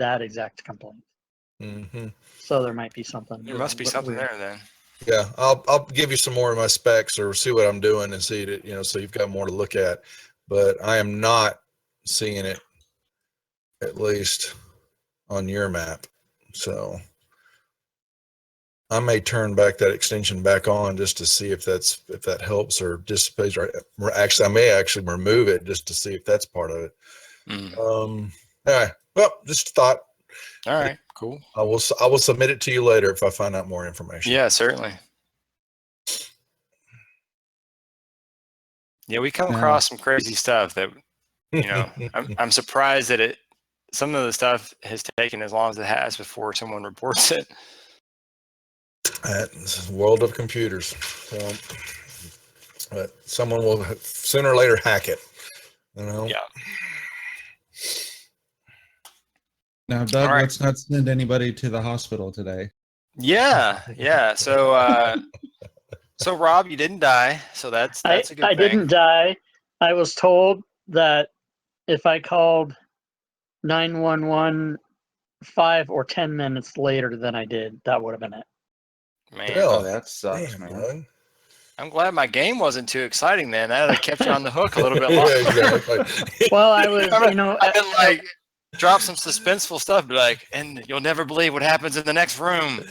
that exact complaint. Mm-hmm. So there might be something. There must be something there then. Yeah, I'll give you some more of my specs or see what I'm doing and see it, so you've got more to look at. But I am not seeing it, at least on your map. So I may turn back that extension back on just to see if that helps or dissipates. Actually, I may actually remove it just to see if that's part of it. All right. Well, just a thought. All right. Cool. I will submit it to you later if I find out more information. Yeah, certainly. Yeah, we come across some crazy stuff that, I'm surprised that some of the stuff has taken as long as it has before someone reports it. It's a world of computers. So, but someone will sooner or later hack it. Yeah. Now, Doug, let's not send anybody to the hospital today. Yeah. So, so Rob, you didn't die, so that's a good thing. I didn't die. I was told that if I called 911 5 or 10 minutes later than I did, that would have been it. Man, that sucks, man. Bud. I'm glad my game wasn't too exciting then. That would have kept you on the hook a little bit longer. Yeah, exactly. Well, I was, I've been like, drop some suspenseful stuff, be like, and you'll never believe what happens in the next room.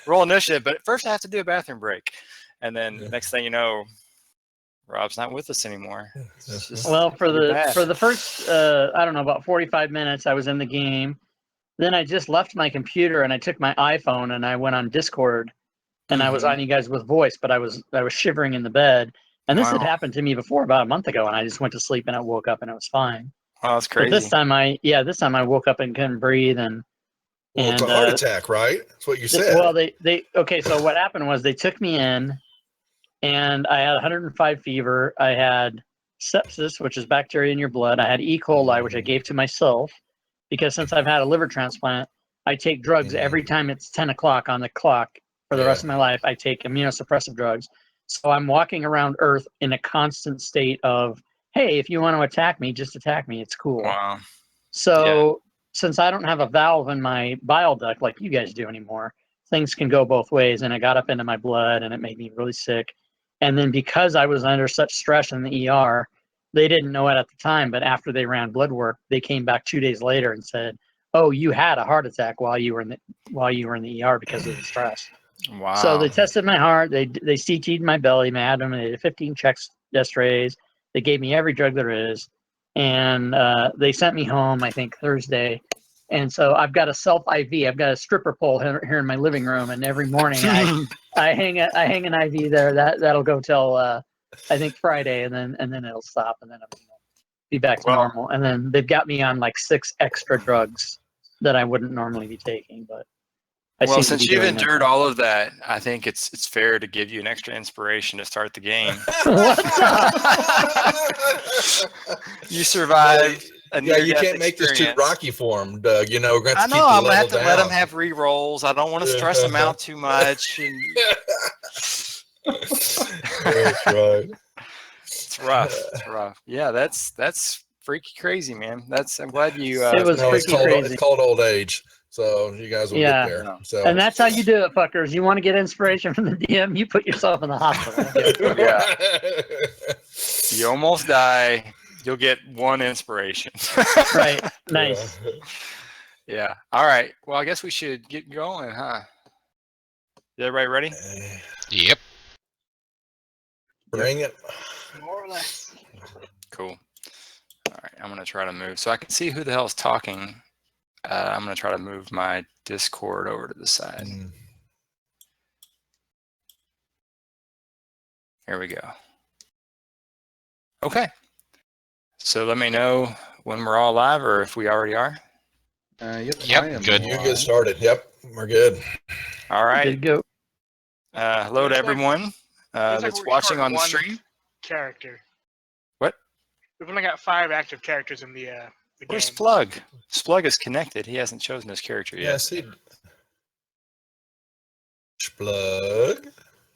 Roll initiative, but first I have to do a bathroom break. And then next thing you know, Rob's not with us anymore. Well, for the first, I don't know, about 45 minutes, I was in the game. Then I just left my computer and I took my iPhone and I went on Discord and I was on you guys with voice, but I was shivering in the bed. And this had happened to me before about a month ago, and I just went to sleep and I woke up and it was fine. Oh, that's crazy. But this time I woke up and couldn't breathe and it's a heart attack, right? That's what you said. Well, okay. So what happened was they took me in, and I had 105 fever. I had sepsis, which is bacteria in your blood. I had E. coli, which I gave to myself because since I've had a liver transplant, I take drugs every time it's 10 o'clock on the clock for the rest of my life. I take immunosuppressive drugs. So I'm walking around Earth in a constant state of, hey, if you want to attack me, just attack me. It's cool. Wow. So since I don't have a valve in my bile duct like you guys do anymore, things can go both ways. And it got up into my blood and it made me really sick. And then because I was under such stress in the ER, they didn't know it at the time, but after they ran blood work, they came back 2 days later and said, "Oh, you had a heart attack while you were in the ER because of the stress." Wow. So they tested my heart, they CT'd my belly, my abdomen, they did 15 checks, X-rays. They gave me every drug there is, and they sent me home, I think Thursday. And so I've got a self IV. I've got a stripper pole here in my living room, and every morning I hang an IV there. That'll go till I think Friday, and then it'll stop, and then I'll be back to normal. And then they've got me on like 6 extra drugs that I wouldn't normally be taking. But since you've endured all of that, I think it's fair to give you an extra inspiration to start the game. You survived. You can't make this too rocky for him, Doug. We're going to I know. I'm going to have to let them have re-rolls. I don't want to stress them out too much. And... That's right. It's rough. Yeah, that's freaky crazy, man. I'm glad you. It was freaky crazy. It's called old age. So you guys will get there. So. And that's how you do it, fuckers. You want to get inspiration from the DM, you put yourself in the hospital. Yeah. You almost die. You'll get 1 inspiration. Right. Nice. Yeah. All right. Well, I guess we should get going, huh? Is everybody ready? Yep. Bring it. More or less. Cool. All right. I'm going to try to move so I can see who the hell's talking. I'm going to try to move my Discord over to the side. Here we go. Okay. So let me know when we're all live or if we already are. Yep, good. You get started. Yep, we're good. All right. Good go. Hello to everyone that's watching on the stream. Character. What? We've only got 5 active characters in the game. Where's Splug? Splug is connected. He hasn't chosen his character yet. Yes, Splug.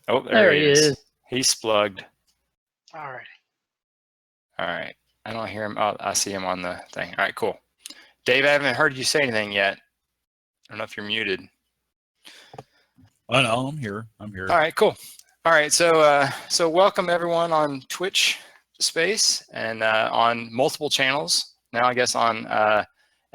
Oh, there he is. He's Splugged. All right. All right. I don't hear him. Oh, I see him on the thing. All right, cool. Dave, I haven't heard you say anything yet. don't know if you're muted. Oh no, I'm here. I'm here. All right, cool. All right, so welcome everyone on Twitch Space and on multiple channels. Now I guess on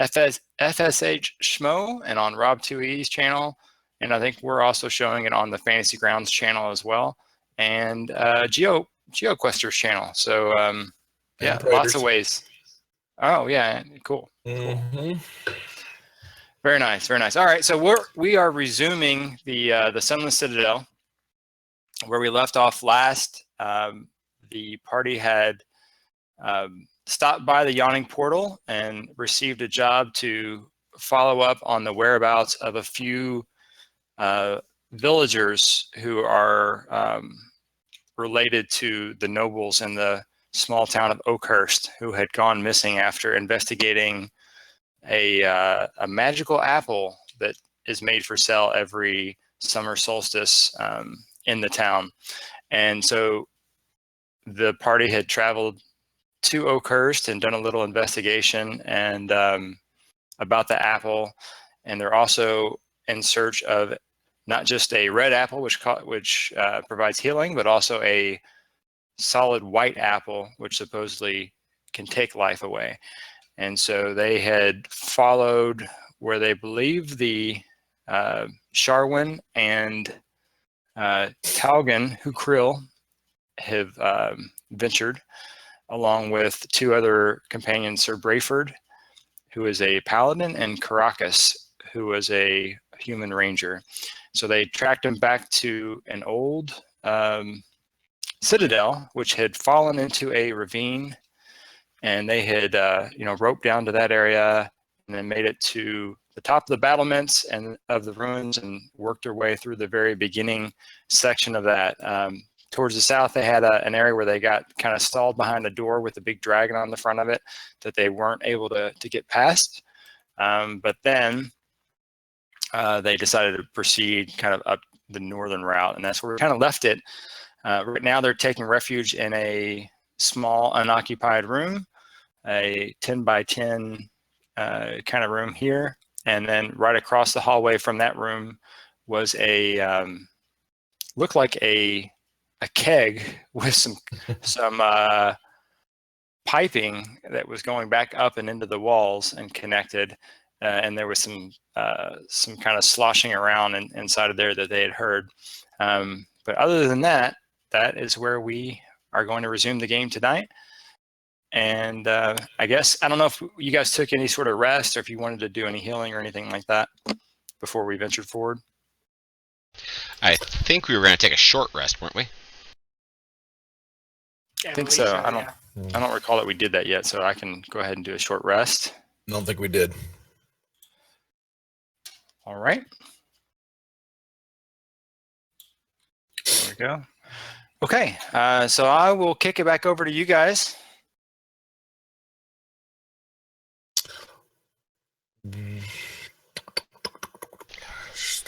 FSHSchmo and on Rob2E's channel, and I think we're also showing it on the Fantasy Grounds channel as well, and GeoQuester's channel. So yeah, lots of ways. Oh yeah, cool. Mm-hmm. Very nice, very nice. All right, so we are resuming the Sunless Citadel. Where we left off last, the party had stopped by the Yawning Portal and received a job to follow up on the whereabouts of a few villagers who are related to the nobles in the small town of Oakhurst, who had gone missing after investigating a magical apple that is made for sale every summer solstice in the town. And so the party had traveled to Oakhurst and done a little investigation and about the apple, and they're also in search of not just a red apple which provides healing, but also a solid white apple which supposedly can take life away. And so they had followed where they believe the Sharwin and Talgan, who Krill have ventured, along with two other companions, Sir Brayford, who is a paladin, and Caracas, who was a human ranger. So they tracked him back to an old citadel, which had fallen into a ravine, and they had roped down to that area and then made it to the top of the battlements and of the ruins and worked their way through the very beginning section of that. Towards the south, they had an area where they got kind of stalled behind a door with a big dragon on the front of it that they weren't able to get past. But then they decided to proceed kind of up the northern route, and that's where we kind of left it. Right now, they're taking refuge in a small unoccupied room, a 10 by 10 kind of room here. And then right across the hallway from that room was a looked like a keg with some piping that was going back up and into the walls and connected. And there was some kind of sloshing around inside of there that they had heard. But other than that, that is where we are going to resume the game tonight. And I guess, I don't know if you guys took any sort of rest or if you wanted to do any healing or anything like that before we ventured forward. I think we were going to take a short rest, weren't we? I think so. I don't recall that we did that yet, so I can go ahead and do a short rest. I don't think we did. All right. There we go. Okay, so I will kick it back over to you guys.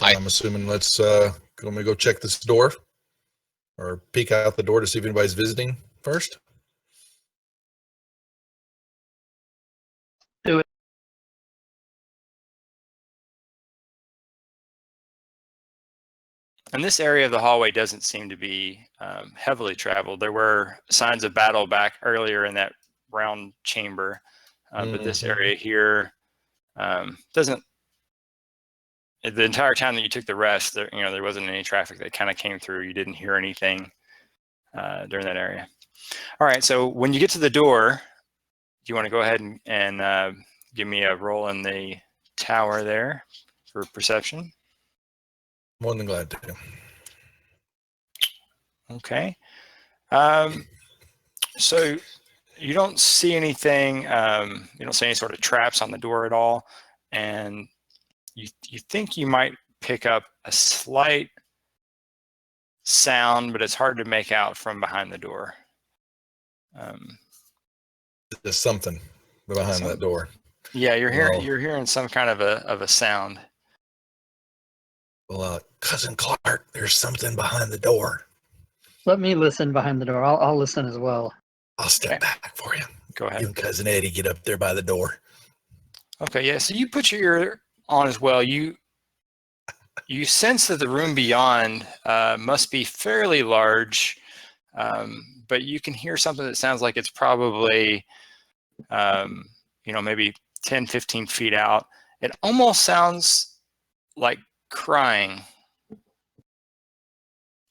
I'm assuming let's let me go check this door or peek out the door to see if anybody's visiting first. Do it. And this area of the hallway doesn't seem to be heavily traveled. There were signs of battle back earlier in that round chamber, but this area here doesn't. The entire time that you took the rest, there wasn't any traffic that kind of came through. You didn't hear anything during that area. All right, so when you get to the door, do you want to go ahead and give me a roll in the tower there for perception? More than glad to. Okay. So you don't see anything, you don't see any sort of traps on the door at all, and you think you might pick up a slight sound, but it's hard to make out from behind the door. There's something behind that door. Yeah, you're hearing some kind of a sound. Well, Cousin Clark, there's something behind the door. Let me listen behind the door. I'll listen as well. I'll step back for you. Go ahead. You and Cousin Eddie get up there by the door. Okay, yeah. So you put your ear on as well. You You sense that the room beyond must be fairly large, but you can hear something that sounds like it's probably, maybe 10, 15 feet out. It almost sounds like crying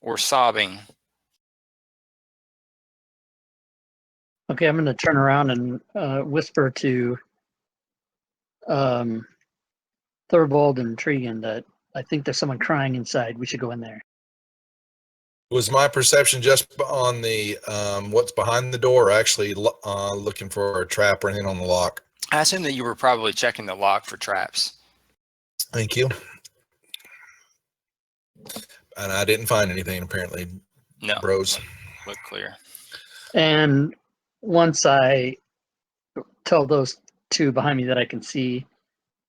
or sobbing. Okay, I'm going to turn around and whisper to Thurbold and Treagan that I think there's someone crying inside. We should go in there. Was my perception just on the what's behind the door, or actually looking for a trap or anything on the lock? I assume that you were probably checking the lock for traps. Thank you. And I didn't find anything, apparently. No. Bros. Look clear. And once I tell those two behind me that I can see,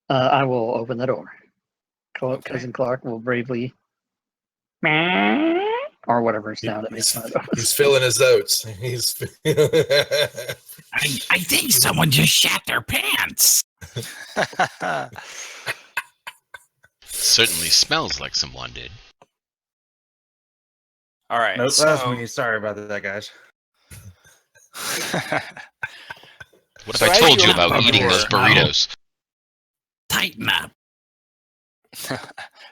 I will open the door. Okay. Cousin Clark will bravely, or whatever sound it makes. He's filling his oats. I think someone just shat their pants. Certainly smells like someone did. All right. Nope, that's me. Sorry about that, guys. What So if I as told you you open about the eating door- those burritos? Tighten up.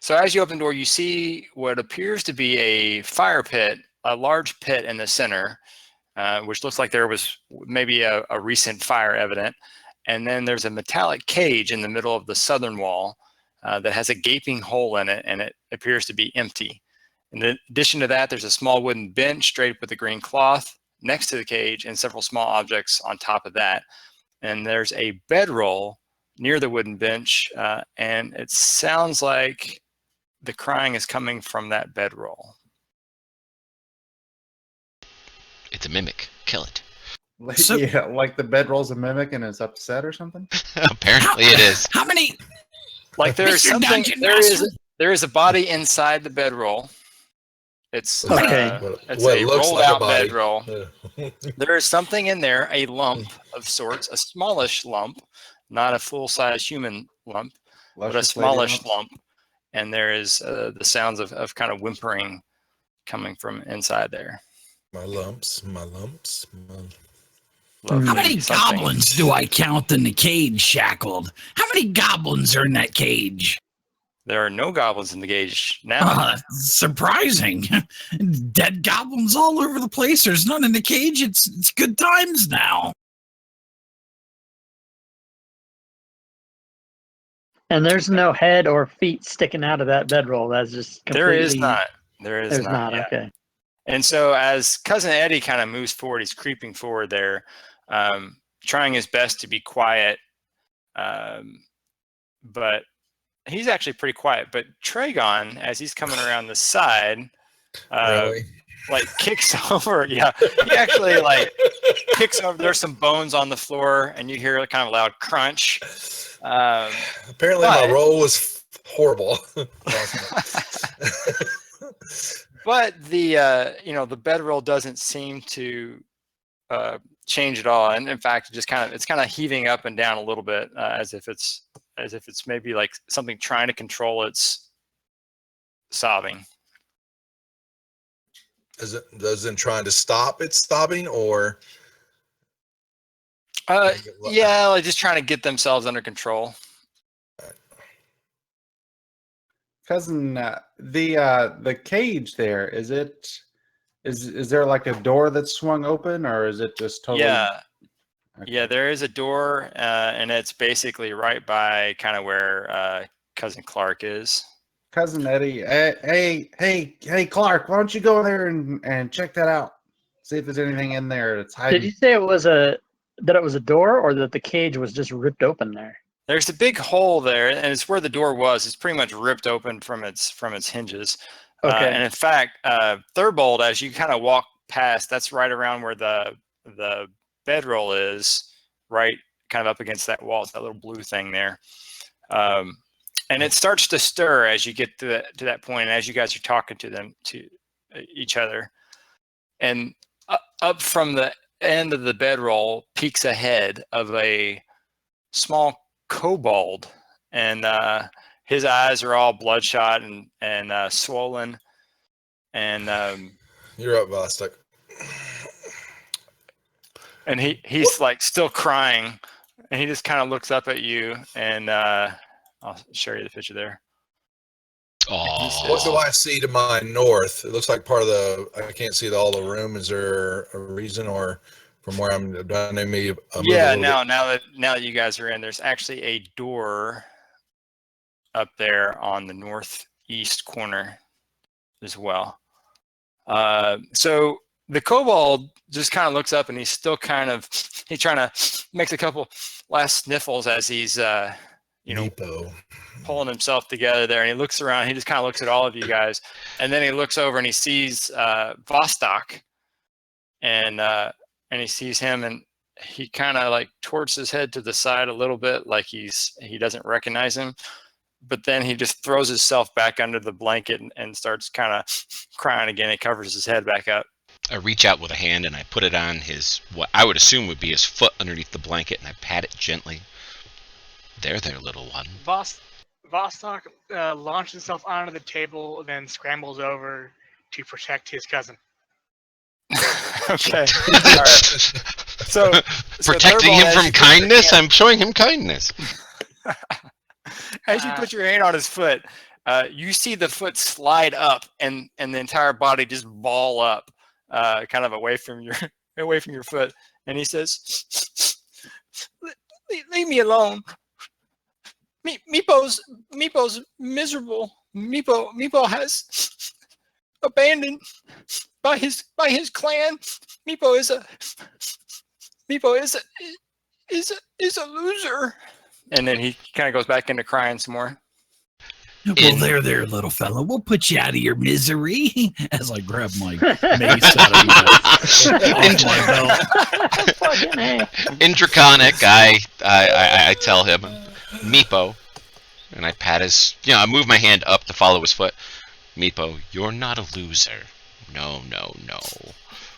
So as you open the door, you see what appears to be a fire pit, a large pit in the center, which looks like there was maybe a recent fire evident. And then there's a metallic cage in the middle of the southern wall that has a gaping hole in it, and it appears to be empty. In addition to that, there's a small wooden bench draped with a green cloth next to the cage and several small objects on top of that. And there's a bedroll near the wooden bench, and it sounds like the crying is coming from that bedroll. It's a mimic. Kill it. So, yeah, like the bedroll's a mimic and it's upset or something. Apparently it is. How many? Like there's Mr. something, Dungeon there Master. is a body inside the bedroll. It's Okay. it's What a looks rolled like a out body. bedroll. There is something in there, a lump of sorts, a smallish lump, not a full-size human lump, but a Luscious lady smallish lumps. lump. And there is the sounds of kind of whimpering coming from inside there. My lumps. Lovely How many something. goblins do I count in the cage shackled? How many goblins are in that cage? There are no goblins in the cage now. Surprising. Dead goblins all over the place. There's none in the cage. It's good times now. And there's no head or feet sticking out of that bedroll. That's just completely. There is not. There's not. Yeah. Okay. And so as Cousin Eddie kind of moves forward, he's creeping forward there, trying his best to be quiet. But he's actually pretty quiet. But Treagan, as he's coming around the side, Really? like kicks over. Yeah, he actually like kicks over. There's some bones on the floor, and you hear a kind of loud crunch. Apparently my but- role was horrible. But the the bedroll doesn't seem to change at all, and in fact, it's kind of heaving up and down a little bit, as if it's maybe like something trying to control its sobbing. Does it trying to stop its sobbing, or Yeah, like just trying to get themselves under control. Cousin, the cage there, is there like a door that's swung open, or is it just totally? Yeah. Okay. Yeah, there is a door, and it's basically right by kind of where Cousin Clark is. Cousin Eddie, hey, Clark, why don't you go in there and check that out? See if there's anything in there that's hiding. Did you say it was a door, or that the cage was just ripped open there? There's a big hole there, and it's where the door was. It's pretty much ripped open from its hinges. Okay. And in fact, Thurbold, as you kind of walk past, that's right around where the bedroll is, right, kind of up against that wall. It's that little blue thing there, and it starts to stir as you get to that point, and as you guys are talking to each other, and up from the end of the bedroll peeks a head of a small kobold, and his eyes are all bloodshot and swollen, and You're up, Vostok. and he's like still crying, and he just kind of looks up at you, and I'll show you the picture there. What do I see to my north? It looks like part of the. I can't see all the room. Is there a reason, or from where I'm? Do I need me? Yeah, now that you guys are in, there's actually a door up there on the northeast corner as well. So the kobold just kind of looks up, and he's still trying to makes a couple last sniffles as he's Meepo. pulling himself together there, and he looks around. He just kind of looks at all of you guys, and then he looks over and he sees Vostok, and he sees him, and he kind of like torts his head to the side a little bit, like he doesn't recognize him. But then he just throws himself back under the blanket and starts kind of crying again. He covers his head back up. I reach out with a hand and I put it on what I would assume would be his foot underneath the blanket, and I pat it gently. There, little one. Vostok launches himself onto the table and then scrambles over to protect his cousin. Okay. All right. So Protecting Thurbold, him from kindness? I'm showing him kindness. As you put your hand on his foot, you see the foot slide up, and the entire body just ball up, kind of away from your foot. And he says, "Leave me alone. Meepo's miserable. Meepo has abandoned by his clan. Meepo is a loser." And then he kind of goes back into crying some more. Well, there, little fella. We'll put you out of your misery. As I grab my mace out of my belt. In Draconic, I tell him, Meepo, and I pat his, I move my hand up to follow his foot. Meepo, you're not a loser. No.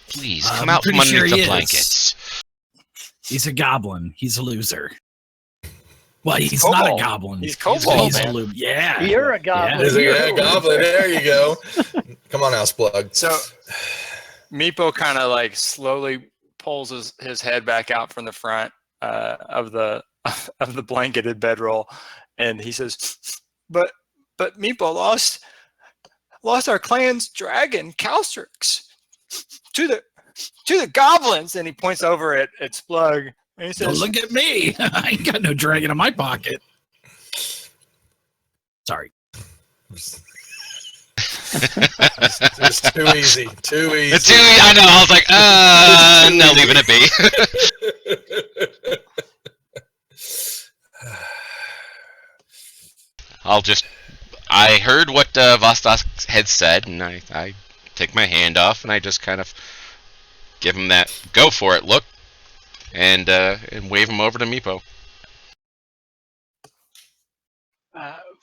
Please, come out from underneath the blankets. He's a goblin. He's a loser. Well, he's kobold. Not a goblin. He's kobold. He's a loser. Yeah. You're a goblin. Yeah, goblin. There you go. Come on now, Splug. So Meepo kind of like slowly pulls his head back out from the front of the blanketed bedroll, and he says, "But Meepo lost our clan's dragon, Calstrix, to the goblins." And he points over at Splug. And he says, "Don't look at me. I ain't got no dragon in my pocket." Sorry. It's too easy. Too easy. I know. I was like, no, leaving it be. I heard what Vostok had said, and I take my hand off, and I just kind of give him that go for it look, and wave him over to Meepo.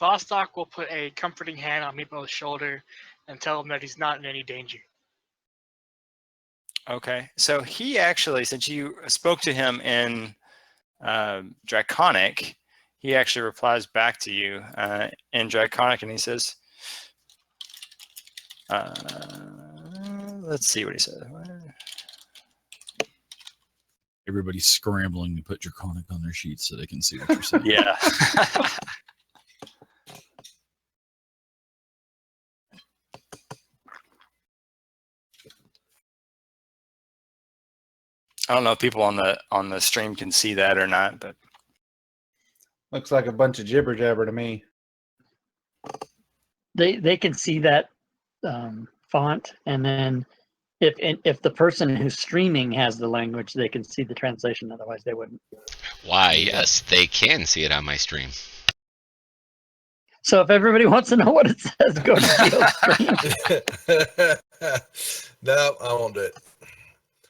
Vostok will put a comforting hand on Meepo's shoulder and tell him that he's not in any danger. Okay, so he actually, since you spoke to him in Draconic, he actually replies back to you in Draconic, and he says, let's see what he says. Everybody's scrambling to put Draconic on their sheets so they can see what you're saying. Yeah. I don't know if people on the stream can see that or not, but Looks like a bunch of jibber jabber to me. They can see that font, and then if the person who's streaming has the language, they can see the translation. Otherwise, they wouldn't. Why, yes, they can see it on my stream. So if everybody wants to know what it says, go to GeoQuester. No, I won't do it.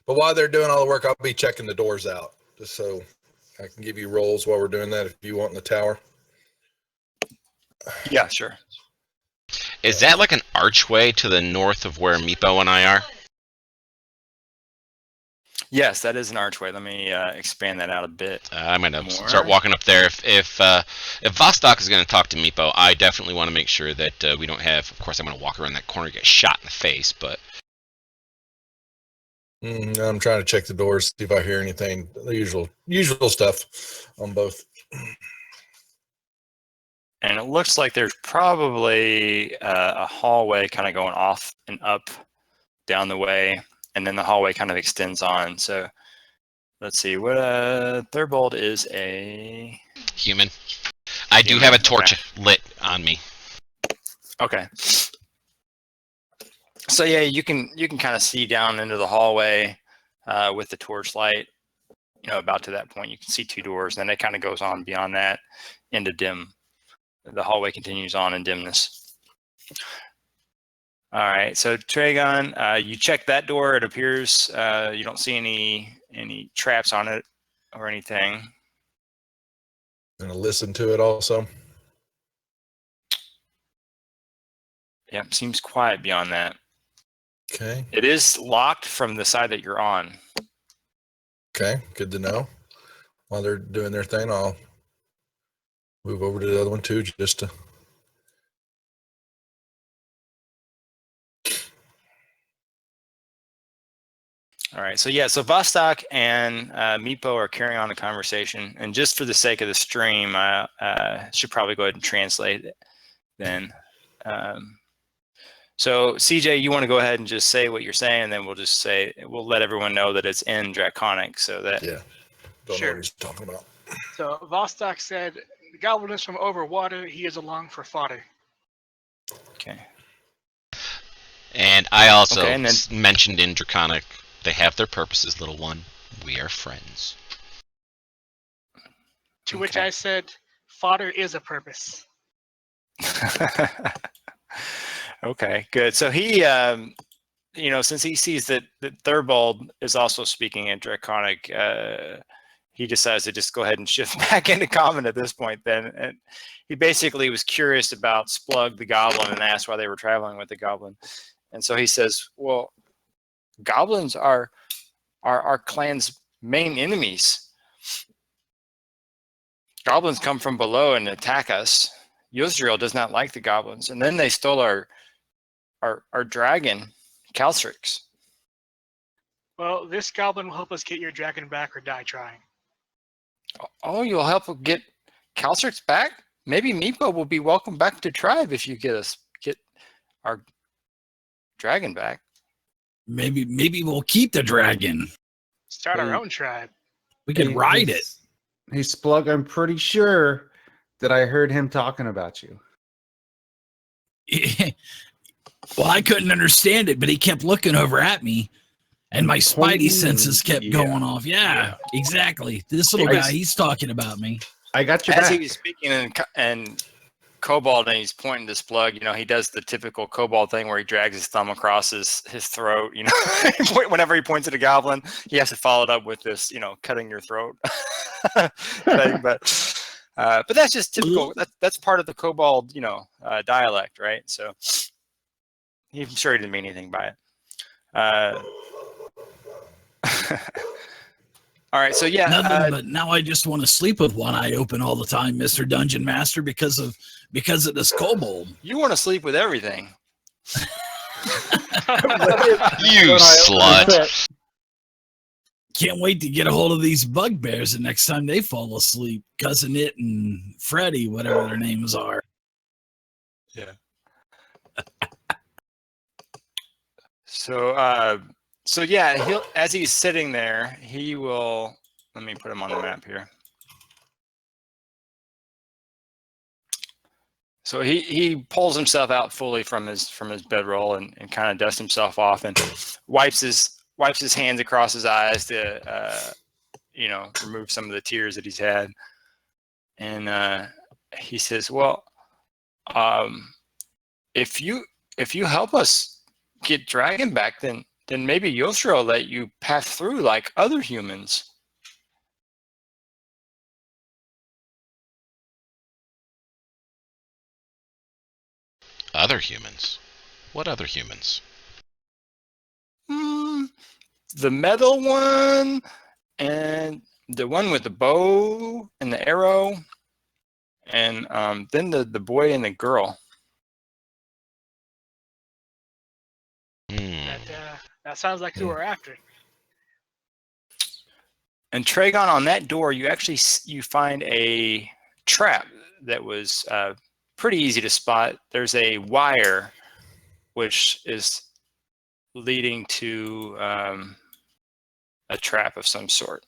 But while they're doing all the work, I'll be checking the doors out, just so I can give you rolls while we're doing that if you want in the tower. yeah, sure. Is that like an archway to the north of where Meepo and I are? Yes, that is an archway. Let me expand that out a bit. I'm gonna More. start walking up there. If Vostok is gonna talk to Meepo, I definitely want to make sure that we don't have. Of course, I'm gonna walk around that corner, get shot in the face, but I'm trying to check the doors, see if I hear anything. The usual stuff on both. And it looks like there's probably a hallway kind of going off and up down the way, and then the hallway kind of extends on. So let's see, what Thurbold is a human. I do human, have a torch okay. lit on me. Okay. So yeah, you can kind of see down into the hallway with the torchlight. You know, about to that point, you can see 2 doors, and then it kind of goes on beyond that into dim. The hallway continues on in dimness. All right, so Treagan, you check that door. It appears you don't see any traps on it or anything. Gonna listen to it also. Yep, seems quiet beyond that. Okay. It is locked from the side that you're on. Okay, good to know. While they're doing their thing, I'll move over to the other one too, just to. All right, so yeah, so Vostok and Meepo are carrying on a conversation, and just for the sake of the stream, I should probably go ahead and translate it then. So CJ, you want to go ahead and just say what you're saying, and then we'll let everyone know that it's in Draconic, so that Yeah. Don't Sure. know what he's talking about. So Vostok said, "The goblin is from over water. He is along for fodder." okay. And I also Okay, and then- mentioned in Draconic, they have their purposes, little one. We are friends. To which Okay. I said, "Fodder is a purpose." Okay, good. So he, since he sees that Thurbold is also speaking in Draconic, he decides to just go ahead and shift back into common at this point then. And he basically was curious about Splug the goblin and asked why they were traveling with the goblin. And so he says, well, goblins are our clan's main enemies. Goblins come from below and attack us. Yosriel does not like the goblins. And then they stole our dragon, Calstrix. Well, this goblin will help us get your dragon back or die trying. Oh, you'll help get Calstrix back? Maybe Meepo will be welcome back to tribe if you get our dragon back. Maybe we'll keep the dragon. Start our Hey. own tribe. We can ride it. Hey, Splug, I'm pretty sure that I heard him talking about you. Well, I couldn't understand it, but he kept looking over at me, and my spidey Pointing, senses kept yeah. going off. Yeah, exactly. This little guy, he's talking about me. I got your As back. he was speaking in kobold and he's pointing to Splug, he does the typical kobold thing where he drags his thumb across his throat. Whenever he points at a goblin, he has to follow it up with this, cutting your throat thing. But that's just typical. That's part of the kobold, dialect, right? So I'm sure he didn't mean anything by it. All right, so yeah, Nothing, but now I just want to sleep with one eye open all the time, Mr. Dungeon Master, because of this kobold. you want to sleep with everything. You slut. Can't wait to get a hold of these bugbears the next time they fall asleep. Cousin It and Freddy, whatever their names are. Yeah. So yeah, as he's sitting there, he will. Let me put him on the map here. So he pulls himself out fully from his bedroll and kind of dusts himself off and wipes his hands across his eyes to remove some of the tears that he's had. And he says, "Well, if you help us get Dragon back, then maybe Yosra will let you pass through like other humans." Other humans? What other humans? the metal one, and the one with the bow and the arrow, and then the boy and the girl. That sounds like who we're after. And Treagan, on that door, you actually you find a trap that was pretty easy to spot. There's a wire which is leading to a trap of some sort.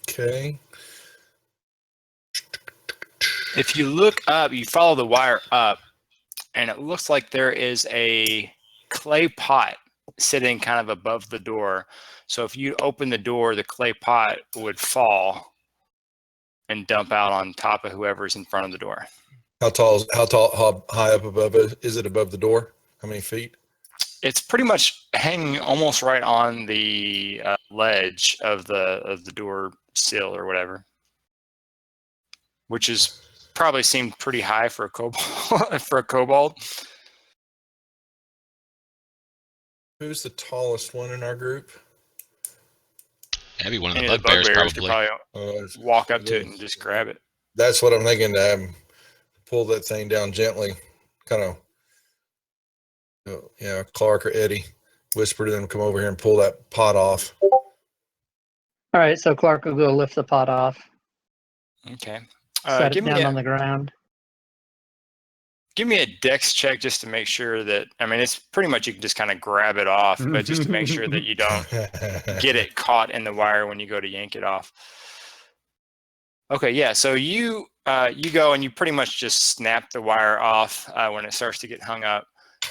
Okay. If you look up, you follow the wire up, and it looks like there is a clay pot sitting kind of above the door. So if you open the door, the clay pot would fall and dump out on top of whoever's in front of the door. How high up above it? Is it above the door? How many feet? It's pretty much hanging almost right on the ledge of the door sill or whatever, which is probably seemed pretty high for a kobold. For a kobold. Who's the tallest one in our group? That'd be one of the Any of bugbears, bugbears could probably. walk up to it and just grab it. That's what I'm thinking. To pull that thing down gently, kind of. Yeah, Clark or Eddie, whisper to them, come over here and pull that pot off. All right, so Clark will go lift the pot off. Okay. Set Give it me down on the ground. Give me a dex check just to make sure that, I mean, it's pretty much you can just kind of grab it off, but just to make sure that you don't get it caught in the wire when you go to yank it off. Okay, yeah, so you go and you pretty much just snap the wire off when it starts to get hung up,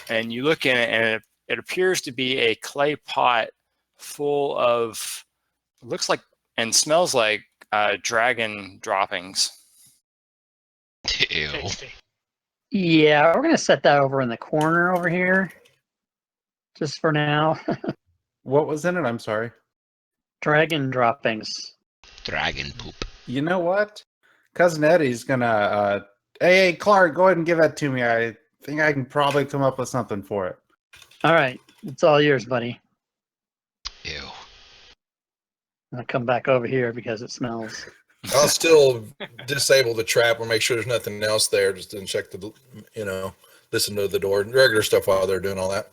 and you look in it, and it appears to be a clay pot full of, looks like and smells like dragon droppings. Ew. Tasty. Yeah, we're gonna set that over in the corner over here, just for now. What was in it? I'm sorry. Dragon droppings. Dragon poop. You know what? Cousin Eddie's gonna. Hey, Clark, go ahead and give that to me. I think I can probably come up with something for it. All right, it's all yours, buddy. Ew. I'll come back over here because it smells. I'll still disable the trap or make sure there's nothing else there. Just didn't check the, listen to the door, regular stuff while they're doing all that.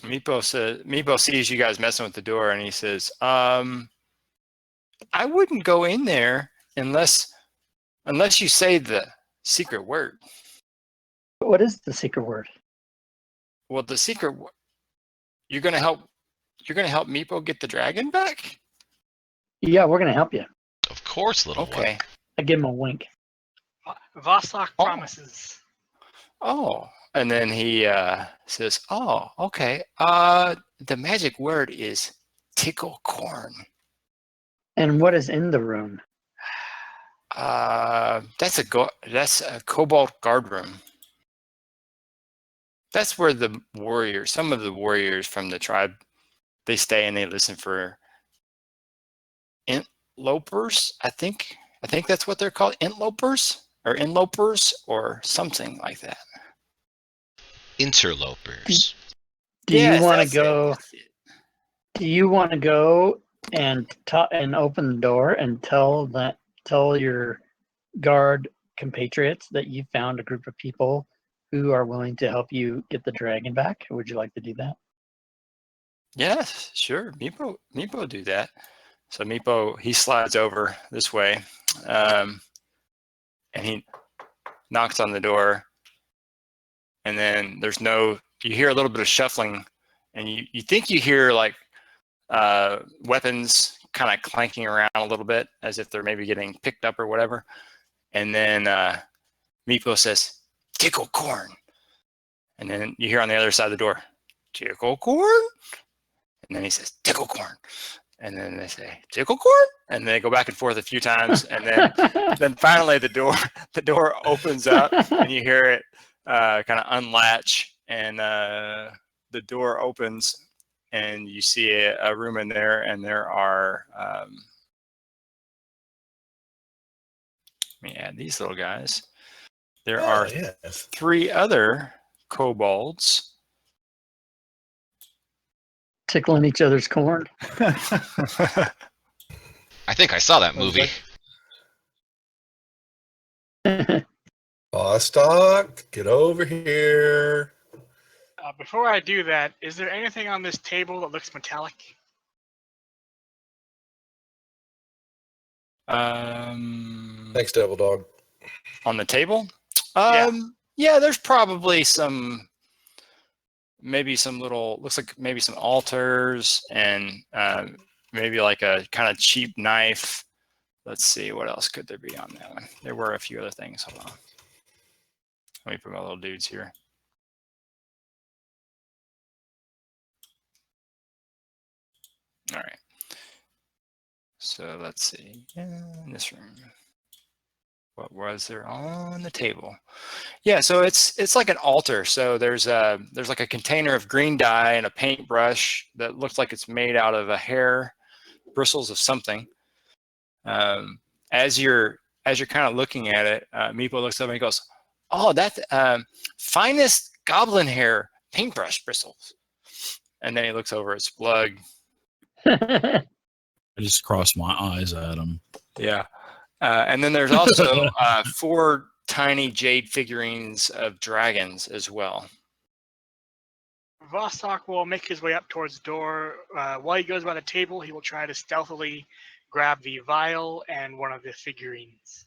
Meepo sees you guys messing with the door, and he says, I wouldn't go in there unless you say the secret word. What is the secret word? Well, the secret, you're gonna help Meepo get the dragon back? Yeah, we're gonna help you. Of course, little one. Okay. I give him a wink. Vostok promises. Oh, and then he says, "Oh, okay. The magic word is tickle corn. And what is in the room? That's a kobold guard room. That's where some of the warriors from the tribe, they stay and they listen for interlopers. I think that's what they're called, interlopers or something like that. Interlopers. Do Yes, you want to that's go? it. Do you want to go and open the door and tell your guard compatriots that you found a group of people who are willing to help you get the dragon back? Would you like to do that? Yes, sure. Meepo do that. So Meepo, he slides over this way, and he knocks on the door, and then you hear a little bit of shuffling, and you think you hear like weapons kind of clanking around a little bit as if they're maybe getting picked up or whatever. And then Meepo says, "Tickle corn." And then you hear on the other side of the door, "Tickle corn?" And then he says, "Tickle corn." And then they say, "Tickle corn?" And they go back and forth a few times. And then finally the door opens up and you hear it kind of unlatch, and the door opens and you see a room in there, and there are, let me add these little guys. there are yes. 3 other kobolds. Tickling each other's corn. I think I saw that movie. Vostok, get over here. Before I do that, is there anything on this table that looks metallic? Thanks, Devil Dog. On the table? Yeah. Yeah, there's probably some, maybe some little, looks like maybe some altars and maybe like a kind of cheap knife. Let's see, what else could there be on that one? There were a few other things. Hold on. Let me put my little dudes here. All right. So let's see. In this room, what was there on the table? Yeah, so it's like an altar. So there's like a container of green dye and a paintbrush that looks like it's made out of a hair, bristles of something. As you're kind of looking at it, Meepo looks up and he goes, "Oh, that's finest goblin hair paintbrush bristles." And then he looks over at Splug. I just crossed my eyes at him. Yeah. And then there's also 4 tiny jade figurines of dragons as well. Vostok will make his way up towards the door. While he goes by the table, he will try to stealthily grab the vial and one of the figurines.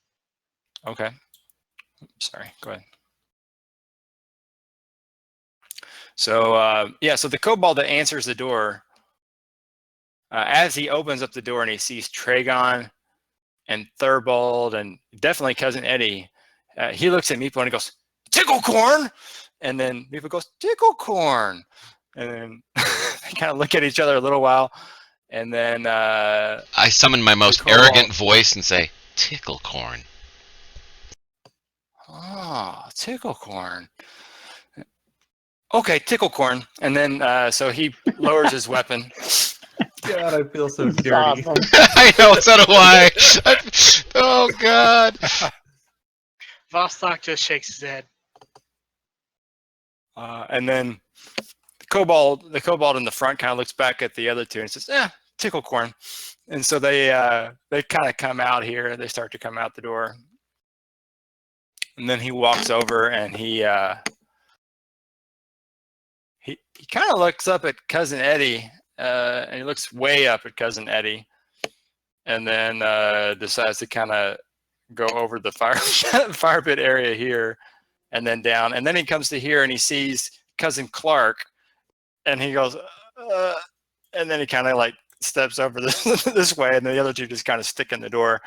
Okay. Sorry, go ahead. So, yeah, so the kobold that answers the door, as he opens up the door and he sees Treagan and Thurbold and definitely Cousin Eddie, he looks at Meepo and he goes, "Tickle corn!" And then Meepo goes, "Tickle corn!" And then they kind of look at each other a little while. And then I summon my most arrogant voice and say, "Tickle corn." "Oh, tickle corn. Okay, tickle corn." And then so he lowers his weapon. God, I feel so dirty. Awesome. I know, so do I. Oh, God. Vostok just shakes his head. And then the kobold in the front kind of looks back at the other 2 and says, "Tickle corn." And so they kind of come out here. They start to come out the door. And then he walks over and he kind of looks up at Cousin Eddie, and he looks way up at Cousin Eddie, and then decides to kind of go over the fire pit area here, and then down, and then he comes to here and he sees Cousin Clark, and he goes, and then he kind of like steps over this way, and the other 2 just kind of stick in the door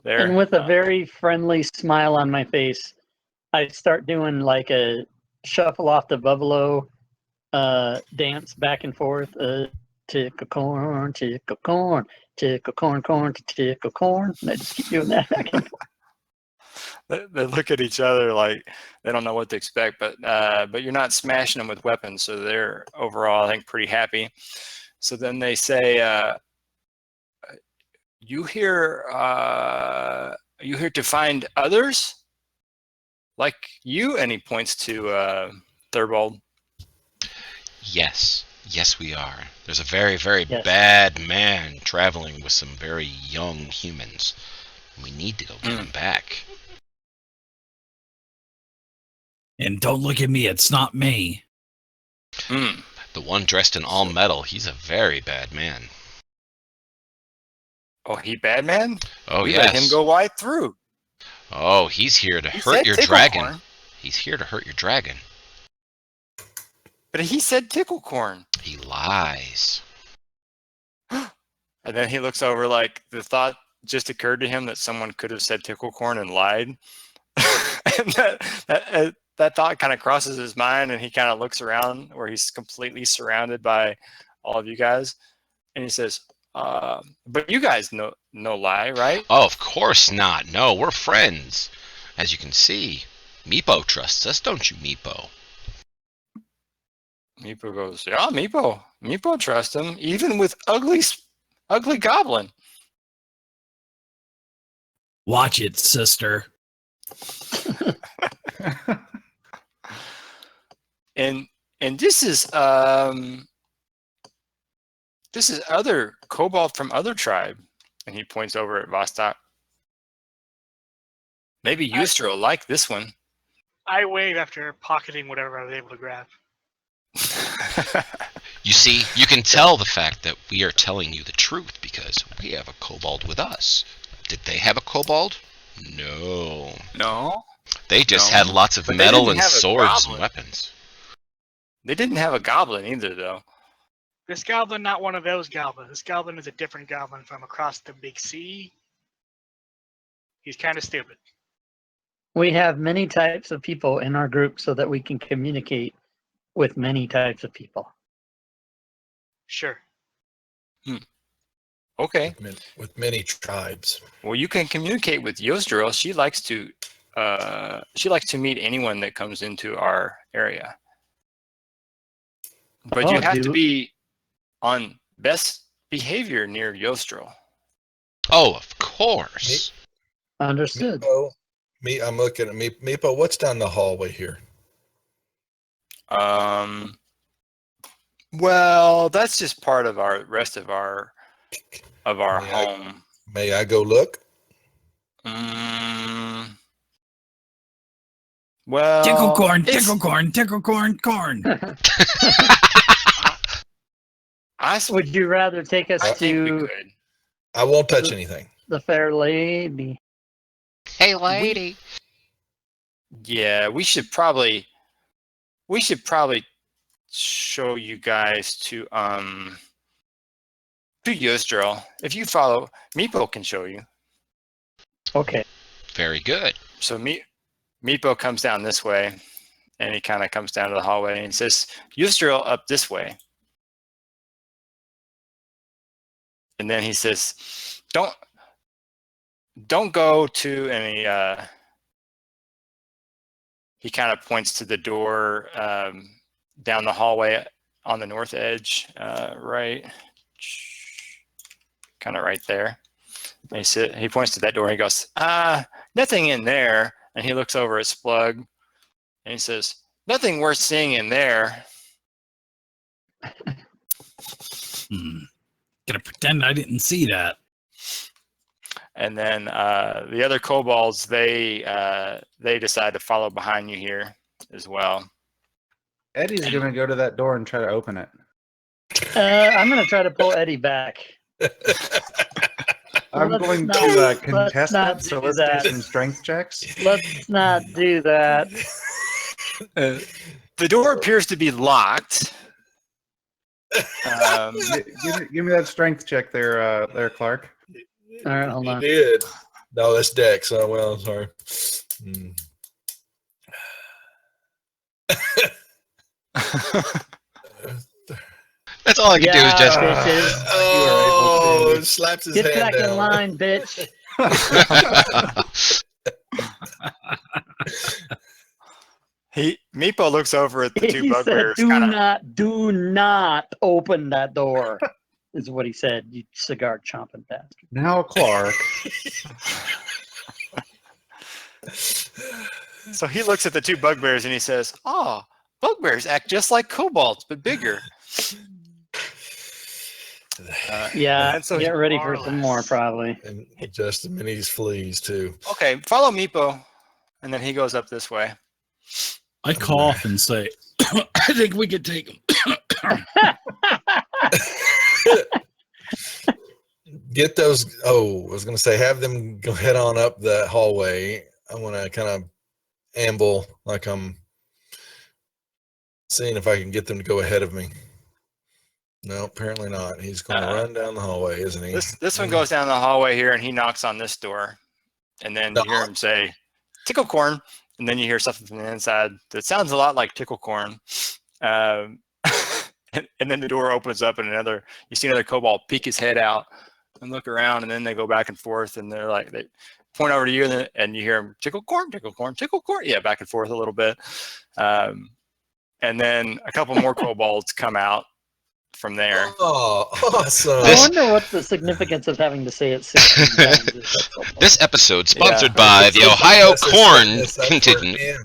there. And with a very friendly smile on my face, I start doing like a shuffle off the buffalo dance back and forth. Tickle corn, tickle corn, tickle corn, corn, tickle corn. And I just keep doing that back and forth. They look at each other like they don't know what to expect, but you're not smashing them with weapons, so they're overall, I think, pretty happy. So then they say, "You here to find others like you?" And he points to Thurbold. Yes, we are. There's a very, very Yes. bad man traveling with some very young humans. We need to go get him back. And don't look at me, it's not me. The one dressed in all metal, he's a very bad man. Oh, he bad man? Oh, We yes. let him go right through. Oh, he's here to He hurt said your tickle dragon. corn. He's here to hurt your dragon. But he said tickle corn. He lies. And then he looks over like the thought just occurred to him that someone could have said tickle corn and lied. And that thought kind of crosses his mind, and he kind of looks around where he's completely surrounded by all of you guys. And he says, but you guys no lie, right? Oh, of course not. No, we're friends. As you can see, Meepo trusts us, don't you, Meepo? Meepo goes, yeah, Meepo trusts him, even with ugly goblin. Watch it, sister. And this is other kobold from other tribe, and he points over at Vostok. Maybe Yustra will like this one. I wave after pocketing whatever I was able to grab. You see, you can tell the fact that we are telling you the truth because we have a kobold with us. Did they have a kobold? No. No. They just No. had lots of But they metal didn't and have a swords and goblin. weapons. They didn't have a goblin either, though. This goblin, not one of those goblins. This goblin is a different goblin from across the big sea. He's kind of stupid. We have many types of people in our group so that we can communicate with many types of people. Sure. Okay. With many tribes. Well, you can communicate with Yosdril. She likes to meet anyone that comes into our area. But Oh, you have to dude. be on best behavior near Yosdril. Oh, of course. Understood. I'm looking at Meepo. What's down the hallway here? Well, that's just part of our rest of our May I- home. May I go look? Well, Tickle corn, it's- tickle corn, tickle corn, corn. Would you rather take us I think we to could. I won't touch anything. the fair lady? Hey, lady. Yeah, we should probably show you guys to Yosdril. If you follow, Meepo can show you. Okay. Very good. So Meepo comes down this way, and he kind of comes down to the hallway and says, Yosdril up this way. And then he says, don't go to any, he kind of points to the door down the hallway on the north edge, right, kind of right there. And he points to that door. He goes, nothing in there. And he looks over at Splug, and he says, nothing worth seeing in there. Gonna pretend I didn't see that. And then the other kobolds, they decide to follow behind you here as well. Eddie's gonna go to that door and try to open it. I'm going to try to pull Eddie back. I'm Let's going not- to let's contest not that, so do let's that. do some strength checks. Let's not do that. The door appears to be locked. Give me that strength check there, Clark. All right, hold on. You did. No, that's Dex. Oh, well, sorry. That's all I can do is just. bitches. Oh, it slaps his Get hand back in down. line, bitch. Meepo looks over at the two He said, bugbears. do not open that door, is what he said, you cigar chomping bastard. Now, Clark. So he looks at the two bugbears and he says, "Oh, bugbears act just like kobolds, but bigger." Yeah, and so get ready more for or some less. more, probably. And just the minis fleas, too. Okay, follow Meepo, and then he goes up this way. I cough and say, I think we could take him. Get those. Oh, I was going to say, have them go head on up that hallway. I want to kind of amble like I'm seeing if I can get them to go ahead of me. No, apparently not. He's going to run down the hallway, isn't he? This one goes down the hallway here, and he knocks on this door, and then you hear him say, "Tickle corn," and then you hear something from the inside that sounds a lot like tickle corn. And then the door opens up, and you see another kobold peek his head out and look around, and then they go back and forth, and they point over to you, and you hear them tickle corn, tickle corn, tickle corn. Yeah, back and forth a little bit. And then a couple more kobolds come out from there. Oh, awesome. I wonder what the significance of having to say it 16 times is. This episode sponsored Yeah. by the Ohio That's Corn that's Contingent. yeah.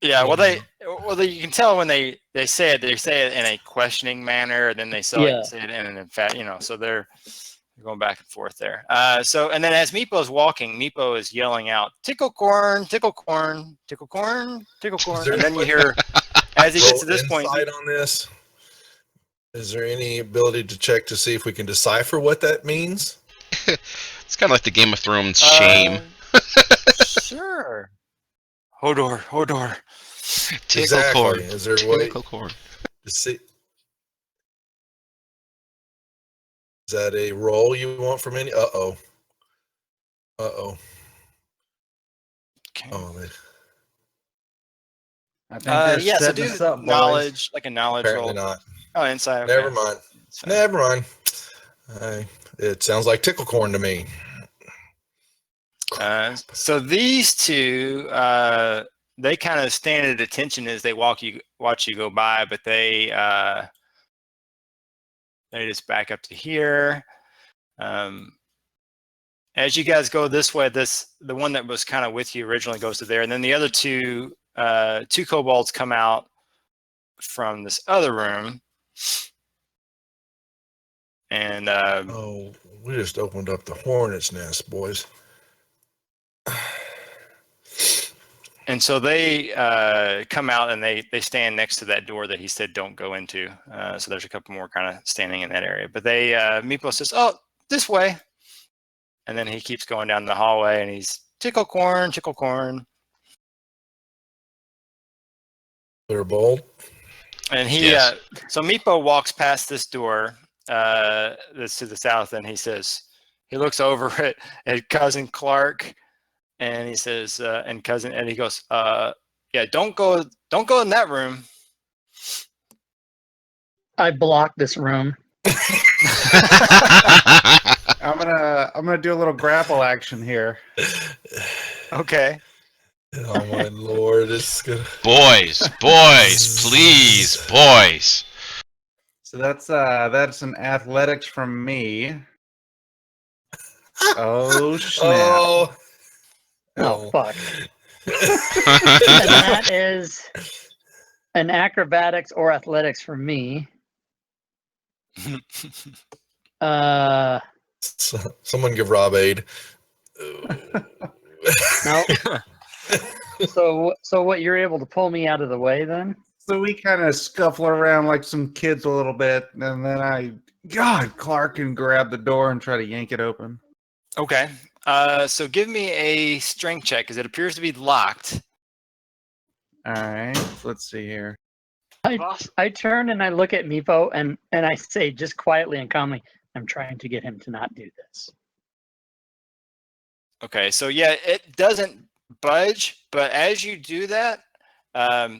Yeah, well, you can tell when they say it in a questioning manner, and then they say it in an emphatic, so they're going back and forth there. And then as Meepo's walking, Meepo is yelling out, "Tickle corn, tickle corn, tickle corn, tickle corn," and then you hear, as he gets to this point, insight on this. Is there any ability to check to see if we can decipher what that means? It's kind of like the Game of Thrones shame. Sure. Hodor, Hodor. Tickle Exactly. corn. Is there a way Tickle corn. to see? Is that a roll you want from any? Uh-oh. Uh-oh. Okay. Oh, man. I think they're So setting do us up, boys. knowledge, like a knowledge Apparently roll. not. Oh, inside. Okay. Never mind. It's fine. Never mind. It sounds like tickle corn to me. So these two, they kind of stand at attention as they watch you go by, but they just back up to here. As you guys go this way, the one that was kind of with you originally goes to there, and then the other two kobolds come out from this other room, and We just opened up the hornet's nest, boys. And so they come out and they stand next to that door that he said don't go into. So there's a couple more kind of standing in that area. But Meepo says, "Oh, this way." And then he keeps going down the hallway and he's tickle corn, tickle corn. Thurbold. And so Meepo walks past this door that's to the south, and he looks over at Cousin Clark. And he says, and he goes, "Yeah, don't go in that room." I blocked this room. I'm gonna do a little grapple action here. Okay. Oh my lord, it's good. Boys, please, boys. So that's an athletics from me. Oh snap! Oh fuck! And that is an acrobatics or athletics for me. Someone give Rob aid. No. So what? You're able to pull me out of the way then? So we kind of scuffle around like some kids a little bit, and then Clark can grab the door and try to yank it open. Okay. So give me a strength check because it appears to be locked. All right, let's see here. I turn and I look at Meepo and I say just quietly and calmly, "I'm trying to get him to not do this." Okay. So yeah, it doesn't budge, but as you do that,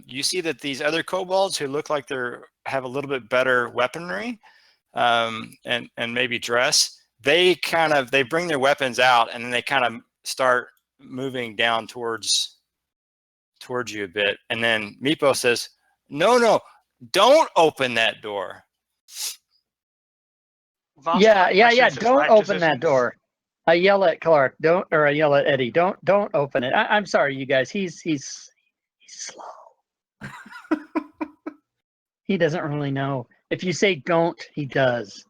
you see that these other kobolds who look like have a little bit better weaponry, and maybe dress. They bring their weapons out and then they kind of start moving down towards you a bit. And then Meepo says, No, don't open that door. Yeah. Don't open that door. I yell at Clark, I yell at Eddie, don't open it. I'm sorry, you guys. He's slow. He doesn't really know. If you say don't, he does.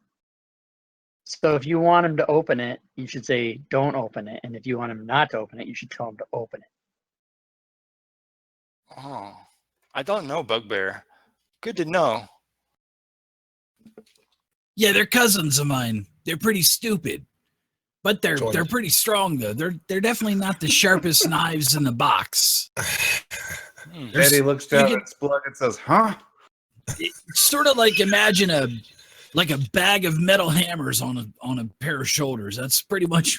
So if you want him to open it, you should say don't open it. And if you want him not to open it, you should tell him to open it. Oh, I don't know, Bugbear. Good to know. Yeah, they're cousins of mine. They're pretty stupid, but they're pretty strong though. They're definitely not the sharpest knives in the box. Eddie looks down at Splug and says, "Huh?" It's sort of like imagine a bag of metal hammers on a pair of shoulders. That's pretty much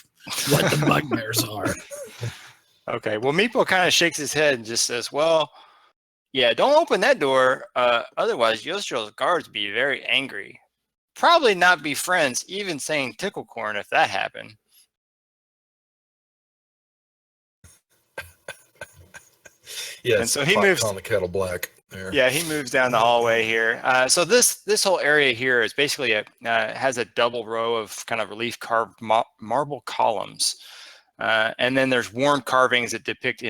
what the bugbears are. Okay. Well, Meepo kind of shakes his head and just says, "Well, yeah, don't open that door. Otherwise, Yostrel's guards be very angry. Probably not be friends, even saying tickle corn if that happened." Yes. And so he moves on the kettle black. There. Yeah, he moves down the hallway here. So this whole area here is basically has a double row of kind of relief carved marble columns, and then there's worn carvings that depict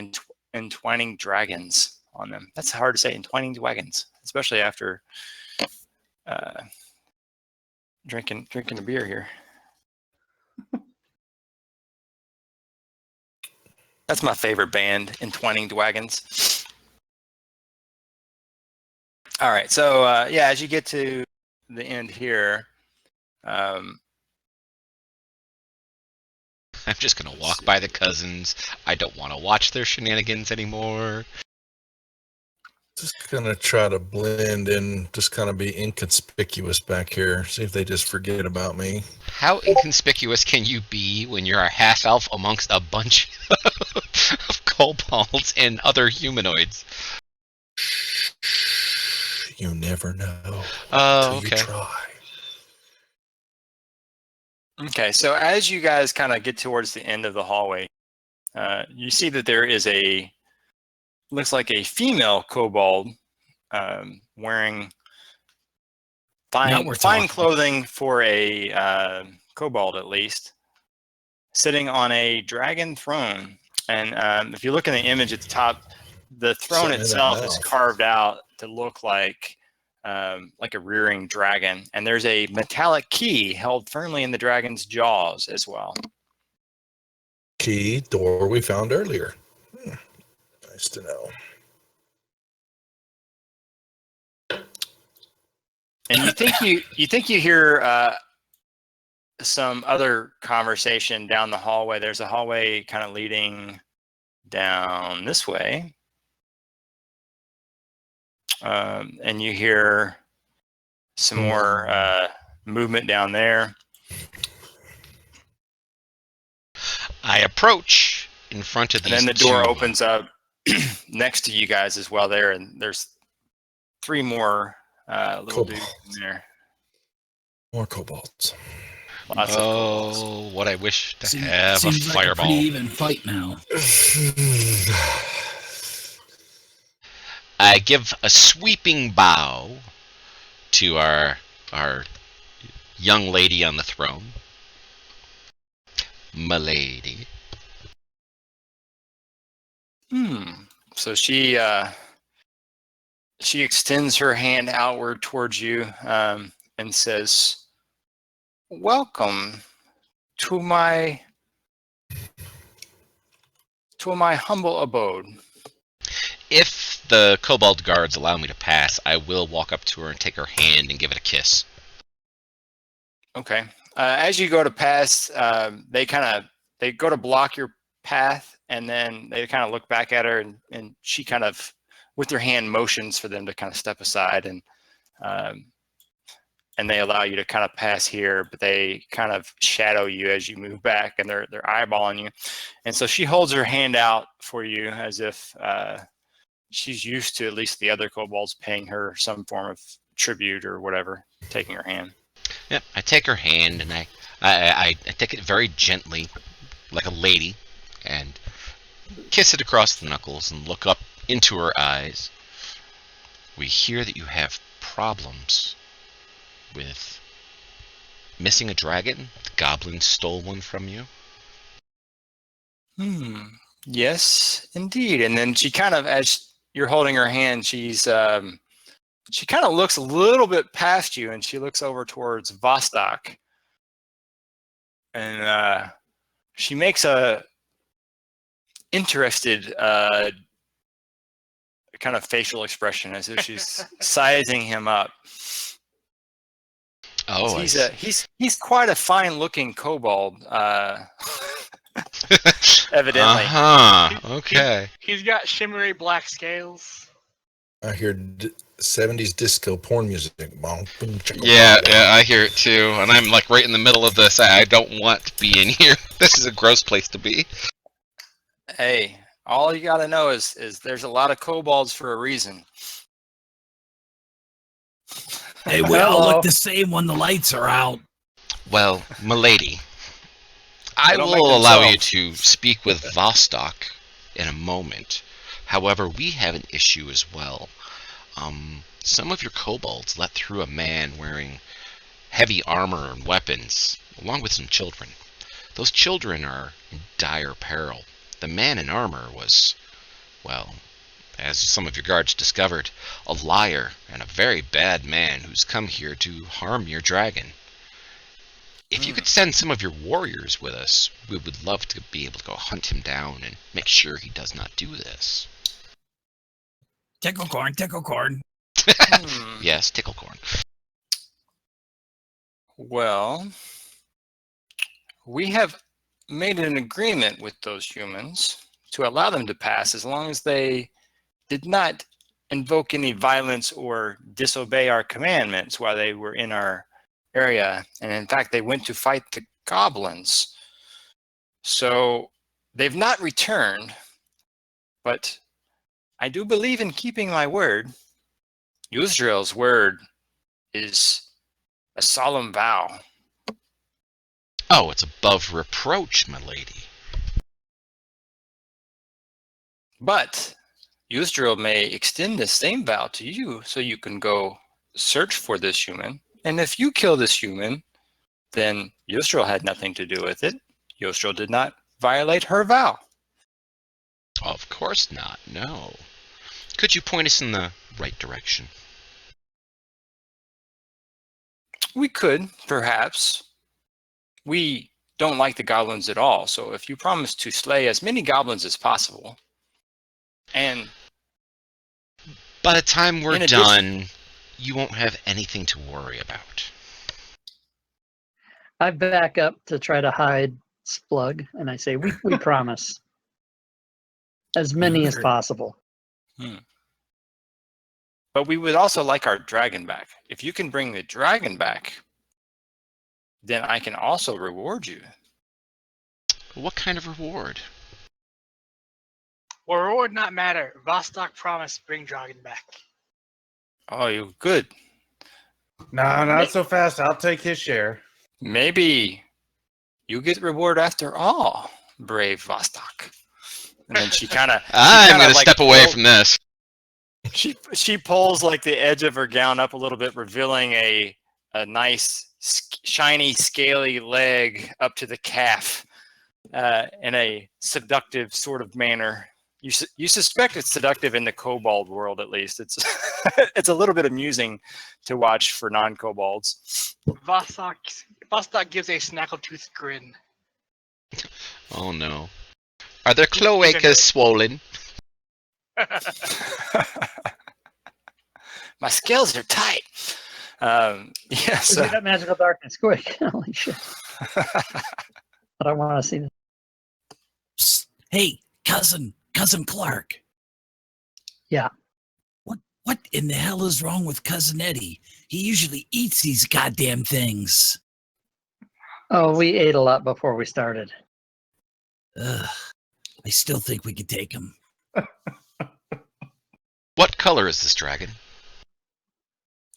entwining dragons. on them. That's hard to say. Entwining wagons, especially after drinking a beer here. That's my favorite band, Entwining Wagons. All right, so yeah, as you get to the end here, I'm just gonna walk by the cousins. I don't want to watch their shenanigans anymore. Just gonna try to blend in, just kind of be inconspicuous back here. See if they just forget about me. How inconspicuous can you be when you're a half-elf amongst a bunch of kobolds and other humanoids? You never know. Oh, till okay. You try. okay, so as you guys kind of get towards the end of the hallway, you see that there is looks like a female kobold wearing fine clothing for a kobold, at least, sitting on a dragon throne. And if you look in the image at the top, the throne Sitting in that itself is mouth. carved out to look like a rearing dragon. And there's a metallic key held firmly in the dragon's jaws as well. Key door we found earlier. Nice to know. And you think you hear some other conversation down the hallway. There's a hallway kind of leading down this way, and you hear some more movement down there. I approach in front of these. And then the door two. opens up next to you guys as well there, and there's 3 more little dudes in there. More kobolds. Lots of kobolds. Oh, what I wish to have a Seems like fireball. a pretty even fight now. I give a sweeping bow to our young lady on the throne, m'lady. So she extends her hand outward towards you and says, "Welcome to my humble abode." If the kobold guards allow me to pass, I will walk up to her and take her hand and give it a kiss. Okay. As you go to pass, they go to block your path, and then they kind of look back at her, and she kind of, with her hand, motions for them to kind of step aside, and they allow you to kind of pass here, but they kind of shadow you as you move back, and they're eyeballing you. And so she holds her hand out for you as if she's used to at least the other kobolds paying her some form of tribute or whatever, taking her hand. Yep, I take her hand and I take it very gently, like a lady, and kiss it across the knuckles and look up into her eyes. We hear that you have problems with missing a dragon. The goblin stole one from you. Yes, indeed. And then she kind of, as you're holding her hand, she kind of looks a little bit past you, and she looks over towards Vostok, and she makes a interested kind of facial expression as if she's sizing him up. Oh, he's quite a fine-looking kobold, evidently. Okay. He's got shimmery black scales. I hear 70s disco porn music. Boom, boom, chicka, Yeah, boom. I hear it too, and I'm like right in the middle of this. I don't want to be in here. This is a gross place to be. Hey, all you got to know is there's a lot of kobolds for a reason. Hey, we all look the same when the lights are out. Well, m'lady, I They don't make will allow you themselves. to speak with Vostok in a moment. However, we have an issue as well. Some of your kobolds let through a man wearing heavy armor and weapons, along with some children. Those children are in dire peril. The man in armor was, well, as some of your guards discovered, a liar and a very bad man who's come here to harm your dragon. If you could send some of your warriors with us, we would love to be able to go hunt him down and make sure he does not do this. Tickle corn, tickle corn. Yes, ticklecorn. Well, we have made an agreement with those humans to allow them to pass as long as they did not invoke any violence or disobey our commandments while they were in our area. And in fact, they went to fight the goblins. So they've not returned, but I do believe in keeping my word. Yuzrael's word is a solemn vow. Oh, it's above reproach, my lady. But Yuzrael may extend the same vow to you so you can go search for this human. And if you kill this human, then Yuzrael had nothing to do with it. Yuzrael did not violate her vow. Of course not, no. Could you point us in the right direction? We could, perhaps. We don't like the goblins at all, so if you promise to slay as many goblins as possible, and by the time we're in addition- done, you won't have anything to worry about. I back up to try to hide Splug, and I say, we promise. As many as possible. But we would also like our dragon back. If you can bring the dragon back, then I can also reward you. What kind of reward? Well, reward not matter. Vostok promised bring dragon back. Oh, you good. No, not so fast. I'll take his share. Maybe you get reward after all, brave Vostok. And then she kind of I'm going to step away from this. She pulls like the edge of her gown up a little bit, revealing a nice shiny scaly leg up to the calf in a seductive sort of manner. You suspect it's seductive in the kobold world, at least. It's it's a little bit amusing to watch for non-kobolds. Vostok gives a snaggletooth grin. Oh no. Are their cloacas swollen? My scales are tight. Yeah, so That magical darkness, quick. Holy shit. But I want to see this. Psst. Hey, cousin Clark. Yeah. What in the hell is wrong with Cousin Eddie? He usually eats these goddamn things. Oh, we ate a lot before we started. Ugh. I still think we could take him. What color is this dragon?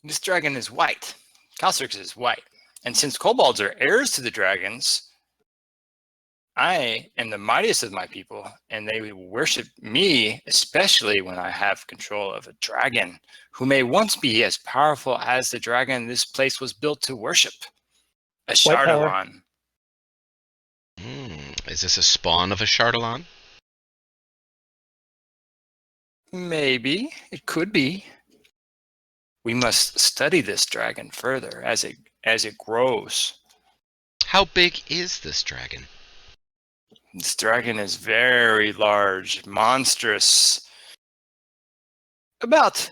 this dragon is white. Calstrix is white. And since kobolds are heirs to the dragons, I am the mightiest of my people, and they worship me, especially when I have control of a dragon, who may once be as powerful as the dragon this place was built to worship. A Shardalon. Is this a spawn of a Shardalon? Maybe. It could be. We must study this dragon further as it grows. How big is this dragon? This dragon is very large, monstrous. About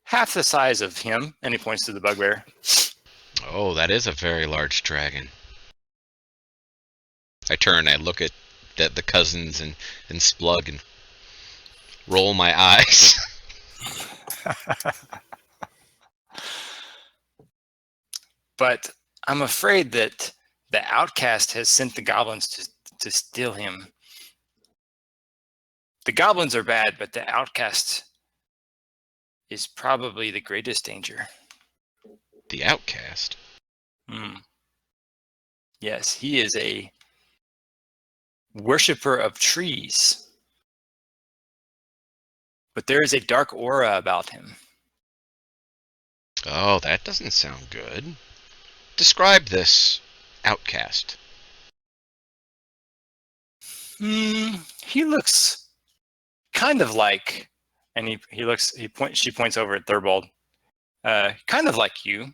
half the size of him, and he points to the bugbear. Oh, that is a very large dragon. I turn, I look at the cousins and Splug and roll my eyes. But I'm afraid that the outcast has sent the goblins to steal him. The goblins are bad, but the outcast is probably the greatest danger. The outcast? Yes, he is a worshipper of trees. But there is a dark aura about him. Oh, that doesn't sound good. Describe this outcast. He looks kind of like And she points over at Thurbold. Kind of like you.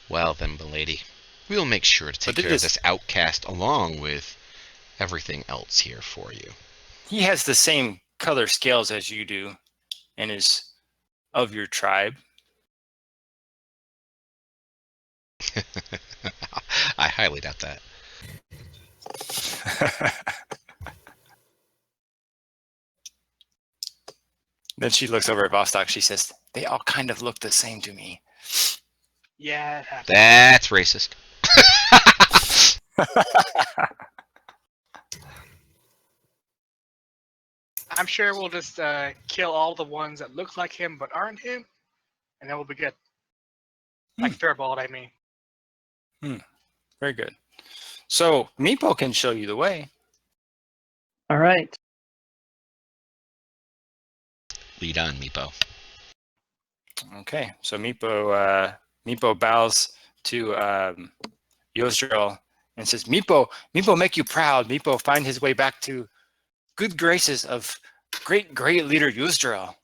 Well then, milady, we will make sure to take care of this outcast along with everything else here for you. He has the same color scales as you do and is of your tribe. I highly doubt that. Then she looks over at Vostok. She says, they all kind of look the same to me. Yeah, it happens. That's racist. I'm sure we'll just kill all the ones that look like him but aren't him, and then we'll be good. Like Thurbold, I mean. Very good. So Meepo can show you the way. All right. Lead on, Meepo. Okay, so Meepo bows to Yosdrel and says, Meepo make you proud. Meepo find his way back to good graces of great leader Yosdrel.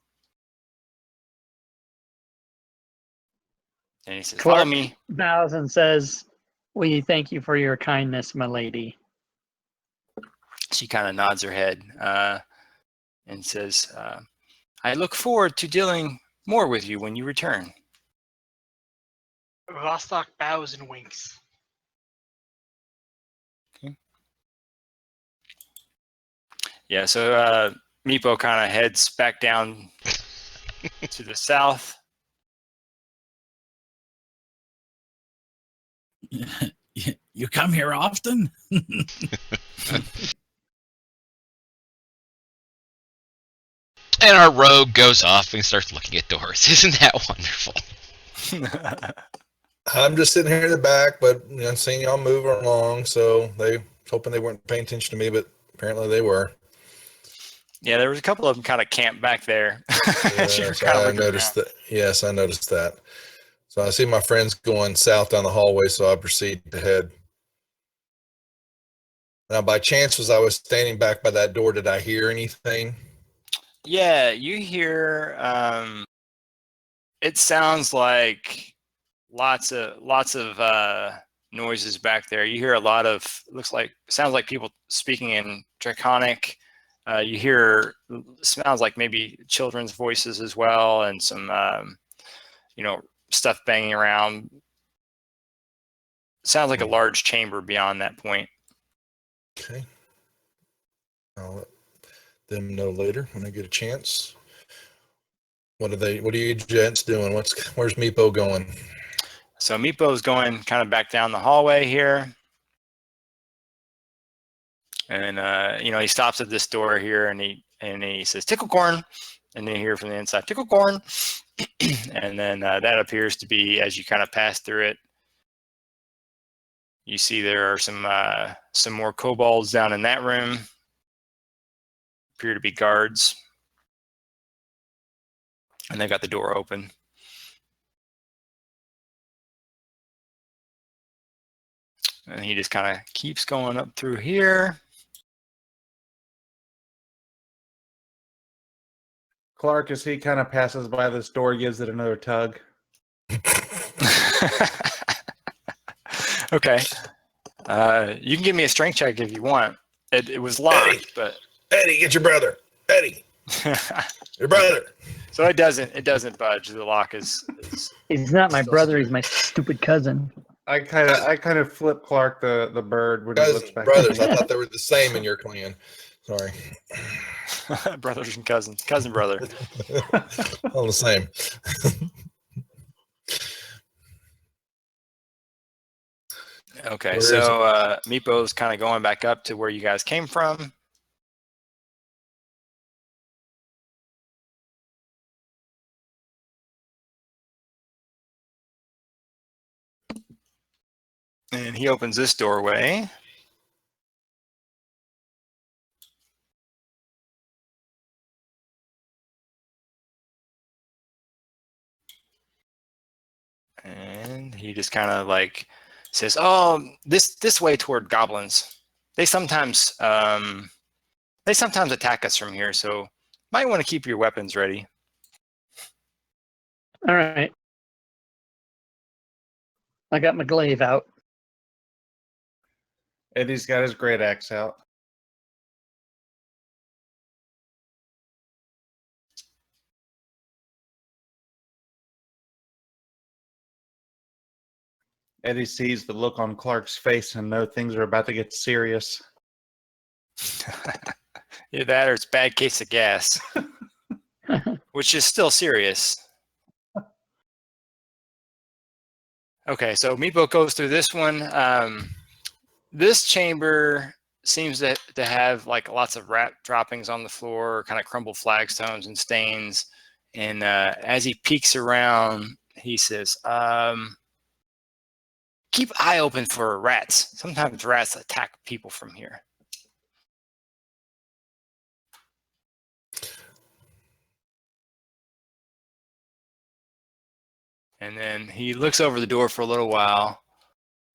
And he says, follow me. Bows and says, we thank you for your kindness, my lady. She kind of nods her head and says, I look forward to dealing more with you when you return. Vostok bows and winks. Okay. Yeah, so Meepo kind of heads back down to the south. You come here often? And our rogue goes off and starts looking at doors. Isn't that wonderful? I'm just sitting here in the back, but I'm seeing y'all move along, so they hoping they weren't paying attention to me, but apparently they were. Yeah, there was a couple of them kind of camped back there. Yes, I noticed that. Yes, I noticed that. So I see my friends going south down the hallway, so I proceed to head. Now, by chance, was I standing back by that door, did I hear anything? Yeah, you hear. It sounds like lots of noises back there. You hear a lot of sounds like people speaking in Draconic. You hear sounds like maybe children's voices as well, and some stuff banging around. Sounds like a large chamber beyond that point. Okay. I'll let them know later when I get a chance. What are you gents doing? Where's Meepo going? So Meepo's going kind of back down the hallway here. And he stops at this door here and he says ticklecorn, and then you hear from the inside ticklecorn. And then that appears to be, as you kind of pass through it, you see there are some more kobolds down in that room. Appear to be guards. And they got the door open. And he just kind of keeps going up through here. Clark, as he kind of passes by this door, gives it another tug. Okay. You can give me a strength check if you want. It was locked, Eddie, but Eddie, get your brother. Eddie, your brother. So it doesn't budge. The lock is He's not my brother. He's my stupid cousin. I kind of flip Clark the bird when he looks back. Brothers, I thought they were the same in your clan. Sorry. brothers and cousins, cousin brother. All the same. Okay, Where so Meepo's kind of going back up to where you guys came from. And he opens this doorway. And he just kind of like says, "Oh, this way toward goblins." they sometimes attack us from here, so might want to keep your weapons ready. All right. I got my glaive out. Eddie's got his great axe out. Eddie sees the look on Clark's face and knows things are about to get serious. Either that or it's bad case of gas, which is still serious. Okay, so Meepo goes through this one. This chamber seems to have like lots of rat droppings on the floor, kind of crumbled flagstones and stains. And as he peeks around, he says, keep eye open for rats. Sometimes rats attack people from here. And then he looks over the door for a little while.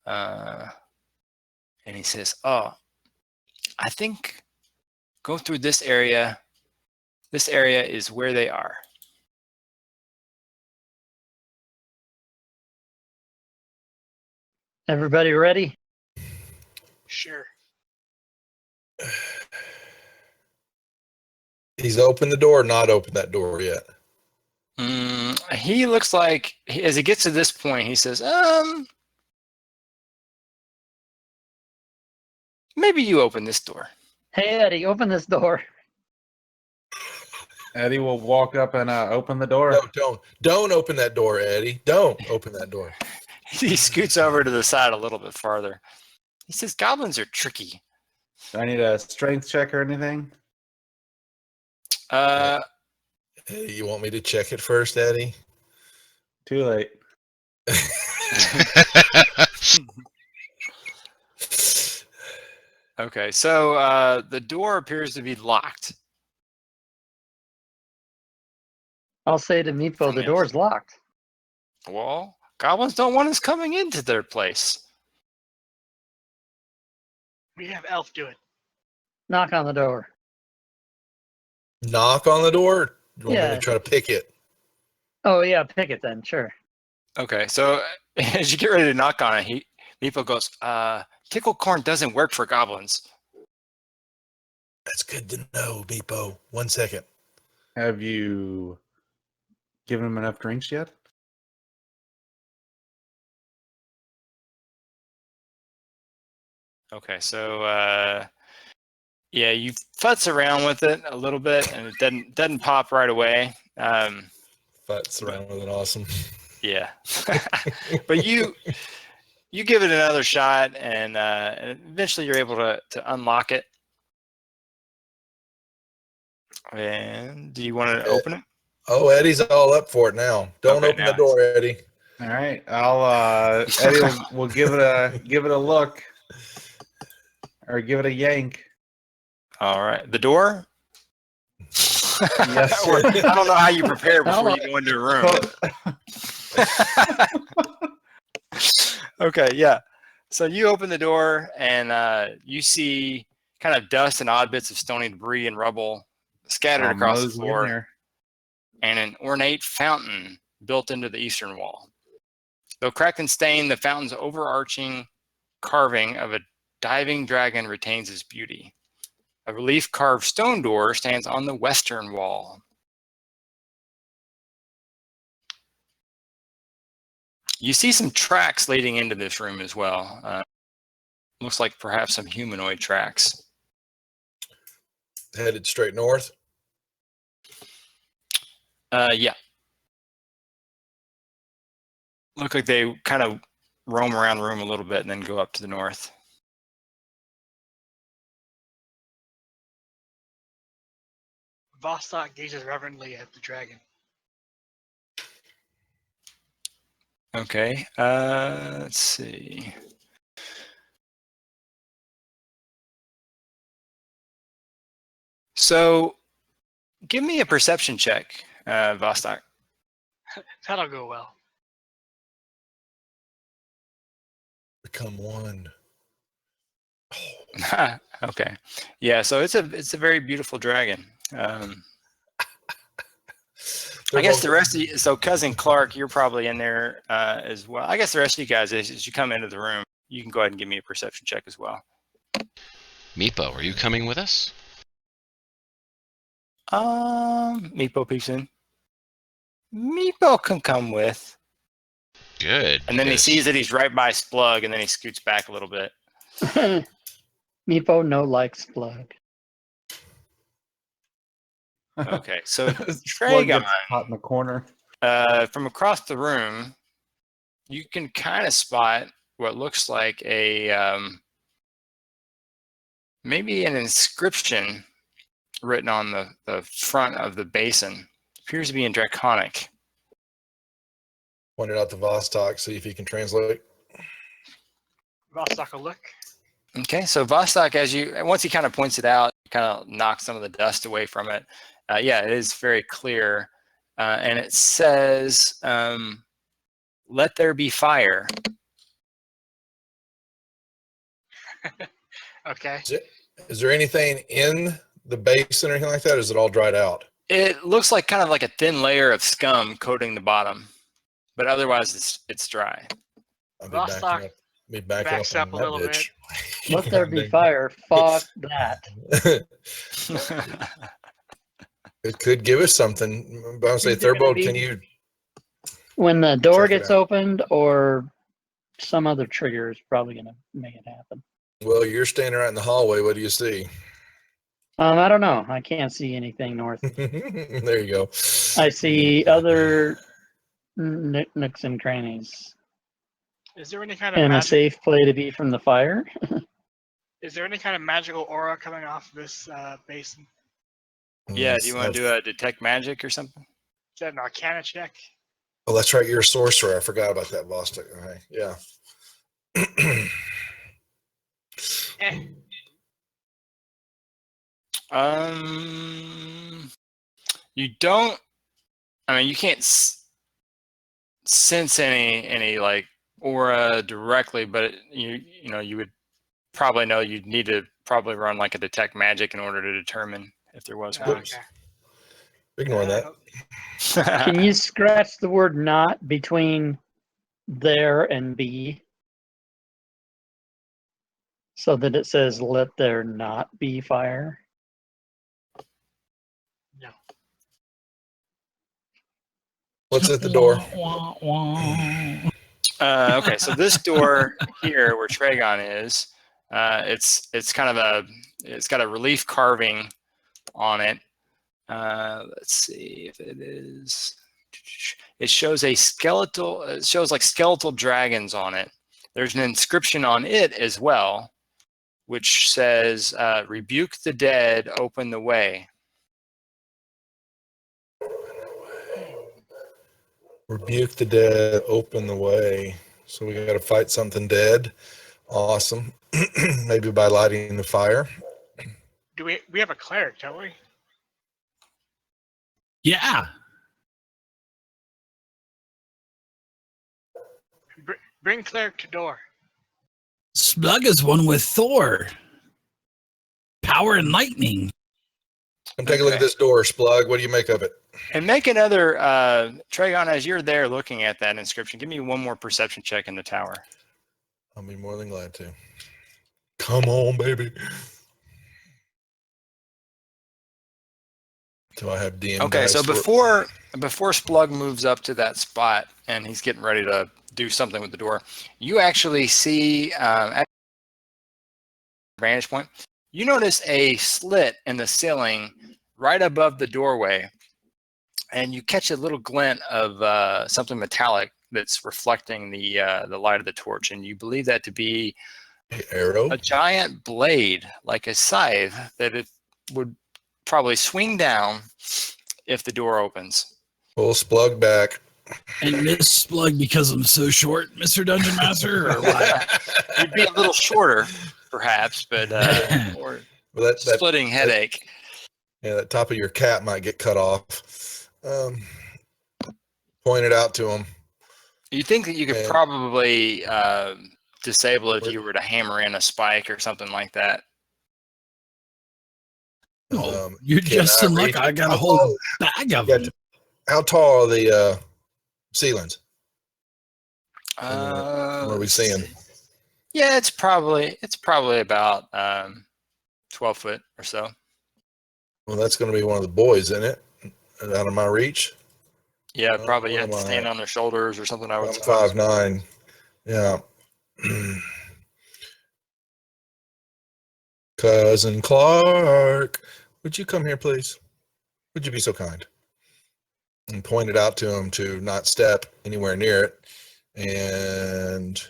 And he says, oh, I think go through this area. This area is where they are. Everybody ready? Sure. He's opened the door, not opened that door yet. He looks like, as he gets to this point, he says, maybe you open this door. Hey, Eddie, open this door. Eddie will walk up and open the door. No, don't open that door, Eddie. Don't open that door. He scoots over to the side a little bit farther. He says, goblins are tricky. Do I need a strength check or anything? Hey, you want me to check it first, Eddie? Too late. Okay, so the door appears to be locked. I'll say to Meepo, From the the door's locked. Well, goblins don't want us coming into their place. We have Elf do it. Knock on the door. Knock on the door? You want me Yeah. to try to pick it? Oh, yeah, pick it then, sure. Okay, so as you get ready to knock on it, Meepo goes, tickle corn doesn't work for goblins. That's good to know, Meepo. 1 second. Have you given him enough drinks yet? Okay, so yeah, you futz around with it a little bit, and it doesn't pop right away. Futz around with it, awesome. Yeah, but you give it another shot, and eventually you're able to unlock it. And do you want to open it? Oh, Eddie's all up for it now. Don't Okay, open now the door, Eddie. All right, I'll Eddie will give it a look, or give it a yank. All right, the door. Yes, Or, sir. I don't know how you prepare before I'll- you go into a room. Okay, yeah. So you open the door and you see kind of dust and odd bits of stony debris and rubble scattered across the Mosey in floor, there. and an ornate fountain built into the eastern wall. Though cracked and stained, the fountain's overarching carving of a diving dragon retains its beauty. A relief carved stone door stands on the western wall. You see some tracks leading into this room as well. Looks like perhaps some humanoid tracks. Headed straight north. Yeah. Look like they kind of roam around the room a little bit and then go up to the north. Vostok gazes reverently at the dragon. Okay, let's see. So, give me a perception check, Vostok. That'll go well. Become one. Oh, Okay. Yeah. So it's a very beautiful dragon. I guess the rest of you, so cousin Clark, you're probably in there as well. I guess the rest of you guys, as you come into the room, you can go ahead and give me a perception check as well. Meepo, are you coming with us? Meepo peeks in. Meepo can come with. Good. And then he because- sees that he's right by Splug, and then he scoots back a little bit. Meepo no likes Splug. Okay, so Splug Treagan, gets caught in the corner. from across the room, you can kind of spot what looks like a maybe an inscription written on the front of the basin. Appears to be in Draconic. Point it out to Vostok, see if he can translate. Vostok will look. Okay, so Vostok, once he kind of points it out, kind of knocks some of the dust away from it. Yeah, it is very clear, and it says, "Let there be fire." Okay. Is there anything in the basin or anything like that? Or is it all dried out? It looks like kind of like a thin layer of scum coating the bottom, but otherwise it's dry. I'll Vostok be backing backs up up on a little that bit. bitch. Let there be fire. Fuck that. It could give us something. But I'll say, Is there gonna Thurbold, be- can you? When the door Check it gets out. opened, or some other trigger is probably going to make it happen. Well, you're standing right in the hallway. What do you see? I don't know. I can't see anything north. There you go. I see other nooks and crannies. Is there any kind of And a magic? safe play to be from the fire. Is there any kind of magical aura coming off this basin? Yeah, do you want to do a detect magic or something? Is that an Arcana check? Oh, that's right. You're a sorcerer. I forgot about that, Vostok. Okay. Yeah. Eh. You don't. I mean, you can't sense any like aura directly, but you would probably know you'd need to probably run like a detect magic in order to determine if there was one. Okay. Ignore that. Can you scratch the word not between there and be? So that it says, let there not be fire? No. What's at the door? Okay, so this door here, where Treagan is, it's kind of it's got a relief carving on it. Let's see if it is. It shows a skeletal. It shows like skeletal dragons on it. There's an inscription on it as well, which says, "Rebuke the dead, open the way." Rebuke the dead, open the way. So we got to fight something dead. Awesome. Maybe by lighting the fire. Do we have a cleric, don't we? Yeah. Bring cleric to door. Splug is one with Thor. Power and lightning. Come take a look at this door, Splug. What do you make of it? And make another, Treagan, as you're there looking at that inscription, give me one more perception check in the tower. I'll be more than glad to. Come on, baby. Do I have DM? Okay, dice so for it? before Splug moves up to that spot and he's getting ready to do something with the door, you actually see at vantage point, you notice a slit in the ceiling right above the doorway, and you catch a little glint of something metallic that's reflecting the light of the torch, and you believe that to be Arrow. a giant blade, like a scythe, that it would probably swing down if the door opens. Pull Splug back. And miss Splug because I'm so short, Mr. Dungeon Master, or what? You'd be a little shorter, perhaps, but or Well, that splitting headache. yeah, that top of your cap might get cut off. Point it out to him. You think that you could And- probably disable it if you were to hammer in a spike or something like that? Oh, you're can just I in luck. reach- I got a how whole tall- bag of Yeah, them. How tall are the ceilings? What are we let's seeing? see. Yeah, it's probably about 12 foot or so. Well, that's going to be one of the boys, isn't it? Out of my reach. Yeah, probably you what have to am stand I? on their shoulders or something. I would I'm suppose. 5'9". Yeah. Cousin Clark, would you come here, please? Would you be so kind? And pointed out to him to not step anywhere near it. And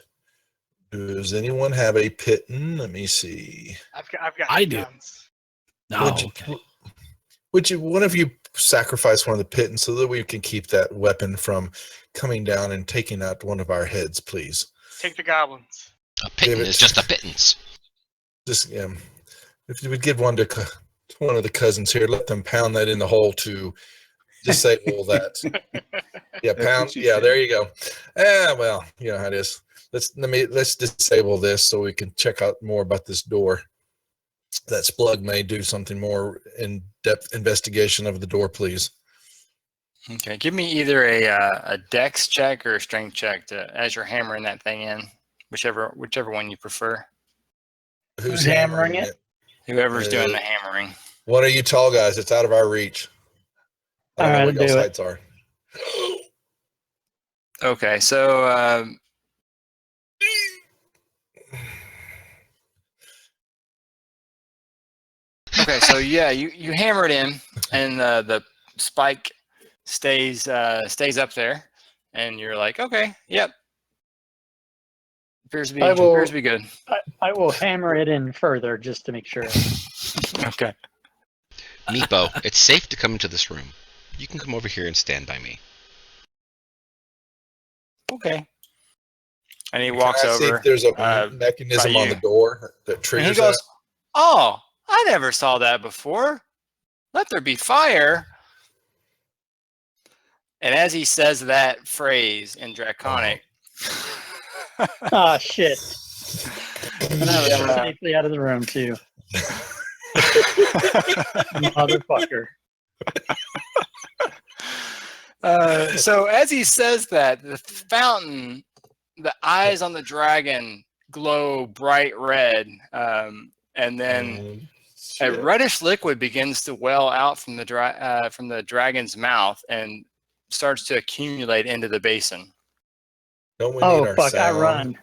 does anyone have a pitten? Let me see. I've got I do. guns. Oh, Would you- okay. Would you, one of you, sacrifice one of the pittance so that we can keep that weapon from coming down and taking out one of our heads, please? Take the goblins. A pittance Give it- is just a pittance. Just if you would give one to one of the cousins here, let them pound that in the hole to disable that. Yeah, That's pound. what you Yeah, said. there you go. Well, you know how it is. Let's disable this so we can check out more about this door. That Splug may do something more in-depth investigation of the door, please. Okay, give me either a dex check or a strength check as you're hammering that thing in, whichever one you prefer. Who's Hammering hammering it? Whoever's doing the hammering. One of you tall guys. It's out of our reach. I don't All know right, what y'all's do it. heights are. Okay, so okay, so yeah, you hammer it in, and the spike stays up there, and you're like, okay, yep, appears to be good. I will hammer it in further just to make sure. Okay. Meepo, it's safe to come into this room. You can come over here and stand by me. Okay. And he Can walks I see over. if there's a by mechanism on you. the door that And he triggers goes, that? "Oh, I never saw that before. Let there be fire." And as he says that phrase in Draconic, Ah, shit. And I was safely out of the room, too. Motherfucker. so as he says that, the fountain, the eyes on the dragon glow bright red, and then a reddish liquid begins to well out from the dragon's mouth and starts to accumulate into the basin. Don't we need Oh, our fuck, I sound? run.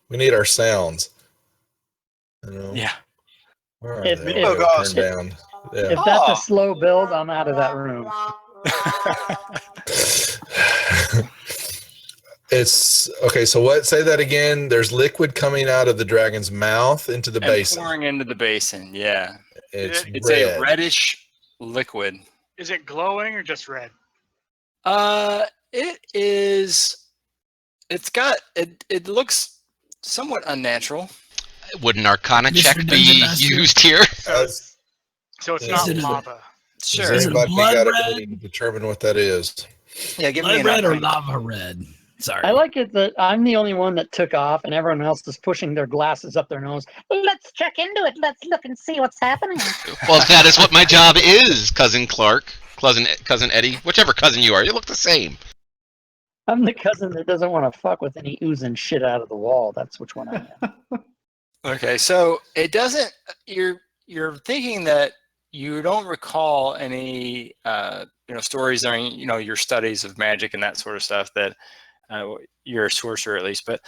We need our sounds. You know? Yeah. Where are If- they? if- Oh, gosh. turn down. Yeah. If that's a slow build, I'm out of that room. It's okay. So what? Say that again. There's liquid coming out of the dragon's mouth into the And basin. pouring into the basin, yeah. It's It's red. a reddish liquid. Is it glowing or just red? It is. It's got. It looks somewhat unnatural. Would an Arcana Mr. check Dungeon be Master? used here? So it's Is not it a- lava. Sure. Does Is it anybody blood got red? ability to determine what that is? Yeah, give me Blood an red or Arcana. lava red? Sorry. I like it that I'm the only one that took off and everyone else is pushing their glasses up their nose. Let's check into it. Let's look and see what's happening. Well, that is what my job is, Cousin Clark, cousin Eddie, whichever cousin you are. You look the same. I'm the cousin that doesn't want to fuck with any oozing shit out of the wall. That's which one I am. Okay, so it doesn't. You're thinking that you don't recall any stories during your studies of magic and that sort of stuff that you're a sorcerer at least, but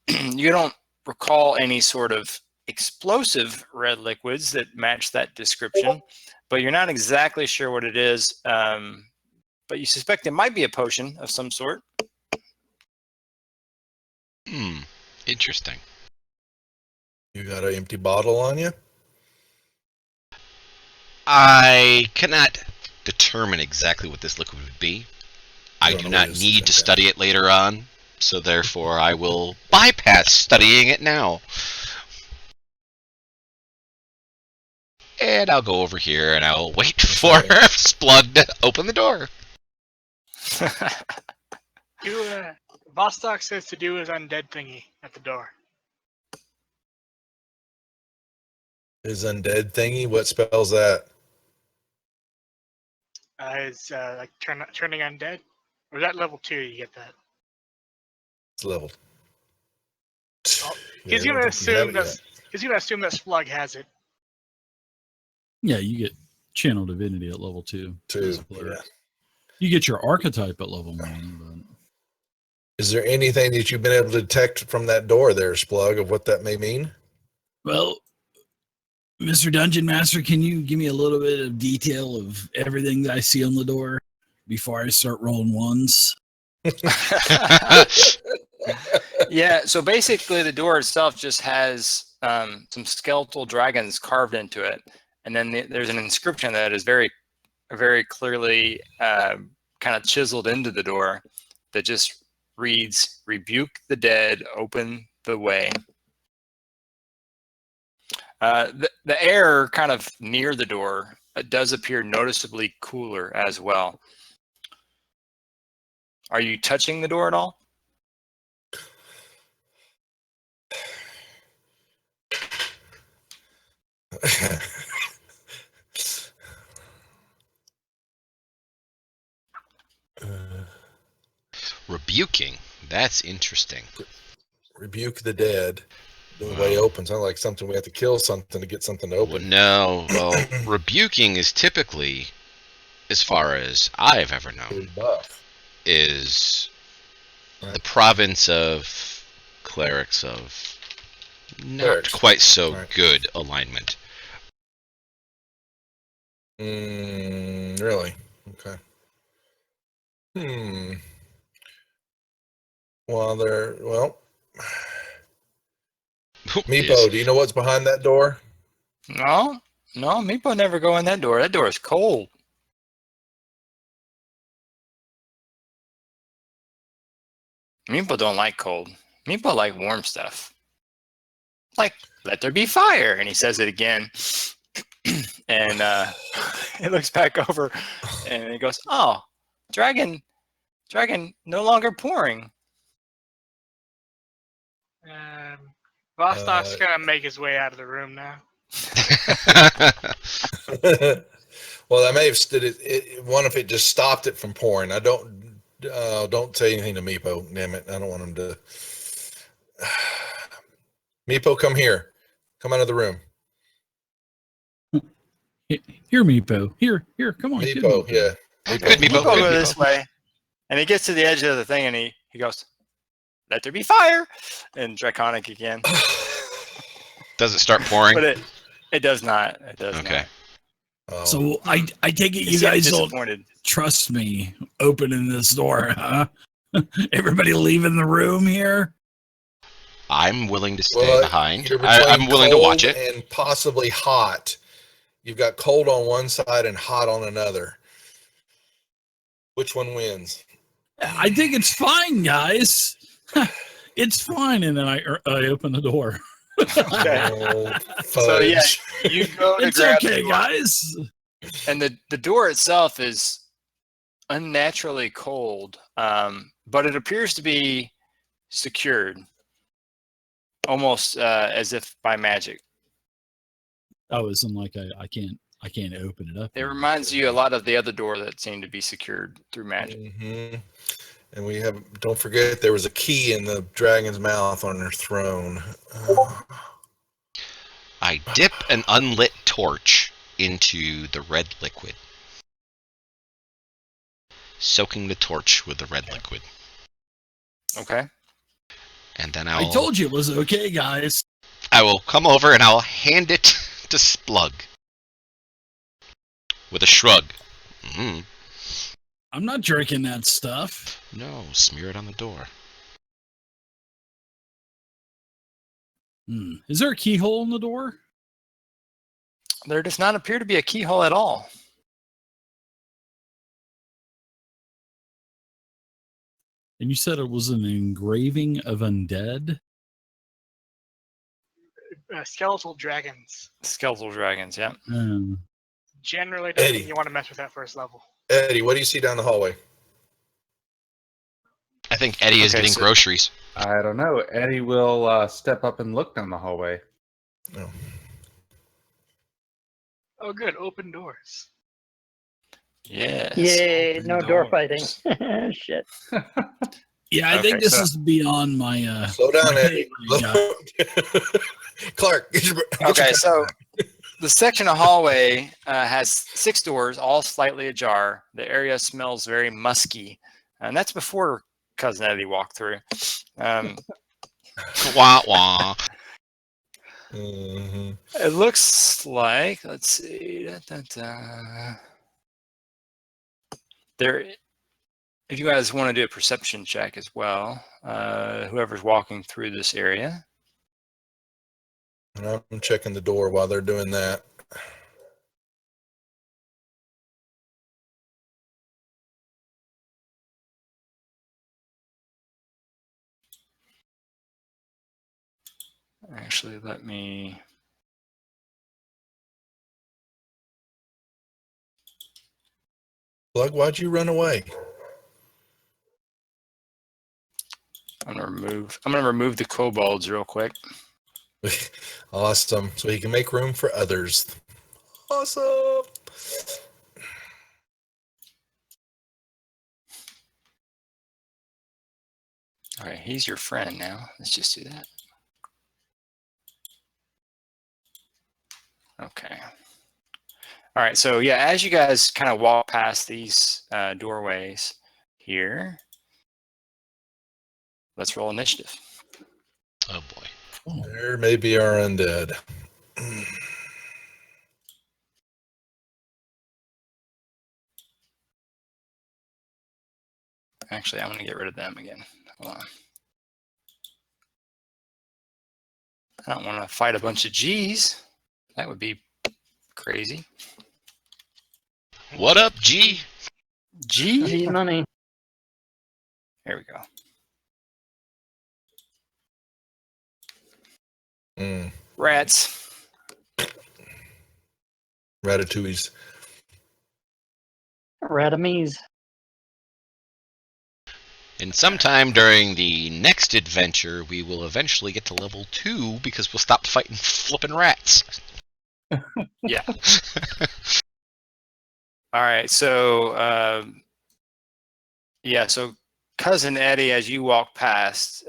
you don't recall any sort of explosive red liquids that match that description, but you're not exactly sure what it is, but you suspect it might be a potion of some sort. Interesting. You got an empty bottle on you? I cannot determine exactly what this liquid would be. I don't do know not what it is. need to Okay. study it later on, so therefore I will bypass studying it now. And I'll go over here and I'll wait for Splug to open the door. Vostok says to do his undead thingy at the door. His undead thingy. What spells that? It's like turning undead. Or is that level 2? You get that. It's level. Oh, Yeah, he's I don't gonna think you have assume it that yet. he's gonna assume that Splug has it. Yeah, you get channel divinity at level 2. as a Two. cleric. Yeah. You get your archetype at level 1, but Is there anything that you've been able to detect from that door there, Splug, of what that may mean? well, Mr. Dungeon Master, can you give me a little bit of detail of everything that I see on the door before I start rolling ones? Yeah, so basically the door itself just has some skeletal dragons carved into it. And then there's an inscription that is very, very clearly kind of chiseled into the door that just reads, "Rebuke the dead, open the way." The air kind of near the door does appear noticeably cooler as well. Are you touching the door at all? Rebuking. That's interesting. Rebuke the dead. The way opens. Sounds like something we have to kill something to get something to open. No, well, rebuking is typically, as far as I've ever known, Buff. is Right. the province of clerics of not Clerics. quite so Right. good alignment. Really? Okay. Well, Meepo, do you know what's behind that door? No, Meepo never go in that door. That door is cold. Meepo don't like cold. Meepo like warm stuff. Like, let there be fire. And he says it again. And he looks back over and he goes, "Oh, dragon no longer pouring." Vostok's gonna make his way out of the room now. Well, I may have stood it. One if it just stopped it from pouring. I don't say anything to Meepo. Damn it! I don't want him to. Meepo, come here. Come out of the room. Here, Meepo. Here, come on. Meepo, yeah. Good Meepo. Meepo Good go Meepo. this way. And he gets to the edge of the thing and he goes, "Let there be fire." And draconic again. Does it start pouring? But it does not. It does Okay. not. So I take it you He's guys don't disappointed. trust me opening this door, huh? Everybody leaving the room here? I'm willing to stay behind. You're I'm between willing to watch cold it. and possibly hot. You've got cold on one side and hot on another. Which one wins? I think it's fine, guys. It's fine. And then I open the door. Okay. Oh, So yeah, fudge. you go to It's grab okay, the door, guys. and the door itself is unnaturally cold, but it appears to be secured, almost as if by magic. Oh, it's like I can't open it up. It reminds you a lot of the other door that seemed to be secured through magic. Mm-hmm. And don't forget, there was a key in the dragon's mouth on her throne. I dip an unlit torch into the red liquid, soaking the torch with the red liquid. Okay. And then I told you it was okay, guys. I will come over and I'll hand it to Splug with a shrug. I'm not drinking that stuff. No, smear it on the door. Is there a keyhole in the door? There does not appear to be a keyhole at all. And you said it was an engraving of undead? Skeletal dragons. Skeletal dragons, yeah. Generally, don't Eddie. think you want to mess with that first level. Eddie, what do you see down the hallway? I think Eddie is Okay, getting so- groceries. I don't know. Eddie will step up and look down the hallway. No. Oh, good. Open doors. Yes. Yay, open no door doors. fighting. Shit. Yeah, I Okay, think this so- is beyond my Slow down, my Eddie. pay grade, Clark, get your Okay, so the section of hallway has 6 doors, all slightly ajar. The area smells very musky, and that's before Cousin Eddie walked through. Wah wah. Mhm. It looks like, let's see, there. If you guys want to do a perception check as well, whoever's walking through this area. And I'm checking the door while they're doing that. Actually, let me. Plug, why'd you run away? I'm gonna remove the kobolds real quick. Awesome. So he can make room for others. Awesome. All right, he's your friend now. Let's just do that. Okay. All right, so yeah, as you guys kind of walk past these doorways here, let's roll initiative. Oh boy. There may be our undead. Actually, I'm gonna get rid of them again. Hold on. I don't want to fight a bunch of G's. That would be crazy. What up, G? G? G money. There we go. Rats. Ratatouille's. Ratamise. And sometime during the next adventure, we will eventually get to level 2 because we'll stop fighting flipping rats. Yeah. All right. So, yeah. So, Cousin Eddie, as you walk past,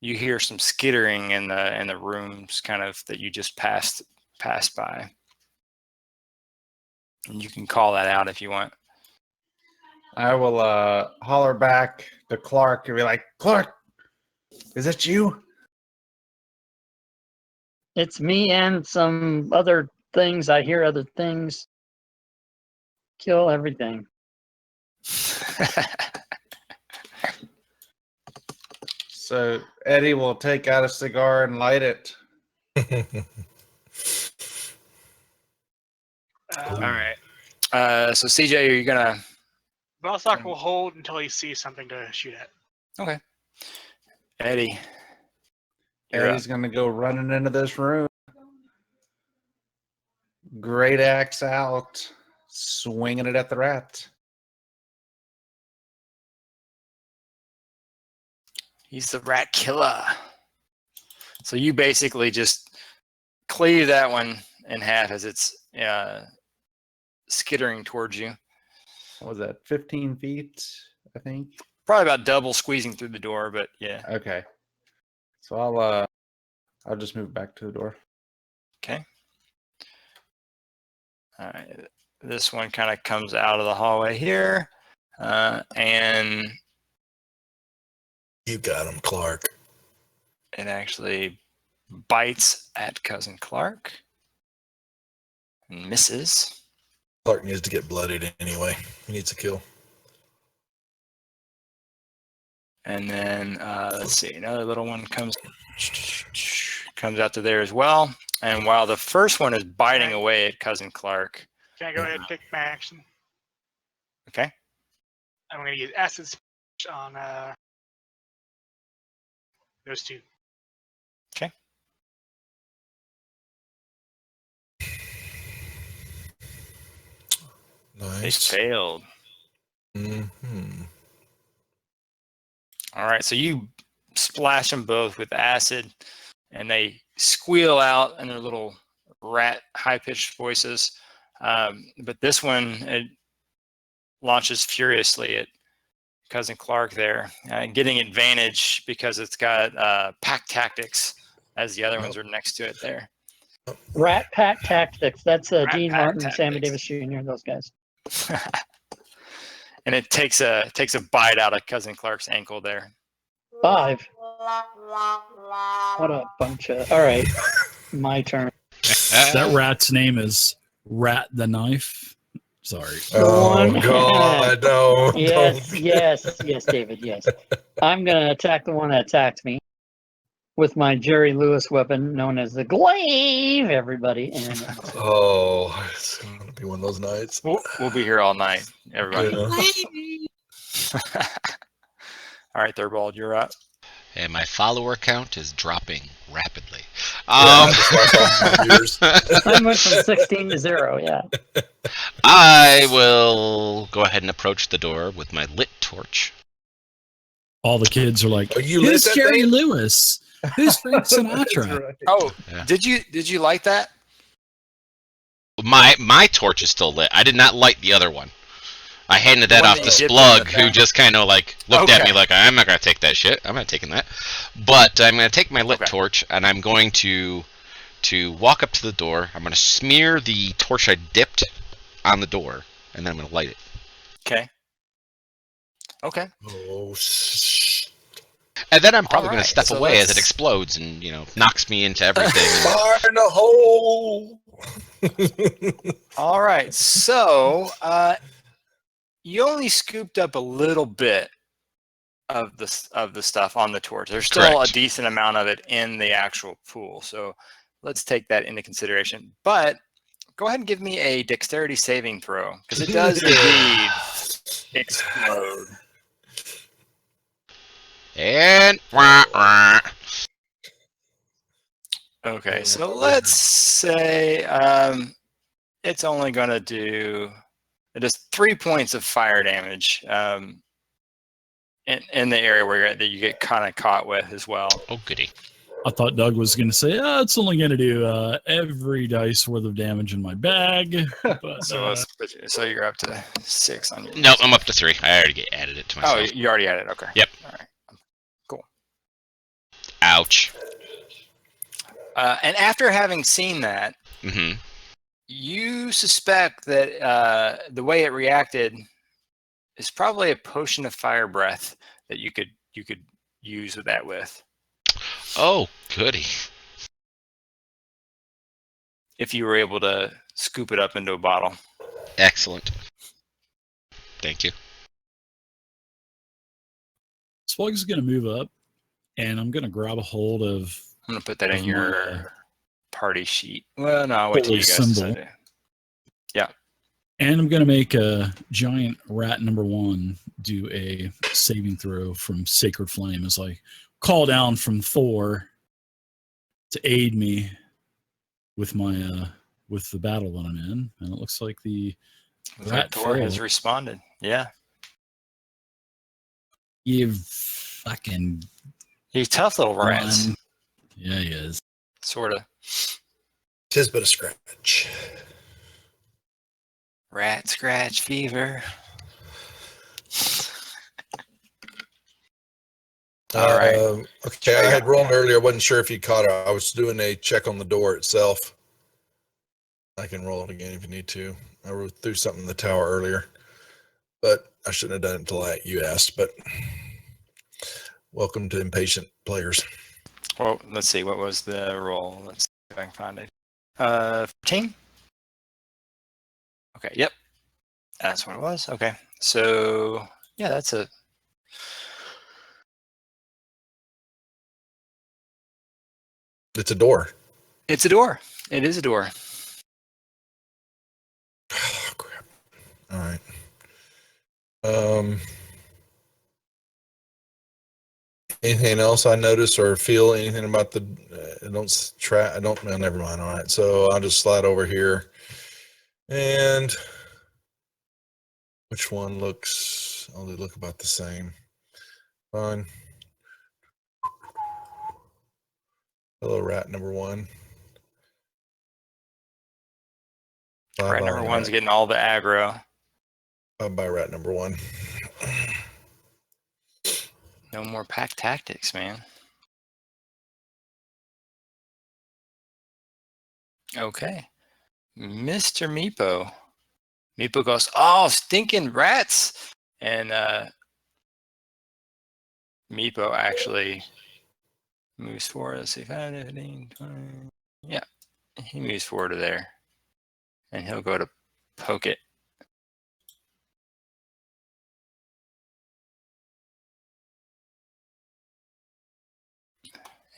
you hear some skittering in the rooms, kind of that you just passed by, and you can call that out if you want. I will holler back to Clark and be like, Clark, is that you? It's me and some other things. I hear other things. Kill everything. So Eddie will take out a cigar and light it. All right. So, CJ, are you gonna? Vostok will hold until he sees something to shoot at. Okay. Eddie. You're Eddie's going to go running into this room. Great axe out, swinging it at the rat. He's the rat killer. So you basically just cleave that one in half as it's skittering towards you. What was that, 15 feet, I think? Probably about double squeezing through the door, but yeah. Okay. So I'll just move back to the door. Okay. All right. This one kind of comes out of the hallway here, and You got him, Clark. it actually bites at Cousin Clark and misses. Clark needs to get blooded anyway. He needs a kill. And then let's see, another little one comes out to there as well. And while the first one is biting away at Cousin Clark, Can I go ahead and take my action? okay, I'm going to use acid splash on those two. okay, they Nice. failed. Mm-hmm. All right, so you splash them both with acid, and they squeal out, and their little rat high-pitched voices. But this one, it launches furiously at Cousin Clark there, getting advantage because it's got pack tactics as the other ones are next to it there. Rat Pack Tactics. That's Rat Dean Pack Martin, Sammy Tactics. Davis Jr., those guys. And it takes a bite out of Cousin Clark's ankle there. 5. What a bunch of... All right, my turn. That rat's name is Rat the Knife. Sorry. Oh God, no! Yes, David, yes. I'm going to attack the one that attacked me with my Jerry Lewis weapon known as the glaive, everybody. And Oh, it's gonna be one of those nights. We'll be here all night, everybody. Yeah. All right, Thurbold, you're up. And my follower count is dropping rapidly. I just lost all my viewers. I went from 16 to 0, yeah. I will go ahead and approach the door with my lit torch. All the kids are like, Oh, you lit who's that Jerry thing? Lewis? Who's Frank That's Sinatra? right. Oh, Yeah. did you like that? My torch is still lit. I did not light the other one. I handed that one off that to you dipped in the Splug, who thing? just kind of like looked at Okay. me like, I'm not gonna take that shit. I'm not taking that. But I'm gonna take my lit Okay. torch and I'm going to walk up to the door. I'm gonna smear the torch I dipped on the door, and then I'm gonna light it. Okay. Okay. Oh, And then I'm probably All gonna right, step so away as it let's- explodes and knocks me into everything. fire in the hole. All right. So you only scooped up a little bit of the stuff on the torch. There's still Correct. a decent amount of it in the actual pool. So let's take that into consideration. But go ahead and give me a dexterity saving throw, because it does indeed explode. And wah, wah. Okay, so let's say it's only going to do it is 3 points of fire damage in the area where you're at, that you get kind of caught with as well. Oh goody. I thought Doug was going to say, it's only going to do every dice worth of damage in my bag. But So so you're up to 6 on your. No, I'm up to 3. I already added it to Oh, myself. you already had it. Okay. Yep. All right. Ouch. And after having seen that, Mm-hmm. you suspect that the way it reacted is probably a potion of fire breath that you could use that with, Oh goody. if you were able to scoop it up into a bottle. Excellent. Thank you. Splug's going to move up, and I'm going to grab a hold of I'm gonna put that in Of your my, party sheet. Well, no, I'll wait till you guys symbol. decide to. And I'm going to make a giant rat number 1 do a saving throw from Sacred Flame as I call down from Thor to aid me with my with the battle that I'm in. And it looks like the rat Thor has failed. responded. Yeah, You fucking he's tough little rats, one. Yeah, he is. sort of. Tis but a scratch. Rat scratch fever. All right. Okay, I had rolled earlier. I wasn't sure if you caught it. I was doing a check on the door itself. I can roll it again if you need to. I threw something in the tower earlier, but I shouldn't have done it until you asked. But welcome to impatient players. Well, let's see. What was the roll? Let's see if I can find it. 14? Okay, yep. That's what it was. Okay. So, yeah, that's a... It's a door. It's a door. It is a door. Oh, crap. All right. Anything else I notice or feel anything about the? I don't. No, never mind. All right. So I'll just slide over here, and which one looks? Oh, they look about the same. Fine. Hello, rat number 1. Bye Rat bye, number one's rat. getting all the aggro. Bye bye, rat number one. No more pack tactics, man. Okay. Mr. Meepo. Meepo goes, oh, stinking rats. And Meepo actually moves forward. Let's see, 5, 15, 20. Yeah, he moves forward to there. And he'll go to poke it.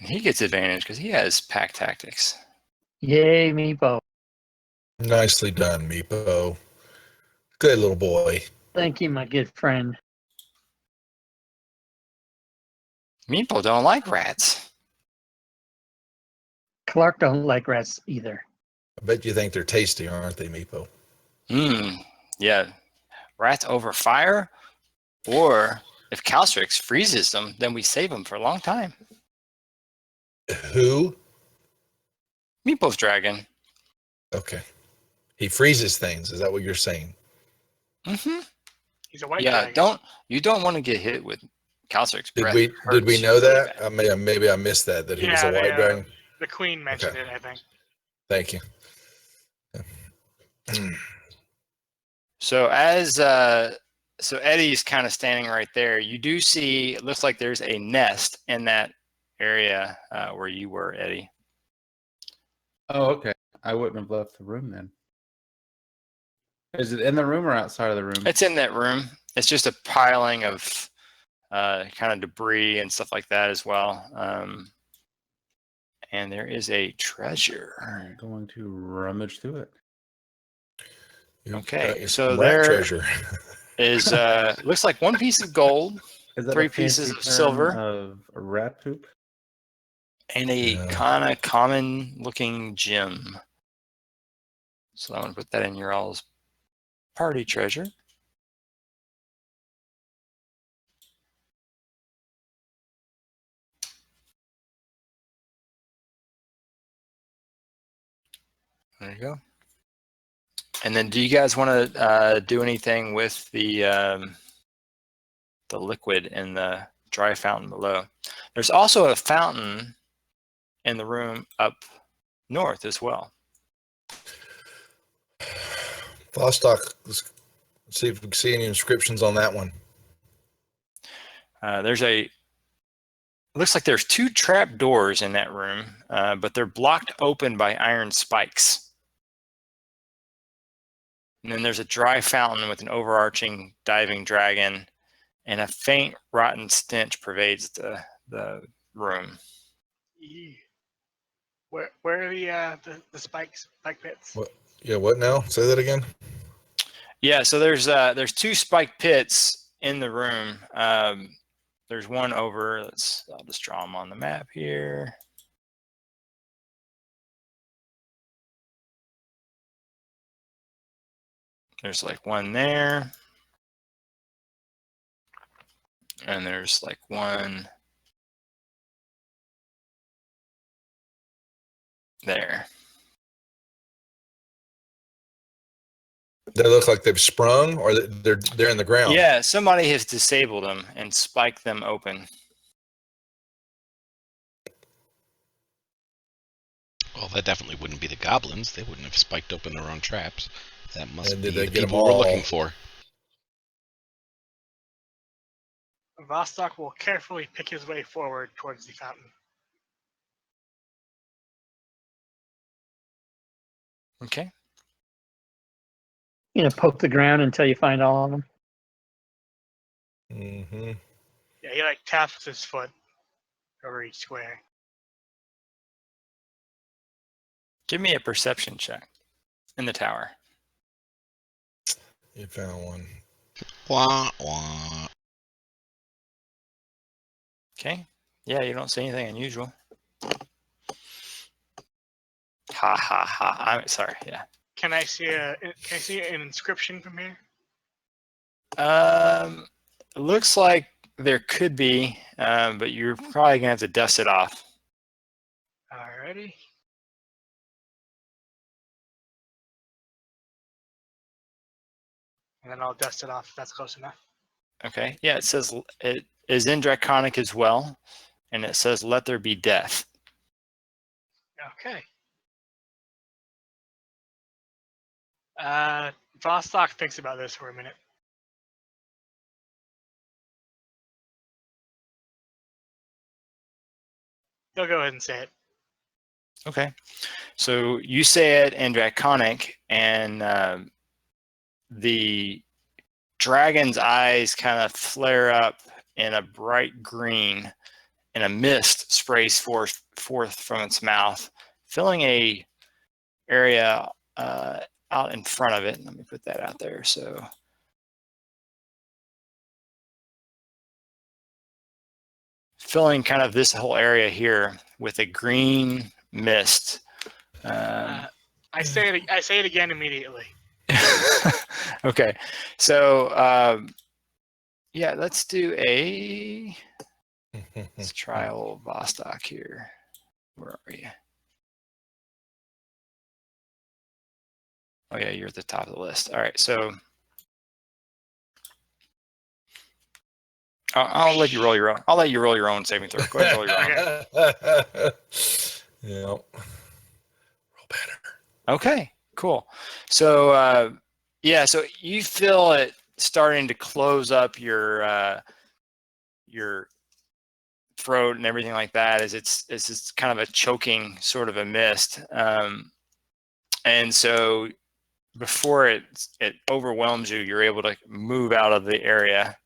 And he gets advantage because he has pack tactics. Yay, Meepo. Nicely done, Meepo. Good little boy. Thank you, my good friend. Meepo don't like rats. Clark don't like rats either. I bet you think they're tasty, aren't they, Meepo? Yeah. Rats over fire, or if Calstrix freezes them, then we save them for a long time. Who? Meepo's dragon. Okay. He freezes things. Is that what you're saying? Mm-hmm. He's a white Yeah, dragon. you don't want to get hit with Calstrix. Did breath. we It did we hurts know really that? bad. Maybe I missed that he was a Yeah, white dragon. The queen mentioned Okay. it, I think. Thank you. So so Eddie's kind of standing right there. You do see, it looks like there's a nest in that area where you were, Eddie. Oh, okay. I wouldn't have left the room then. Is it in the room or outside of the room? It's in that room. It's just a piling of kind of debris and stuff like that as well. And there is a treasure. I'm going to rummage through it. You Okay, got you so some rat there treasure. is looks like 1 piece of gold Is that 3 a pieces fancy of term silver. of rat poop? and a Yeah. kind of common looking gem. So I'm going to put that in your all's party treasure. There you go. And then do you guys want to do anything with the liquid in the dry fountain below? There's also a fountain in the room up north as well. Vostok, let's see if we can see any inscriptions on that one. Looks like there's 2 trap doors in that room, but they're blocked open by iron spikes. And then there's a dry fountain with an overarching diving dragon, and a faint rotten stench pervades the room. Eee. Where are the spike pits? What? Yeah, what now? Say that again. Yeah, so there's 2 spike pits in the room. There's one over. I'll just draw them on the map here. There's like one there. And there's like one there. They look like they've sprung, or they're in the ground. Yeah, somebody has disabled them and spiked them open. Well, that definitely wouldn't be the goblins. They wouldn't have spiked open their own traps. That must And be did they the get 'em people we're all? looking for. Vostok will carefully pick his way forward towards the fountain. Okay. Poke the ground until you find all of them. Mm-hmm. Yeah, he like taps his foot over each square. Give me a perception check in the tower. You found one. Wah, wah. Okay. Yeah, you don't see anything unusual. Ha ha ha. I'm sorry. Yeah. Can I see an inscription from here? It looks like there could be, but you're probably gonna have to dust it off. Alrighty. and then I'll dust it off if that's close enough. Okay. Yeah, it says it is in Draconic as well, and it says "Let there be death." Okay. Vostok thinks about this for a minute. He'll go ahead and say it. Okay. So you say it in Draconic, and the dragon's eyes kind of flare up in a bright green, and a mist sprays forth from its mouth, filling a area out in front of it. Let me put that out there. So filling kind of this whole area here with a green mist. I say it again immediately. Okay, so yeah, let's try old Vostok here. Where are you? Oh yeah, you're at the top of the list. All right, so I'll let you roll your own. I'll let you roll your own saving throw. Go ahead and roll your own. Yeah. Roll better. Okay, cool. So yeah, so you feel it starting to close up your throat and everything like that, as it's kind of a choking sort of a mist, and so before it overwhelms you, you're able to move out of the area.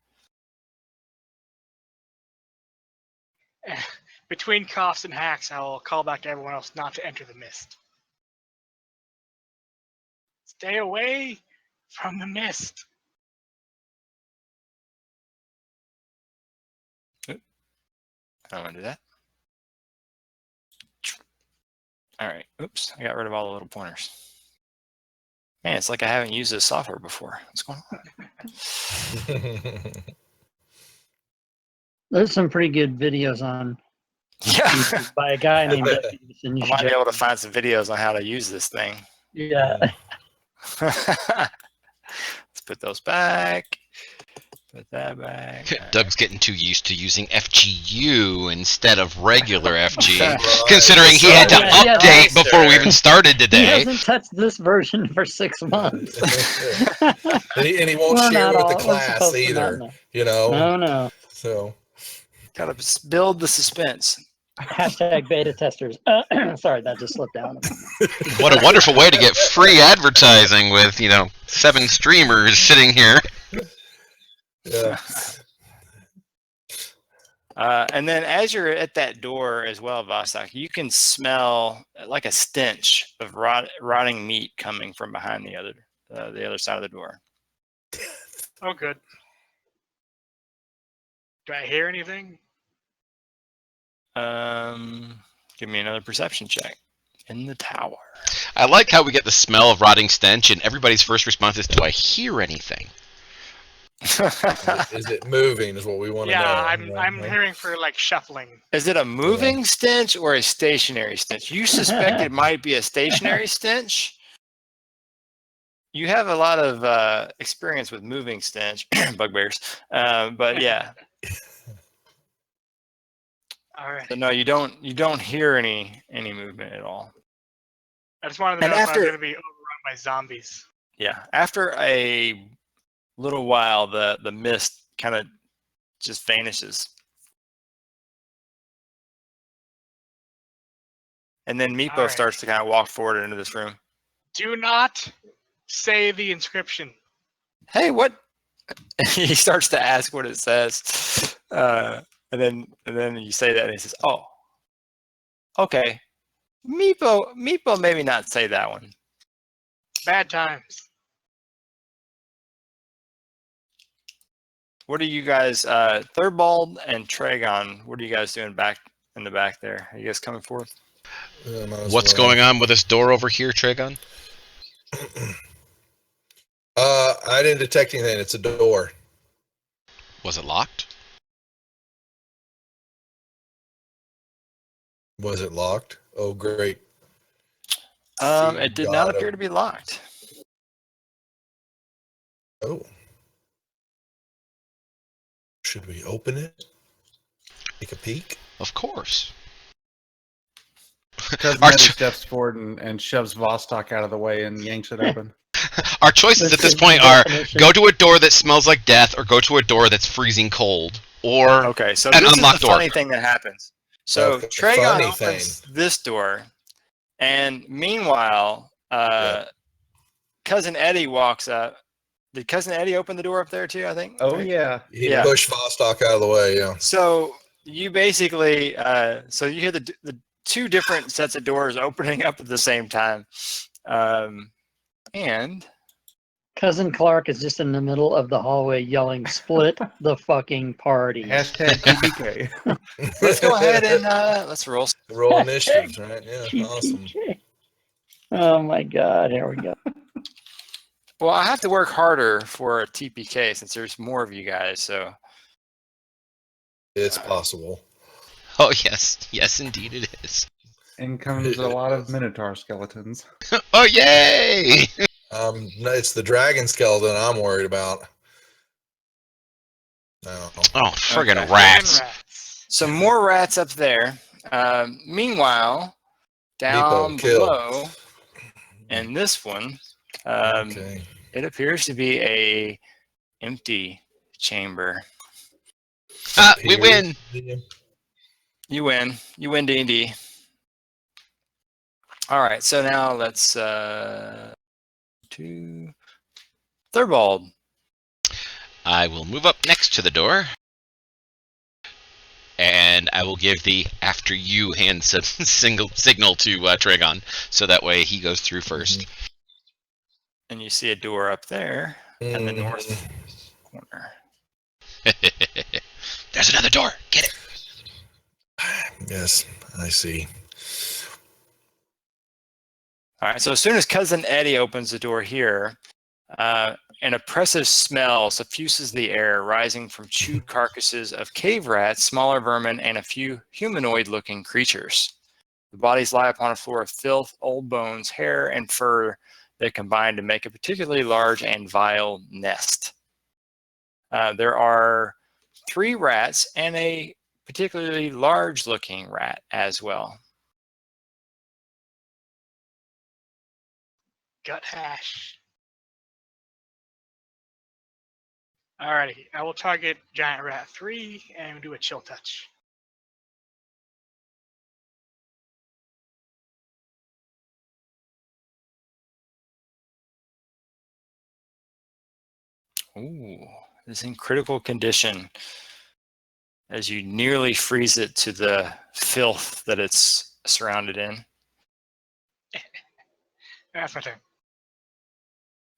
Between coughs and hacks, I will call back to everyone else not to enter the mist. Stay away from the mist. I don't want to do that. All right. Oops. I got rid of all the little pointers. Man, it's like I haven't used this software before. What's going on? There's some pretty good videos on Yeah. YouTube by a guy named Davison. I might be able to find some videos on how to use this thing. Yeah. Let's put those back. Put that back. Doug's getting too used to using FGU instead of regular FG, considering he had to update before we even started He today. hasn't touched this version for 6 months. and he won't Well, share not with all. the We're class supposed to either. not know. You know. No. So. Gotta build the suspense. Hashtag beta testers. Sorry, that just slipped out. What a wonderful way to get free advertising with, 7 streamers sitting here. Yeah. And then as you're at that door as well, Vostok, you can smell like a stench of rotting meat coming from behind the other side of the door. Oh, good. Do I hear anything? Give me another perception check. In the tower. I like how we get the smell of rotting stench, and everybody's first response is, "Do I hear anything?" Is it moving? Is what we want to know. Yeah, I'm hearing for like shuffling. Is it a moving stench or a stationary stench? You suspect it might be a stationary stench. You have a lot of experience with moving stench, bugbears, but yeah. All right. So no, you don't hear any movement at all. I just wanted to know if I was going to be overrun by zombies. Yeah, after a little while, the mist kind of just vanishes, and then Meepo starts to kind of walk forward into this room. Do not say the inscription. Hey, what? He starts to ask what it says, and then you say that, and he says, "Oh, okay, Meepo, maybe not say that one." Bad times. What are you guys, Thurbold and Treagan? What are you guys doing back in the back there? Are you guys coming forward? What's going on with this door over here, Treagan? I didn't detect anything. It's a door. Was it locked? Was it locked? Oh, great. It did not appear to be locked. Oh. Should we open it? Take a peek? Of course. Cousin Our Eddie ch- steps forward and shoves Vostok out of the way and yanks it open. Our choices at this point are go to a door that smells like death, or go to a door that's freezing cold, or Okay, so an this is the unlocked door. funny thing that happens. So Okay, Treagan funny opens this door, and meanwhile, Cousin Eddie walks up. Did Cousin Eddie open the door up there too? I think. Oh right? yeah. He Yeah. pushed Vostok out of the way, yeah. So you basically, so you hear the two different sets of doors opening up at the same time, and Cousin Clark is just in the middle of the hallway yelling, "Split the fucking party!" Hashtag TPK. let's go ahead and let's roll. Roll initiatives, right? Yeah, awesome. Oh my God! Here we go. Well, I have to work harder for a TPK since there's more of you guys. So It's possible. Oh yes, yes indeed it is. In comes a lot of Minotaur skeletons. Oh yay! No, it's the dragon skeleton I'm worried about. No. Oh friggin' Okay. rats! Some more rats up there. Meanwhile, down Meepo, kill. below, in this one, Okay. it appears to be a empty chamber. We win. You win. You win D&D. All right. So now let's to Thurbold. I will move up next to the door, and I will give the "after you" hand signal to Treagan, so that way he goes through first. And you see a door up there in the north corner. There's another door. Get it. Yes, I see. All right. So as soon as Cousin Eddie opens the door here, an oppressive smell suffuses the air, rising from chewed carcasses of cave rats, smaller vermin, and a few humanoid-looking creatures. The bodies lie upon a floor of filth, old bones, hair, and fur that combine to make a particularly large and vile nest. There are 3 rats and a particularly large-looking rat as well. Gut hash. Alrighty, I will target Giant Rat 3 and do a chill touch. Ooh, it's in critical condition as you nearly freeze it to the filth that it's surrounded in. That's my turn.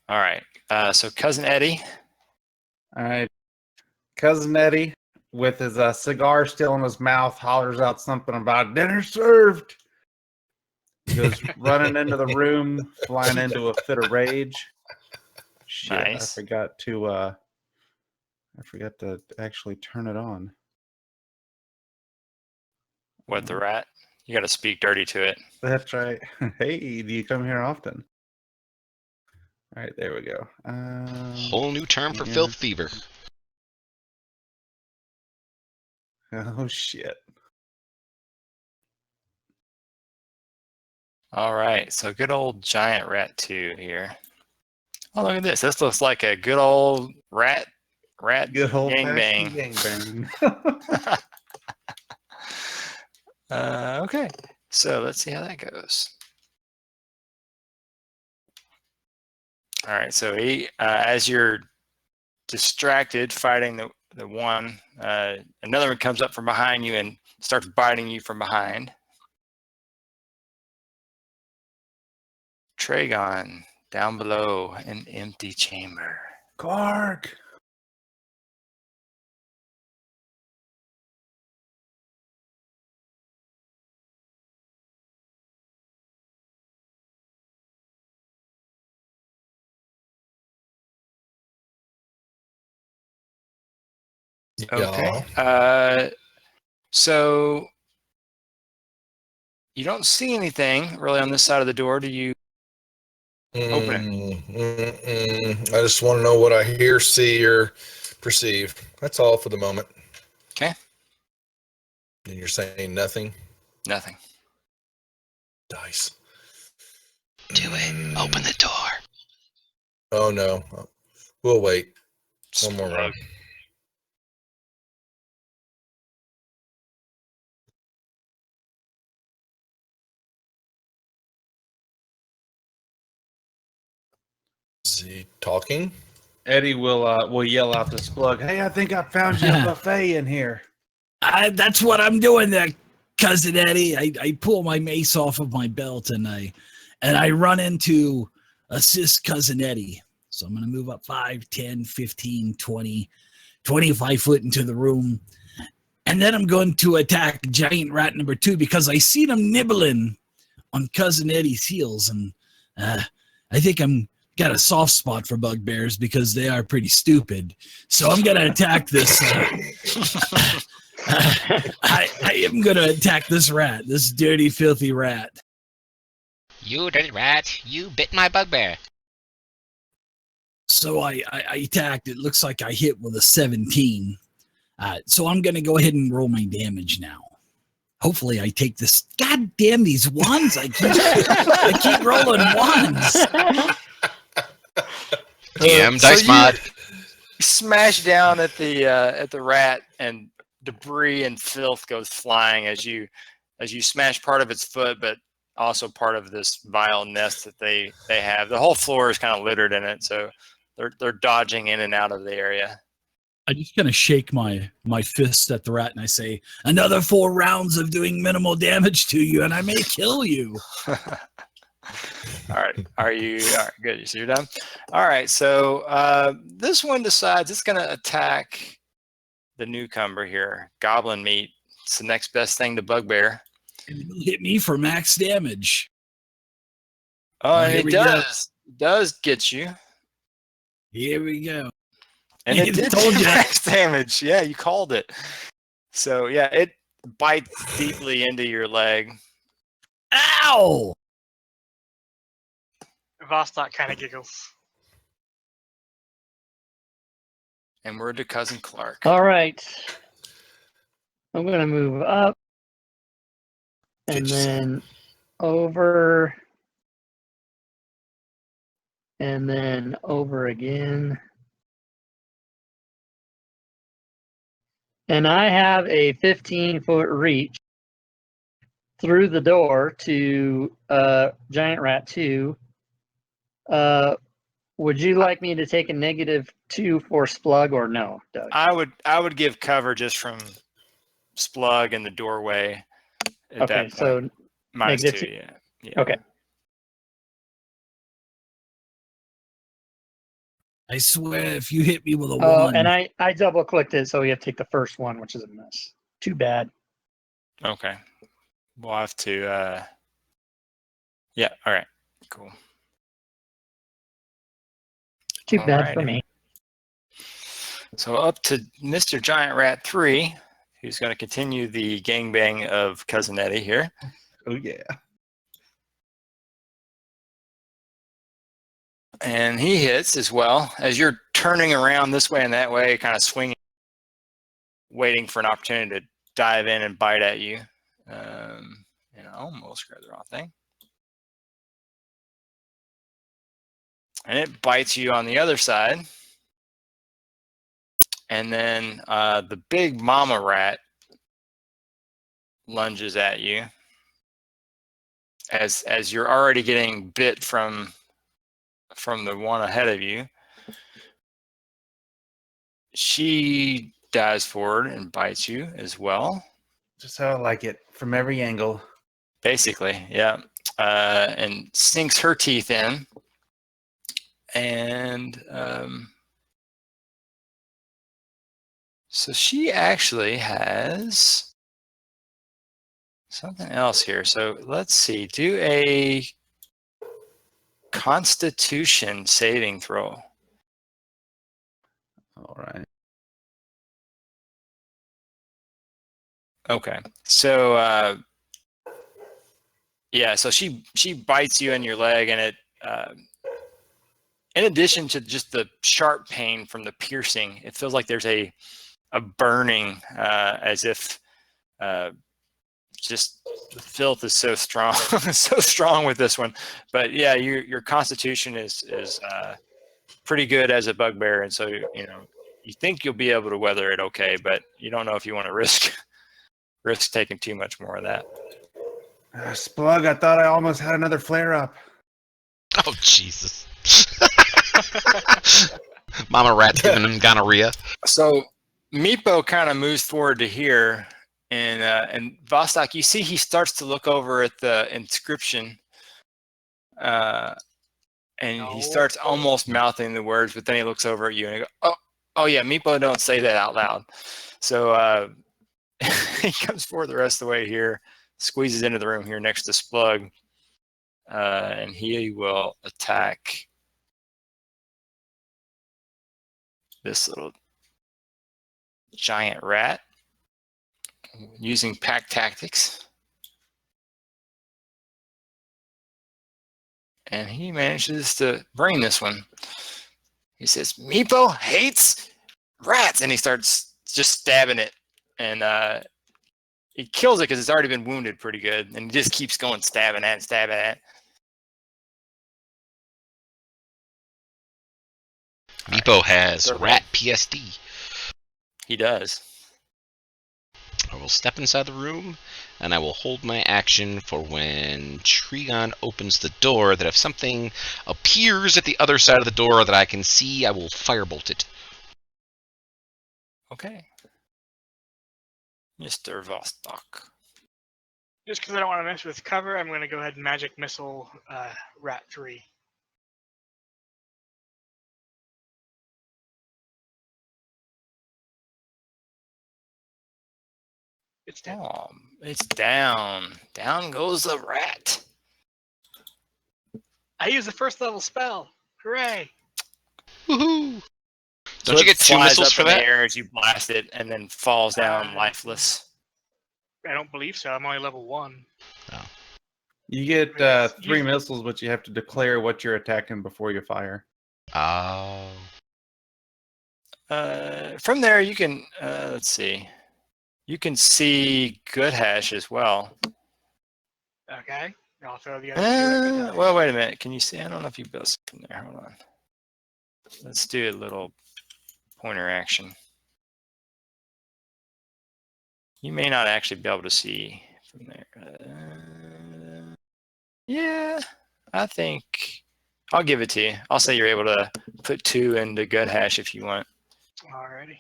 All right, so Cousin Eddie. All right. Cousin Eddie, with his cigar still in his mouth, hollers out something about dinner served. He goes running into the room, flying into a fit of rage. Shit, Nice. I forgot to actually turn it on. What, the rat? You got to speak dirty to it. That's right. Hey, do you come here often? All right, there we go. Whole new term for yeah. filth fever. Oh shit. All right, so good old Giant Rat 2 here. Oh, look at this. This looks like a good old rat Good old gangbang. gangbang. Okay, so let's see how that goes. All right, so he, as you're distracted fighting the one, another one comes up from behind you and starts biting you from behind. Treagan, down below, an empty chamber. Clark. Okay. Yeah. So you don't see anything really on this side of the door. Do you Open I just want to know what I hear, see, or perceive. That's all for the moment. Okay. And you're saying nothing? Nothing. Dice. Do it. Open the door. Oh, no. We'll wait. One more round. Is he talking? Eddie will yell out to Splug, "Hey, I think I found you a buffet in here." That's what I'm doing there, cousin Eddie. I pull my mace off of my belt and I run into assist cousin Eddie. So I'm going to move up 5, 10, 15, 20, 25 foot into the room. And then I'm going to attack giant rat number 2 because I seen him nibbling on cousin Eddie's heels. And I think I'm got a soft spot for bugbears because they are pretty stupid. So I'm going to attack this. I am going to attack this rat, this dirty, filthy rat. You dirty rat, you bit my bugbear. So I attacked. It looks like I hit with a 17. So I'm going to go ahead and roll my damage now. Hopefully I take this. God damn these ones. I keep rolling ones. DM dice mod. You smash down at the rat, and debris and filth goes flying as you smash part of its foot, but also part of this vile nest that they have. The whole floor is kind of littered in it, so they're dodging in and out of the area. I just kind of shake my fist at the rat and I say, "Another 4 rounds of doing minimal damage to you, and I may kill you." All right. All right, good. So you're done? All right. So this one decides it's going to attack the newcomer here. Goblin meat. It's the next best thing to bugbear. And it'll hit me for max damage. Oh, and Here it we go. does get you. Here we go. And it did Told you. max damage. Yeah, you called it. So yeah, it bites deeply into your leg. Ow! Vostok kind of giggles. And we're to cousin Clark. All right. I'm going to move up and then over and then over again. And I have a 15-foot reach through the door to Giant Rat 2. Would you like me to take a -2 for Splug or no, Doug? I would give cover just from Splug in the doorway. At Okay, that so point. -2, -2. yeah. Okay. I swear, if you hit me with a Oh, 1. and I double clicked it, so we have to take the first one, which is a miss. Too bad. Okay. We'll have to yeah, all right. Cool. Too bad for Alrighty. me. So up to Mr. Giant Rat 3, who's going to continue the gangbang of Cousin Eddie here. Oh yeah. And he hits as well as you're turning around this way and that way, kind of swinging, waiting for an opportunity to dive in and bite at you. And I almost grabbed the wrong thing. And it bites you on the other side. And then the big mama rat lunges at you as you're already getting bit from the one ahead of you. She dives forward and bites you as well. Just how I like it, from every angle. Basically, yeah. And sinks her teeth in. And so she actually has something else here. So let's see. Do a Constitution saving throw. All right. Okay. So yeah, so she bites you in your leg, and in addition to just the sharp pain from the piercing, it feels like there's a burning, as if just the filth is so strong, so strong with this one. But yeah, your constitution is pretty good as a bugbear, and so you think you'll be able to weather it okay, but you don't know if you want to risk taking too much more of that. Splug, I thought I almost had another flare up. Oh, Jesus. Mama Rat's giving him gonorrhea. So Meepo kind of moves forward to here, and Vostok, you see he starts to look over at the inscription, and he starts almost mouthing the words, but then he looks over at you and he goes, oh yeah, Meepo, don't say that out loud. So he comes forward the rest of the way here, squeezes into the room here next to Splug, and he will attack this little giant rat using pack tactics. And he manages to brain this one. He says, Meepo hates rats. And he starts just stabbing it. And he kills it because it's already been wounded pretty good. And he just keeps going stabbing at it. Meepo has rat PSD. He does. I will step inside the room, and I will hold my action for when Treagan opens the door, that if something appears at the other side of the door that I can see, I will firebolt it. Okay. Mr. Vostok. Just because I don't want to mess with cover, I'm going to go ahead and magic missile Rat 3. It's down. Oh, it's down. Down goes the rat. I use the first level spell. Hooray! Woohoo! So Don't you get 2 flies missiles up for in the that? air as you blast it, and then falls down lifeless. I don't believe so. I'm only level 1. You get Yes, 3 you- missiles, but you have to declare what you're attacking before you fire. Oh. From there, you can, let's see. You can see Good Hash as well. Okay. I'll throw the other two at the Well, wait a minute. Can you see? I don't know if you built something there. Hold on. Let's do a little pointer action. You may not actually be able to see from there. Yeah, I think I'll give it to you. I'll say you're able to put 2 into Good Hash if you want. Alrighty.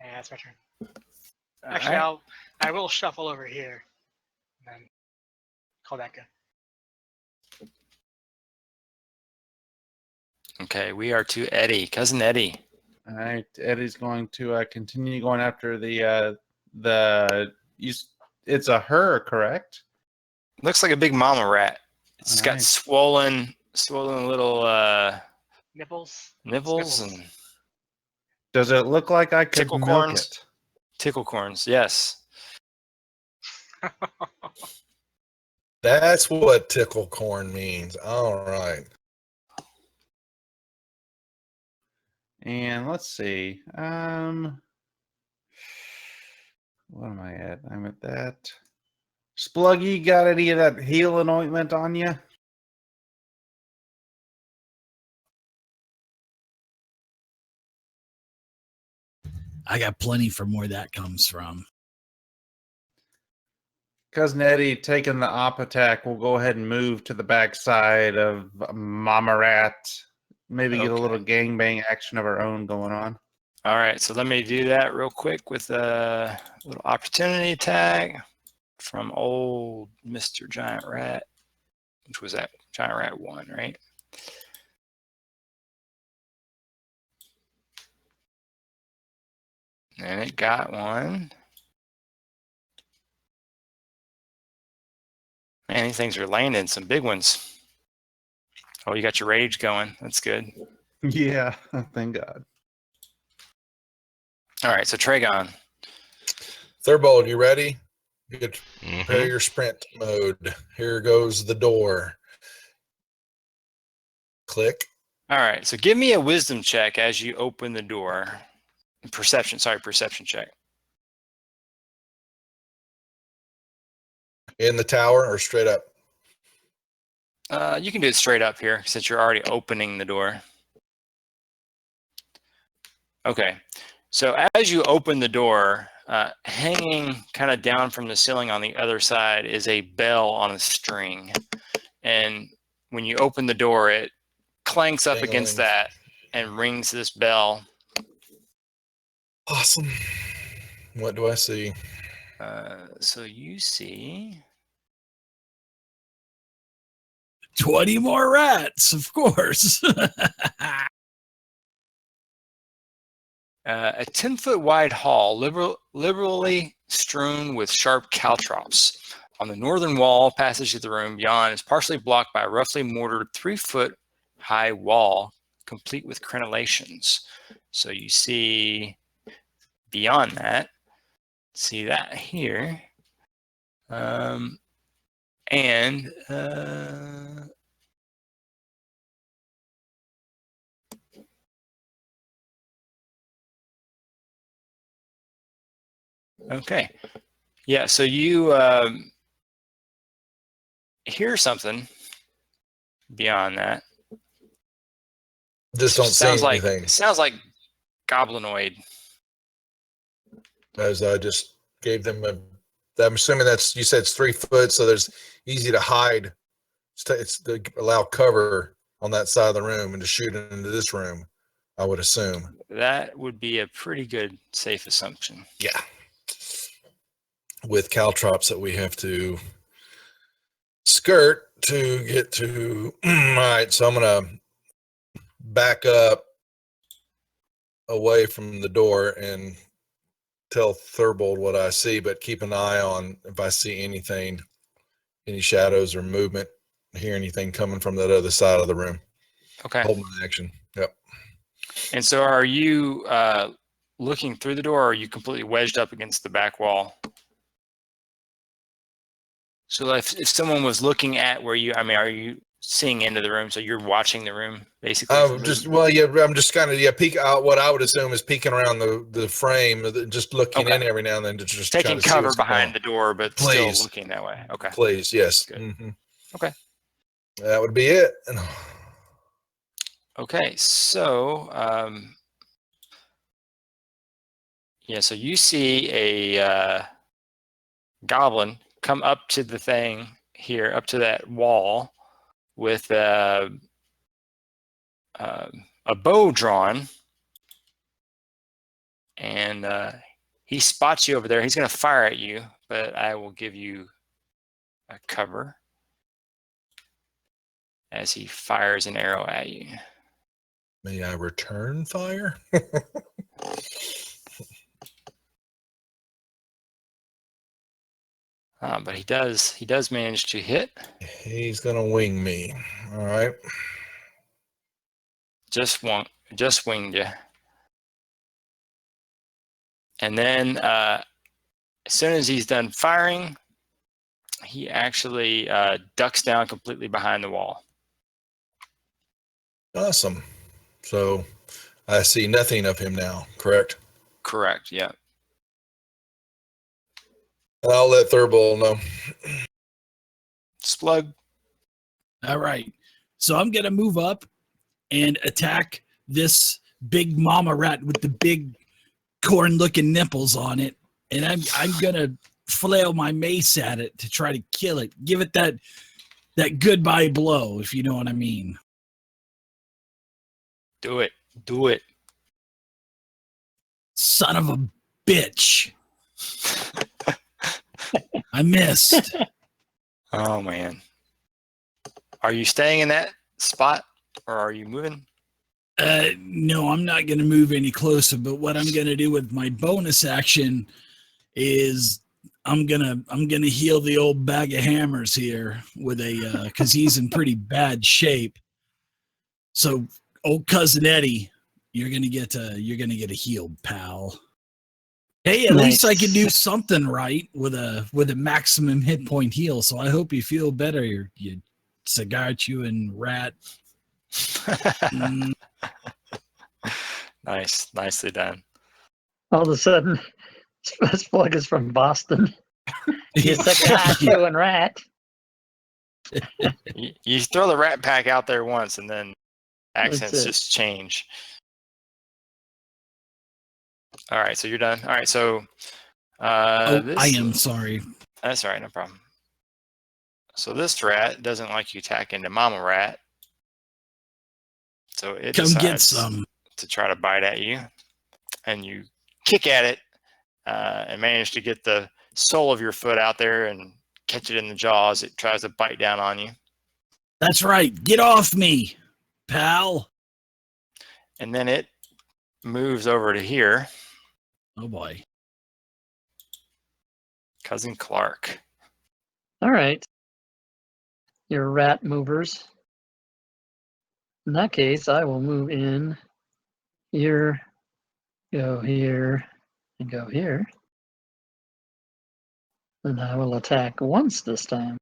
Yeah, that's my turn. Actually, Alright. I will shuffle over here, and then call that good. Okay, we are to Eddie, cousin Eddie. All right, Eddie's going to continue going after it's a her, correct? Looks like a big mama rat. It's got Alright. swollen little Nipples. nipples Snipples. and Does it look like I could Tickle milk corns? it? tickle corns. Yes. That's what tickle corn means. All right. And let's see. What am I at? I'm at that. Spluggy, got any of that healing ointment on you? I got plenty from where that comes from. Cousin Eddie taking the op attack will go ahead and move to the backside of Mama Rat. Maybe get a little gangbang action of our own going on. All right, so let me do that real quick with a little opportunity attack from old Mr. Giant Rat, which was that Giant Rat 1, right? And it got one. Man, these things are landing some big ones. Oh, you got your rage going. That's good. Yeah, thank God. All right, so Treagan. Thurbold, you ready? Good. Prepare your sprint mode. Here goes the door. Click. All right, so give me a wisdom check as you open the door. Perception check. In the tower or straight up? You can do it straight up here since you're already opening the door. Okay, so as you open the door, hanging kind of down from the ceiling on the other side is a bell on a string. And when you open the door, it clanks up against that and rings this bell. Awesome. What do I see? So you see 20 more rats, of course. a 10-foot wide hall, liberally strewn with sharp caltrops. On the northern wall, passage to the room beyond is partially blocked by a roughly mortared 3-foot high wall, complete with crenellations. So you see beyond that, see that here. Okay. Yeah, so you hear something beyond that. Just don't see anything. Sounds like goblinoid. As I just gave them I'm assuming you said it's 3 foot, so there's easy to hide. It's to allow cover on that side of the room and to shoot into this room, I would assume. That would be a pretty good, safe assumption. Yeah. With caltrops that we have to skirt to get to. All right, so I'm going to back up away from the door and tell Thurbold what I see, but keep an eye on if I see anything, any shadows or movement, hear anything coming from that other side of the room. Okay. Hold my action. Yep. And so are you looking through the door, or are you completely wedged up against the back wall? So if someone was looking at where you, are you seeing into the room? So you're watching the room basically? I'm just kind of peek out. What I would assume is peeking around the frame, just looking in every now and then to just taking cover behind the door, but still looking that way. Okay. Please, yes. Mm-hmm. Okay. That would be it. Okay, so so you see a goblin come up to the thing here, up to that wall, with a bow drawn, and he spots you over there. He's going to fire at you, but I will give you a cover as he fires an arrow at you. May I return fire? But he does manage to hit. He's gonna wing me. All right. Just winged you. And then as soon as he's done firing, he actually ducks down completely behind the wall. Awesome. So I see nothing of him now, correct? Correct, yeah. I'll let Thurbold know. Splug. All right. So I'm going to move up and attack this big mama rat with the big corn-looking nipples on it. And I'm going to flail my mace at it to try to kill it. Give it that goodbye blow, if you know what I mean. Do it. Do it. Son of a bitch. I missed. Oh, man. Are you staying in that spot, or are you moving? No, I'm not going to move any closer, but what I'm going to do with my bonus action is I'm going to heal the old bag of hammers here with a cuz he's in pretty bad shape. So, old cousin Eddie, you're going to get a heal, pal. Hey, at least I Nice. can do something right with a maximum hit Mm. point heal with a maximum hit point heal. So I hope you feel better, you cigar chewing rat. Mm, Nice, nicely done. All of a sudden, Splug is from Boston. You cigar chewing rat. You throw the rat pack out there once, and then accents it. just change. All right, so you're done. All right, so I this, am sorry. that's all right, no problem. So this rat doesn't like you attack into Mama Rat, so it Come get decides some. to try to bite at you, and you kick at it and manage to get the sole of your foot out there and catch it in the jaws. It tries to bite down on you, That's right. Get off me, pal. and then it moves over to here. Oh boy. Cousin Clark. All right. Your rat movers. In that case, I will move in here, go here, and go here. And I will attack once this time.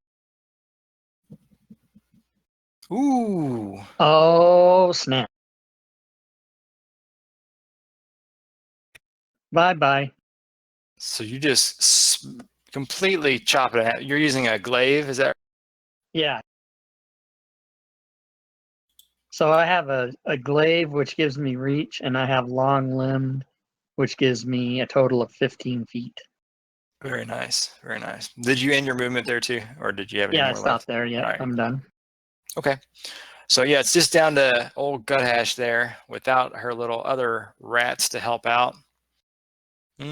Ooh. Oh, snap. Bye-bye. So you just completely chop it out. You're using a glaive, is that? Yeah. So I have a glaive, which gives me reach, and I have long limbed, which gives me a total of 15 feet. Very nice. Very nice. Did you end your movement there too? Or did you have any Yeah, I more stopped left? there. Yeah, All right. I'm done. Okay. So yeah, it's just down to old Guthash there without her little other rats to help out. Takes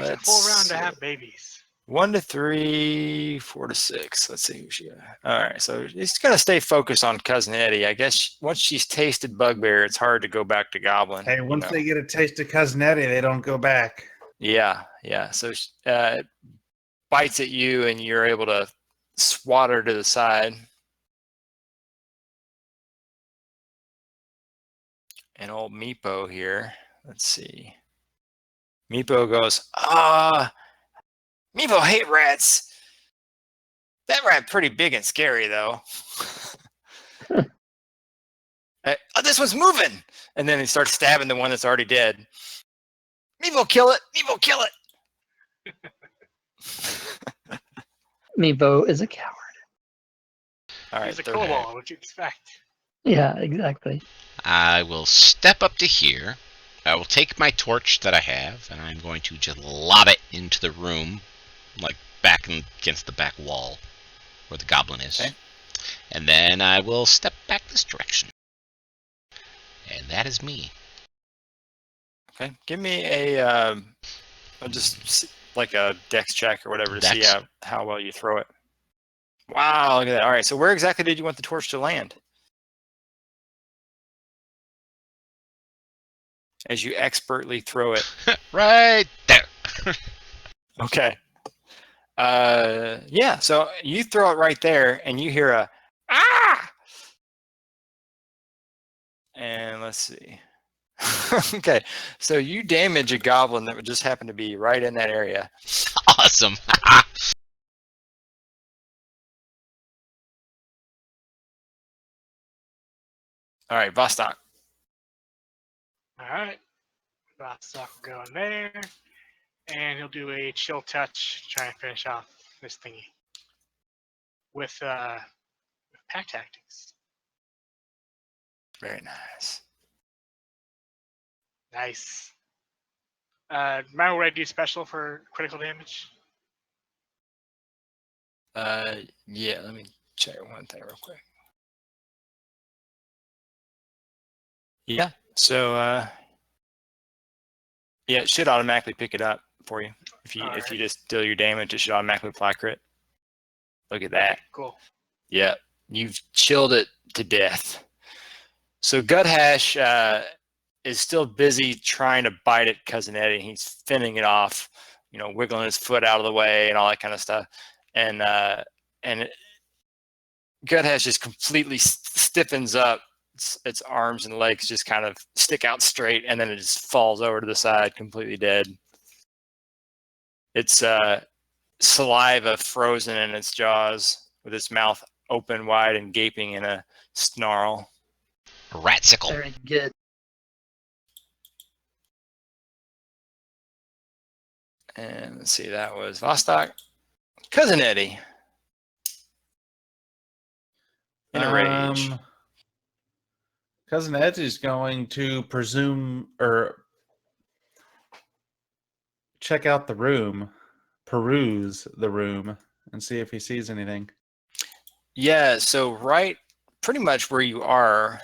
a full round to have babies. 1 to 3, 4 to 6. Let's see who she got. All right, so she's gonna stay focused on Cousin Eddie. I guess once she's tasted bugbear, it's hard to go back to goblin. Hey, once they get a taste of Cousin Eddie, they don't go back. Yeah. So it bites at you, and you're able to swat her to the side. And old Meepo here. Let's see. Meepo goes, Meepo hate rats. That rat pretty big and scary though. This one's moving. And then he starts stabbing the one that's already dead. Meepo kill it. Meepo kill it. Meebo is a coward. All right, He's a third hand. kobold. What'd you expect? Yeah, exactly. I will step up to here. I will take my torch that I have, and I'm going to just lob it into the room, like back against the back wall where the goblin is. Okay. And then I will step back this direction. And that is me. Okay, give me a just like a dex check or whatever to see Dex. how well you throw it. Wow, look at that. All right, so where exactly did you want the torch to land? As you expertly throw it. Right there. Okay. Yeah, so you throw it right there and you hear a ah! And let's see. Okay, so you damage a goblin that would just happen to be right in that area. Awesome. All right, Vostok. All right. Vostok will go in there, and he'll do a chill touch, try and finish off this thingy with pack tactics. Very nice. Nice. Remember what I do special for critical damage? Yeah, let me check one thing real quick. Yeah, so yeah, it should automatically pick it up for you. If you just deal your damage, it should automatically apply crit. Look at that. Okay, cool. Yeah, you've chilled it to death. So Guthash is still busy trying to bite at Cousin Eddie. He's fending it off, wiggling his foot out of the way and all that kind of stuff. And Guthash just completely stiffens up, its arms and legs just kind of stick out straight, and then it just falls over to the side, completely dead. Its saliva frozen in its jaws, with its mouth open wide and gaping in a snarl. A ratsicle. Very good. And let's see, that was Vostok. Cousin Eddie. In a rage. Cousin Eddie's going to presume or check out the room, peruse the room, and see if he sees anything. Yeah, so right pretty much where you are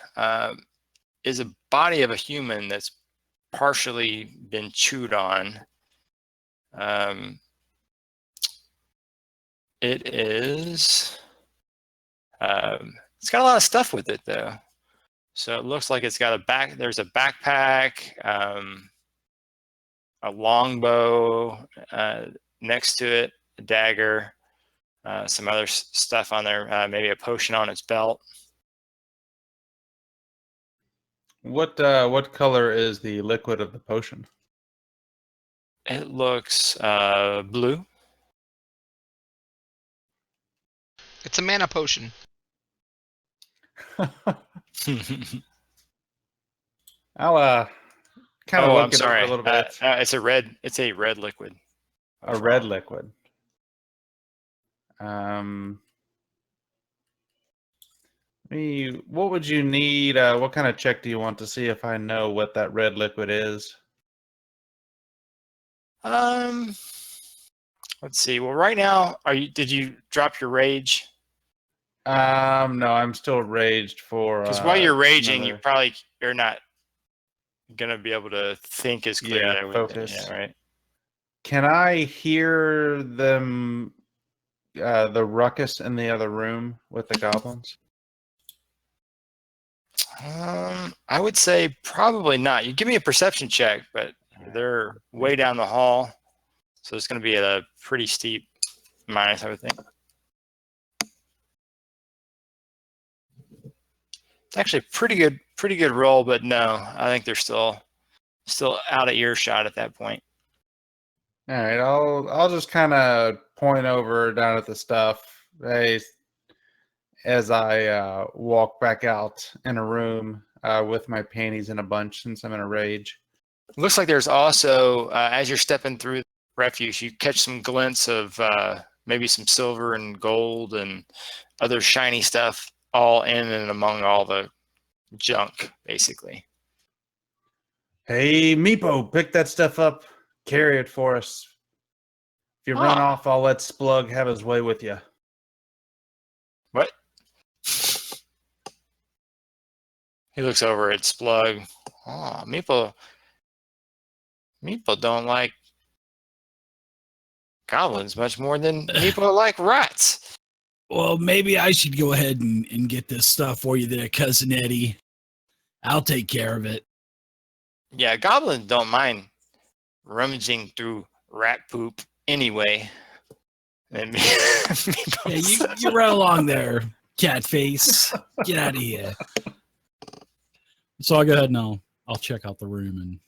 is a body of a human that's partially been chewed on. It is it's got a lot of stuff with it though. So it looks like it's got there's a backpack, a longbow next to it, a dagger, some other stuff on there, maybe a potion on its belt. What color is the liquid of the potion? It looks blue. It's a mana potion. I'll kind of Oh, look I'm at sorry. it a little bit. It's a red liquid. A red liquid. What would you need? What kind of check do you want to see if I know what that red liquid is? Let's see. Well, right now, did you drop your rage? No, I'm still raged for. Because while you're raging, another- you probably are not gonna be able to think as clearly. Yeah, focus. Yeah, right. Can I hear them? The ruckus in the other room with the goblins. I would say probably not. You give me a perception check, but they're way down the hall, so it's going to be at a pretty steep minus, I would think. It's actually a pretty good roll, but no, I think they're still out of earshot at that point. All right, I'll just kind of point over down at the stuff. As I walk back out in a room with my panties in a bunch since I'm in a rage. It looks like there's also, as you're stepping through refuse, you catch some glints of maybe some silver and gold and other shiny stuff all in and among all the junk, basically. Hey, Meepo, pick that stuff up. Carry it for us. If you run off, I'll let Splug have his way with you. What? He looks over at Splug. Oh, Meepo don't like goblins much more than Meepo like rats. Well, maybe I should go ahead and get this stuff for you there, Cousin Eddie. I'll take care of it. Yeah, goblins don't mind rummaging through rat poop anyway. And Yeah, you run along there, cat face. Get out of here. So I'll go ahead and I'll check out the room and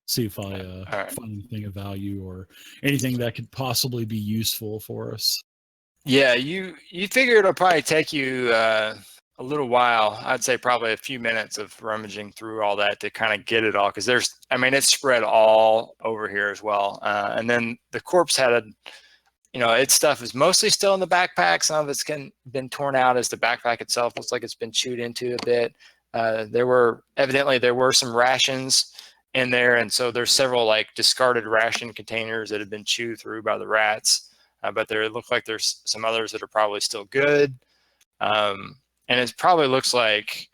see if I find anything of value or anything that could possibly be useful for us. Yeah, you figure it'll probably take you a little while. I'd say probably a few minutes of rummaging through all that to kind of get it all, because it's spread all over here as well. And then the corpse had its stuff is mostly still in the backpack. Some of it's been torn out as the backpack itself looks like it's been chewed into a bit. There were some rations in there, and so there's several like discarded ration containers that have been chewed through by the rats. But there look like there's some others that are probably still good. And it probably looks like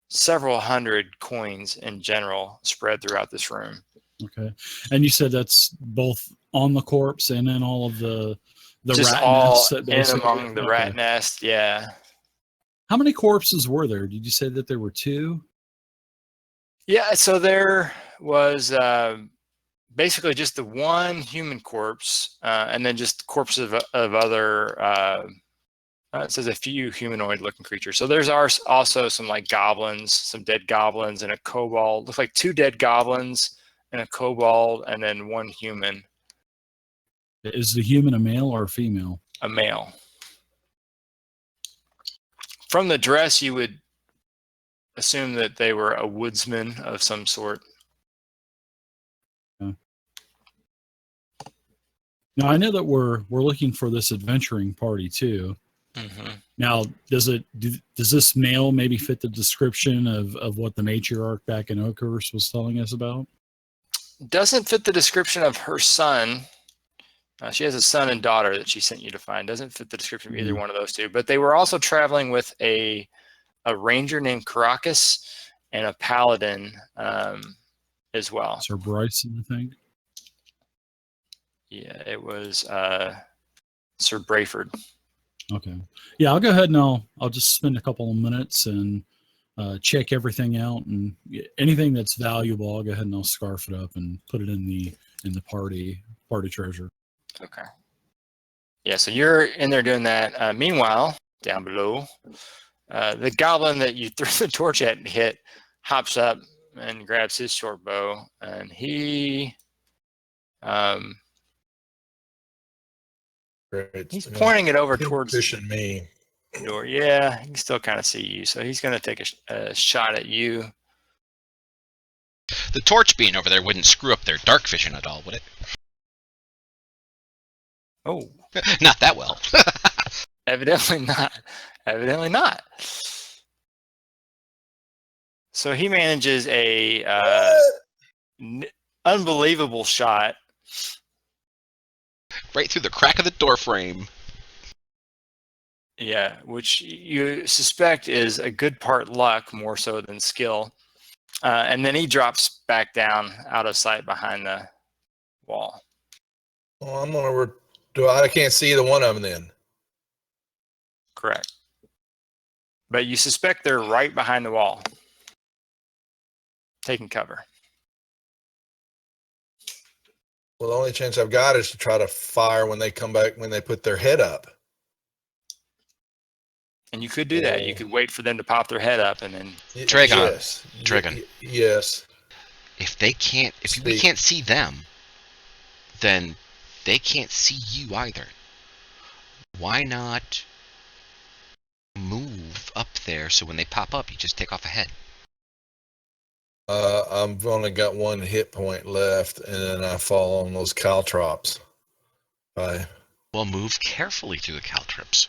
several hundred coins in general spread throughout this room. Okay. And you said that's both on the corpse and in all of the just rat all nests that in among the rat nest. Yeah. How many corpses were there? Did you say that there were 2? Yeah. So there was basically just the one human corpse, and then just corpses of other It says a few humanoid-looking creatures. So there's also some like goblins, some dead goblins, and a kobold. Looks like 2 dead goblins and a kobold, and then 1 human. Is the human a male or a female? A male. From the dress, you would assume that they were a woodsman of some sort. Now I know that we're looking for this adventuring party too. Mm-hmm. Now, does this male maybe fit the description of what the matriarch back in Oakhurst was telling us about? Doesn't fit the description of her son. She has a son and daughter that she sent you to find. Doesn't fit the description of either one of those two. But they were also traveling with a ranger named Caracas and a paladin as well. Sir Bryson, I think. Yeah, it was Sir Brayford. Okay. Yeah, I'll go ahead and I'll just spend a couple of minutes and check everything out, and anything that's valuable, I'll go ahead and I'll scarf it up and put it in the party treasure. Okay. Yeah, so you're in there doing that. Meanwhile, down below, the goblin that you threw the torch at and hit hops up and grabs his short bow, and he's pointing it over towards pushing me. the door. Yeah, he can still kind of see you, so he's going to take a shot at you. The torch being over there wouldn't screw up their dark vision at all, would it? Oh, Not that well. evidently not. Evidently not. So he manages a unbelievable shot. Right through the crack of the door frame. Yeah, which you suspect is a good part luck more so than skill. And then he drops back down out of sight behind the wall. Well, I'm gonna I can't see either one of them then. Correct. But you suspect they're right behind the wall, taking cover. Well, the only chance I've got is to try to fire when they come back, when they put their head up. And you could do that. You could wait for them to pop their head up and then. Treagan. Yes. Treagan. Yes. If we can't see them, then they can't see you either. Why not move up there so when they pop up, you just take off a head? I've only got 1 hit point left, and then I fall on those caltrops. Well, move carefully through the caltrops.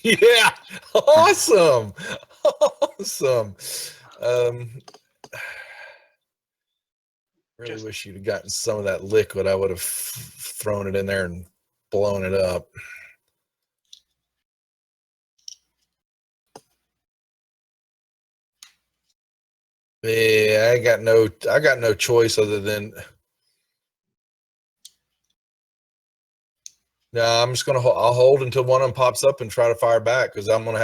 Yeah, awesome. Really wish you'd have gotten some of that liquid. I would have thrown it in there and blown it up. Yeah, I got no choice other than. No, I'm just I'll hold until one of them pops up and try to fire back, because I'm gonna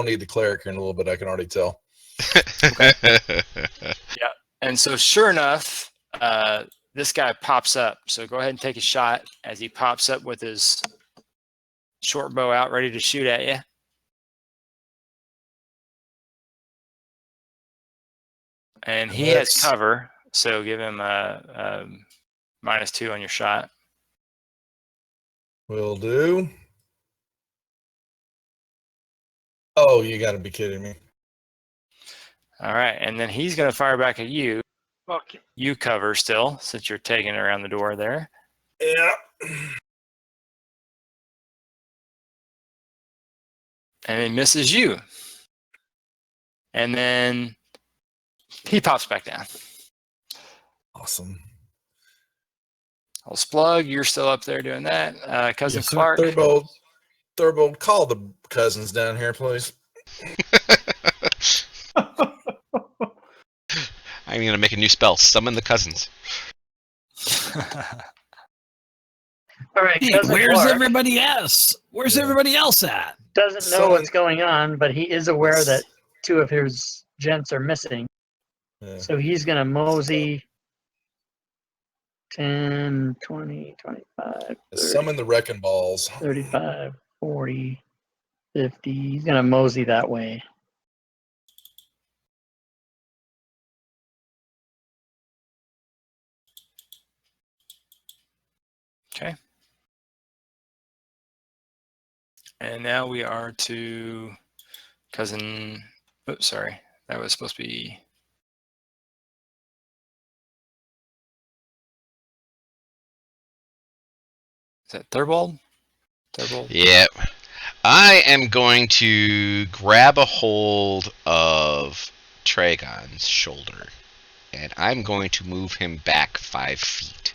need the cleric here in a little bit. I can already tell. Yeah, and so sure enough, this guy pops up. So go ahead and take a shot as he pops up with his short bow out, ready to shoot at you. And he has cover, so give him a -2 on your shot. Will do. Oh, you got to be kidding me. All right, and then he's going to fire back at you. Okay. You cover still, since you're taking it around the door there. Yeah. And it misses you. And then he pops back down. Awesome. Well, Splug, you're still up there doing that. Cousin Yes, sir. Clark. Thurbold, call the cousins down here, please. I'm going to make a new spell. Summon the cousins. All right, Hey, cousin where's Clark everybody else? Where's everybody else at? doesn't know what's going on, but he is aware that 2 of his gents are missing. Yeah. So he's gonna mosey 10, 20, 25, 30, Summon the wrecking balls. 35, 40, 50. He's going to mosey that way. Okay. And now we are to cousin. Oops, sorry. That was supposed to be. Is that Thurbold? Thurbold? Yep. I am going to grab a hold of Treagan's shoulder, and I'm going to move him back 5 feet.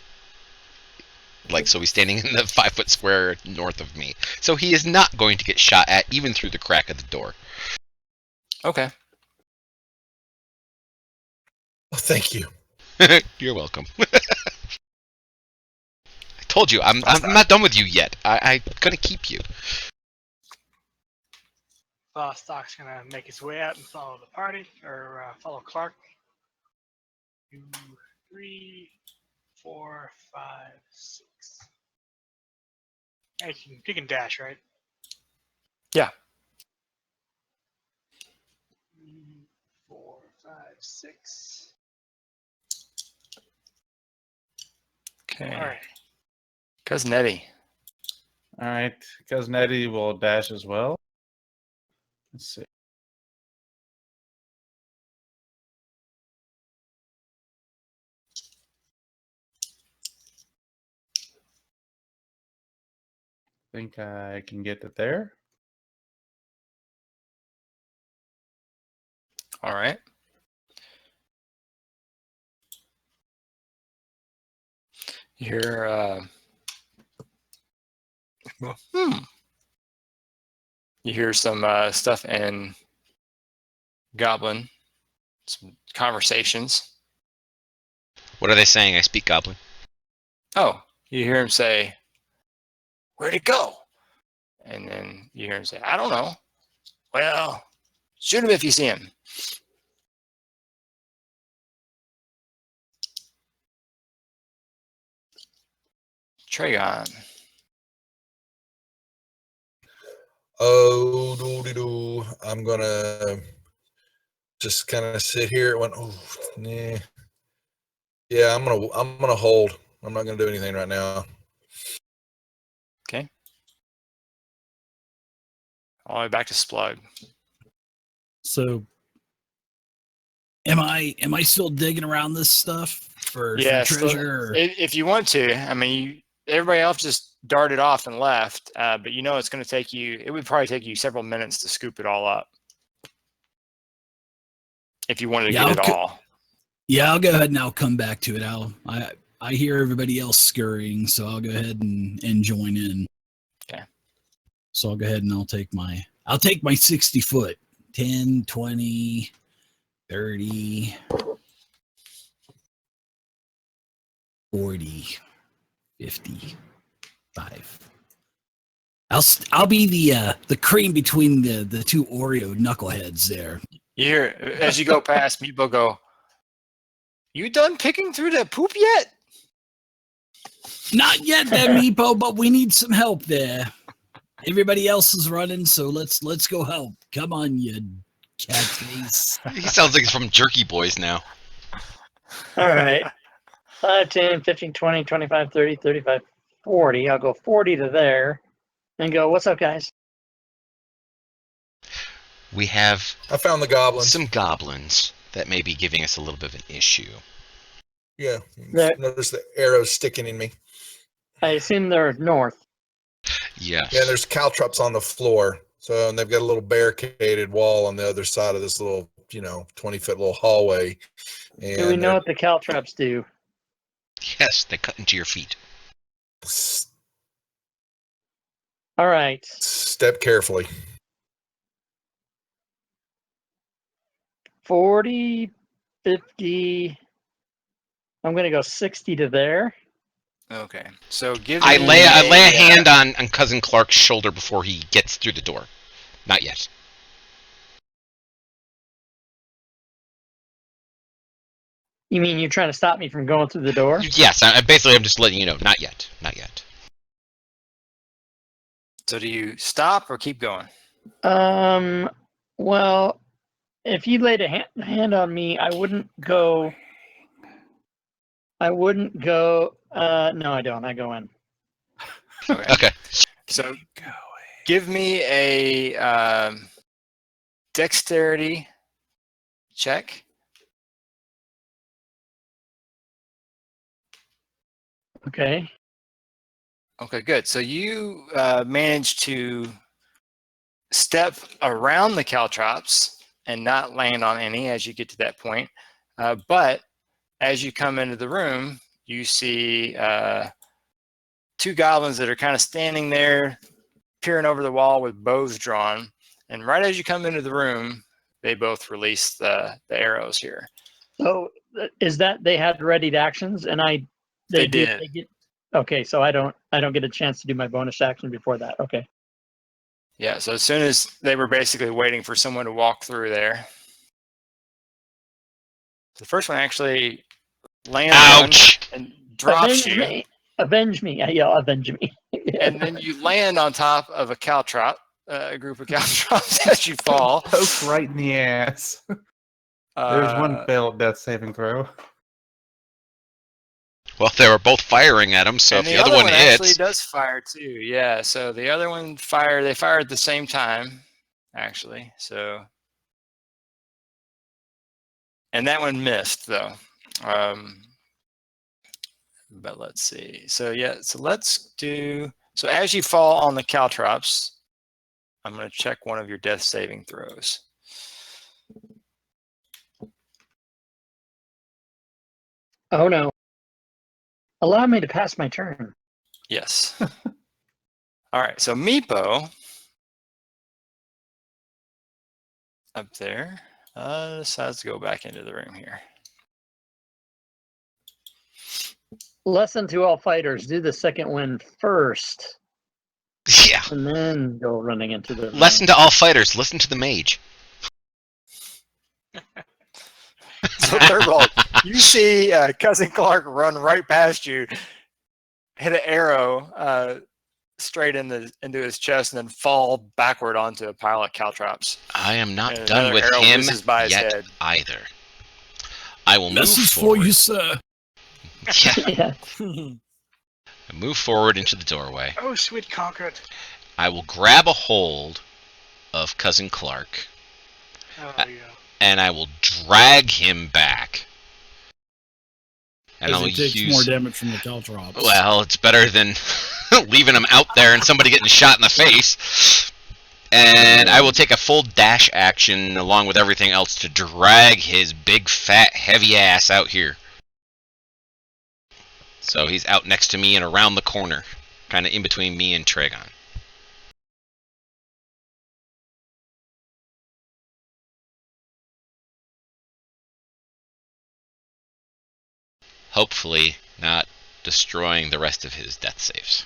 Like, so he's standing in the 5 foot square north of me. So he is not going to get shot at, even through the crack of the door. Okay. Oh, thank you. You're welcome. I told you, I'm not done with you yet. I'm gonna keep you. Vostok's gonna make his way out and follow the party, or follow Clark. 2, 3, 4, 5, 6. Hey, you can dash, right? Yeah. 3, 4, 5, 6. Okay. All right. Cousin Eddie. All right, Cousin Eddie will dash as well. Let's see. Think I can get it there. All right. You hear you hear some stuff in Goblin, some conversations. What are they saying? I speak Goblin. Oh, you hear him say, "Where'd it go?" And then you hear him say, "I don't know." Well, shoot him if you see him. Treagan. Oh, doo-dee-doo. I'm gonna just kind of sit here. It went, oh, nah. Yeah, I'm gonna hold. I'm not gonna do anything right now. Okay. All the way back to Splug. So, am I still digging around this stuff for So treasure? if you want to, I mean, everybody else just darted off and left, but you know it's going to take you. It would probably take you several minutes to scoop it all up. If you wanted to get it all. Yeah, I'll go ahead and I'll come back to it. I hear everybody else scurrying, so I'll go ahead and join in. Okay. So I'll go ahead and I'll take my 60 foot. 10, 20, 30, 40, 55. I'll be the cream between the two Oreo knuckleheads there. You hear as you go past, Meepo go, "You done picking through the poop yet?" Not yet, there, Meepo, but we need some help there. Everybody else is running, so let's go help. Come on, you cat face. He sounds like he's from Jerky Boys now. All right. 5, 10, 15, 20, 25, 30, 35, 40. I'll go 40 to there and go, what's up, guys? We have I found the goblins. some goblins that may be giving us a little bit of an issue. Yeah. There. Notice the arrows sticking in me. I assume they're north. Yes. Yeah, there's caltrops on the floor. So, and they've got a little barricaded wall on the other side of this little, 20-foot little hallway. And Do we know what the caltrops do? Yes, they cut into your feet. All right. Step carefully. 40, 50. I'm going to go 60 to there. Okay. So give I me lay a hand on Cousin Clark's shoulder before he gets through the door. Not yet. You mean you're trying to stop me from going through the door? Yes, basically I'm just letting you know. Not yet. Not yet. So do you stop or keep going? Well, if you laid a hand on me, I wouldn't go. I wouldn't go. No, I don't. I go in. Okay. Okay. So give me a dexterity check. Okay. Okay, good. So you managed to step around the caltrops and not land on any as you get to that point. But as you come into the room, you see two goblins that are kind of standing there, peering over the wall with bows drawn. And right as you come into the room, they both release the arrows here. So is that they had readied actions, and They did. They get, okay, so I don't get a chance to do my bonus action before that. Okay. Yeah, so as soon as they were basically waiting for someone to walk through there. The first one actually lands Ouch! and drops you. Me. Avenge me. I yell, avenge me. And then you land on top of a caltrop, a group of caltrops as you fall. Poke right in the ass. There's one failed death saving throw. Well, they were both firing at him, so and if the other one actually hits, does fire too. Yeah, so the other one they fire at the same time, actually. So, and that one missed though. But let's see. So yeah, so let's do. So as you fall on the caltrops, I'm going to check one of your death saving throws. Oh no. Allow me to pass my turn. Yes. All right. So Meepo up there decides to go back into the room here. Lesson to all fighters: do the second win first, yeah. and then go running into the room. Lesson to all fighters: listen to the mage. So Thurbold, you see Cousin Clark run right past you, hit an arrow straight into his chest, and then fall backward onto a pile of caltrops. I am not And done another with arrow him whizzes by his yet head. either. I will move Message for forward. you, sir. Yeah. Yeah. Move forward into the doorway. Oh, sweet Concord. I will grab a hold of Cousin Clark, Oh, yeah. and I will drag him back. And As I'll he takes use more damage from the caltrops. Well, it's better than leaving him out there and somebody getting shot in the face. And I will take a full dash action along with everything else to drag his big, fat, heavy ass out here. So he's out next to me and around the corner, kind of in between me and Treagan. Hopefully not destroying the rest of his death saves.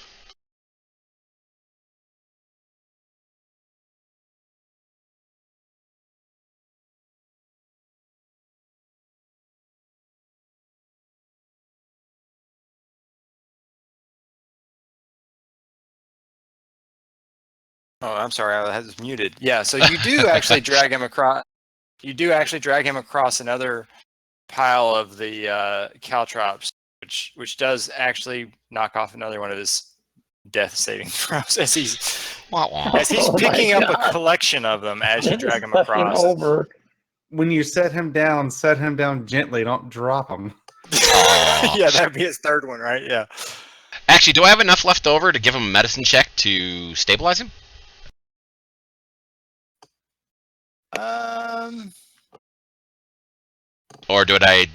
Oh, I'm sorry, I was muted. Yeah, so you do actually drag him across. You do actually drag him across another pile of the caltrops, which does actually knock off another one of his death saving throws as he's Wah, wah. Oh my picking up a God. collection of them as you drag him This is fucking across. over. When you set him down gently. Don't drop him. Aw. Yeah, that'd be his third one, right? Yeah. Actually, do I have enough left over to give him a medicine check to stabilize him? Or did I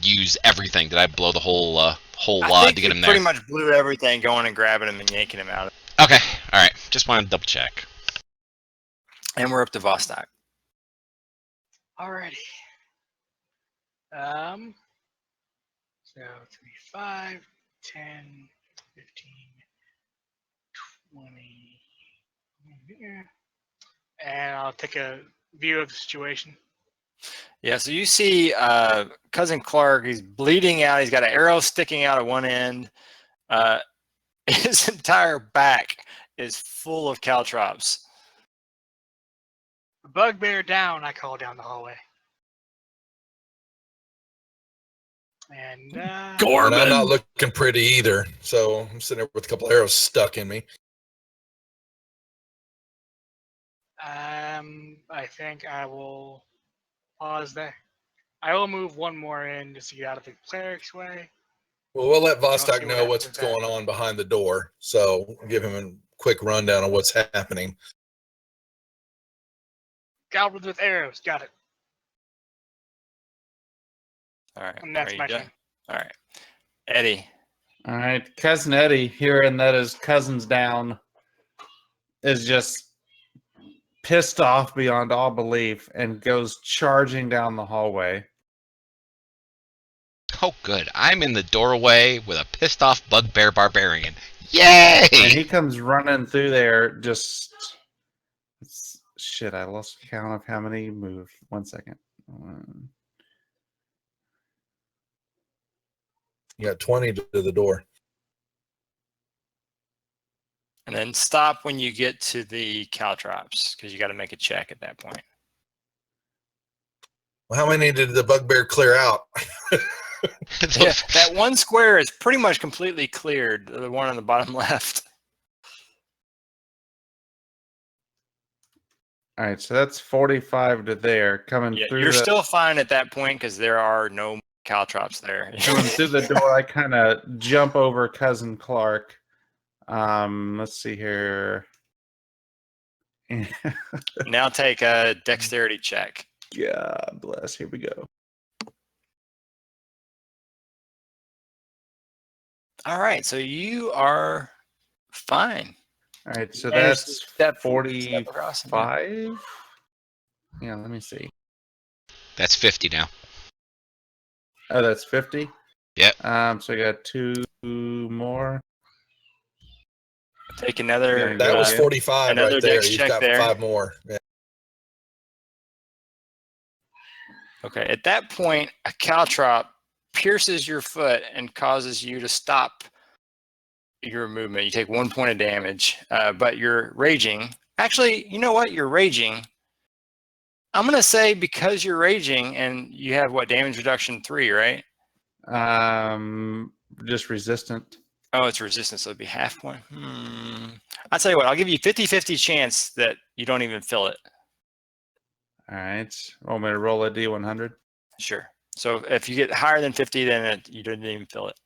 use everything? Did I blow the whole wad to get him there? Pretty much blew everything going and grabbing him and yanking him out. Okay, all right. Just wanted to double check. And we're up to Vostok. Alrighty. So 3, 5, 10, 15, 20. Here. And I'll take a view of the situation. Yeah, so you see Cousin Clark, he's bleeding out. He's got an arrow sticking out of one end. His entire back is full of caltrops. Bugbear down, I call down the hallway. And And I'm Corbin! not looking pretty either. So I'm sitting there with a couple arrows stuck in me. I think I will pause there. I will move one more in just to get out of the cleric's way. Well, we'll let I'll see Vostok what know happens what's with that. going on behind the door. So give him a quick rundown of what's happening. Goblins with arrows, got it. All right. And that's are you my done? turn. All right. Eddie. All right, cousin Eddie, hearing that his cousin's down, is just pissed off beyond all belief and goes charging down the hallway. Oh, good. I'm in the doorway with a pissed off bugbear barbarian. Yay! And he comes running through there. Just shit. I lost count of how many moved. 1 second. You got 20 to the door. And then stop when you get to the caltrops, because you got to make a check at that point. Well, how many did the bugbear clear out? Yeah, that one square is pretty much completely cleared, the one on the bottom left. All right, so that's 45 to there. Coming Yeah, through you're the still fine at that point because there are no caltrops there. coming through the door. I kind of jump over cousin Clark. Let's see here. Now take a dexterity check. God bless. Here we go. All right, so you are fine. All right, so Managed to that's step 45. across. Yeah, let me see. That's 50 now. Oh, that's 50. Yep. So I got 2 more. Take another. That was Yeah. 45 Another right there. dex You've check got there. 5 more. Yeah. Okay, at that point, a caltrop pierces your foot and causes you to stop your movement. You take 1 point of damage, but you're raging. Actually, you know what? You're raging. I'm going to say because you're raging and you have what, damage reduction 3, right? Just resistant. Oh, it's resistance, so it'd be half point. I'll tell you what, I'll give you 50-50 chance that you don't even feel it. All right. Want me to roll a D100? Sure. So if you get higher than 50, then you didn't even feel it.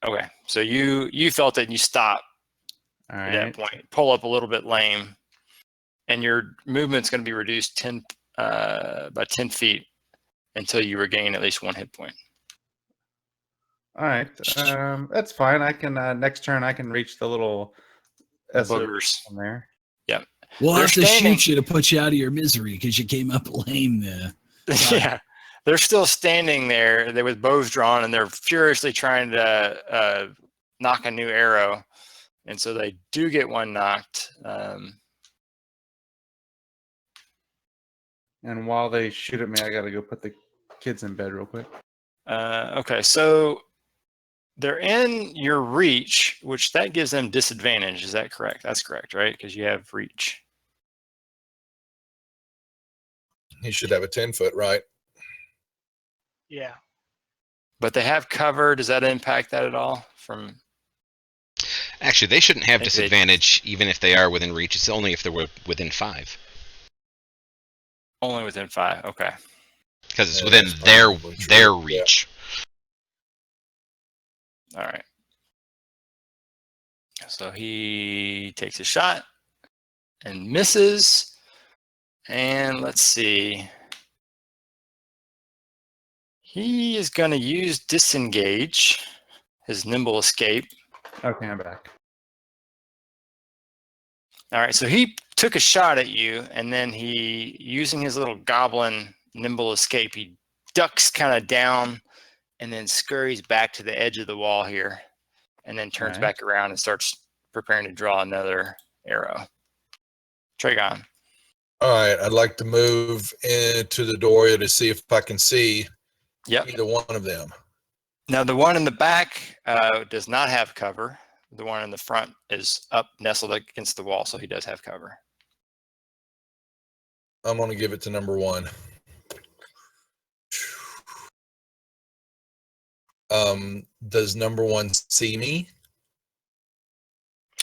Okay, so you felt it and you stop All at right. that point. Pull up a little bit lame, and your movement's going to be reduced by 10 feet until you regain at least 1 hit point. All right. That's fine. I can next turn I can reach the little SOB Boogers. from there. Yep. We'll They're have to standing. shoot you to put you out of your misery because you came up lame there. Yeah. They're still standing there. They're with bows drawn, and they're furiously trying to knock a new arrow. And so they do get one knocked. And while they shoot at me, I gotta go put the kids in bed real quick. Okay, so they're in your reach, which that gives them disadvantage. Is that correct? That's correct, right? Because you have reach. He should have a 10-foot, right? Yeah. But they have cover. Does that impact that at all? Actually, they shouldn't have Think they- disadvantage even if they are within reach. It's only if they're within 5. Only within 5. Okay. Because it's Yeah, within that's their probably true. their Yeah. reach. All right. So he takes a shot and misses. And let's see. He is going to use disengage, his nimble escape. Okay, I'm back. All right, so he took a shot at you, and then he, using his little goblin nimble escape, he ducks kind of down and then scurries back to the edge of the wall here, and then turns Right. back around and starts preparing to draw another arrow. Treagan. All right, I'd like to move into the door to see if I can see Yep. either one of them. Now the one in the back does not have cover. The one in the front is up, nestled against the wall, so he does have cover. I'm going to give it to number 1. Does number 1 see me?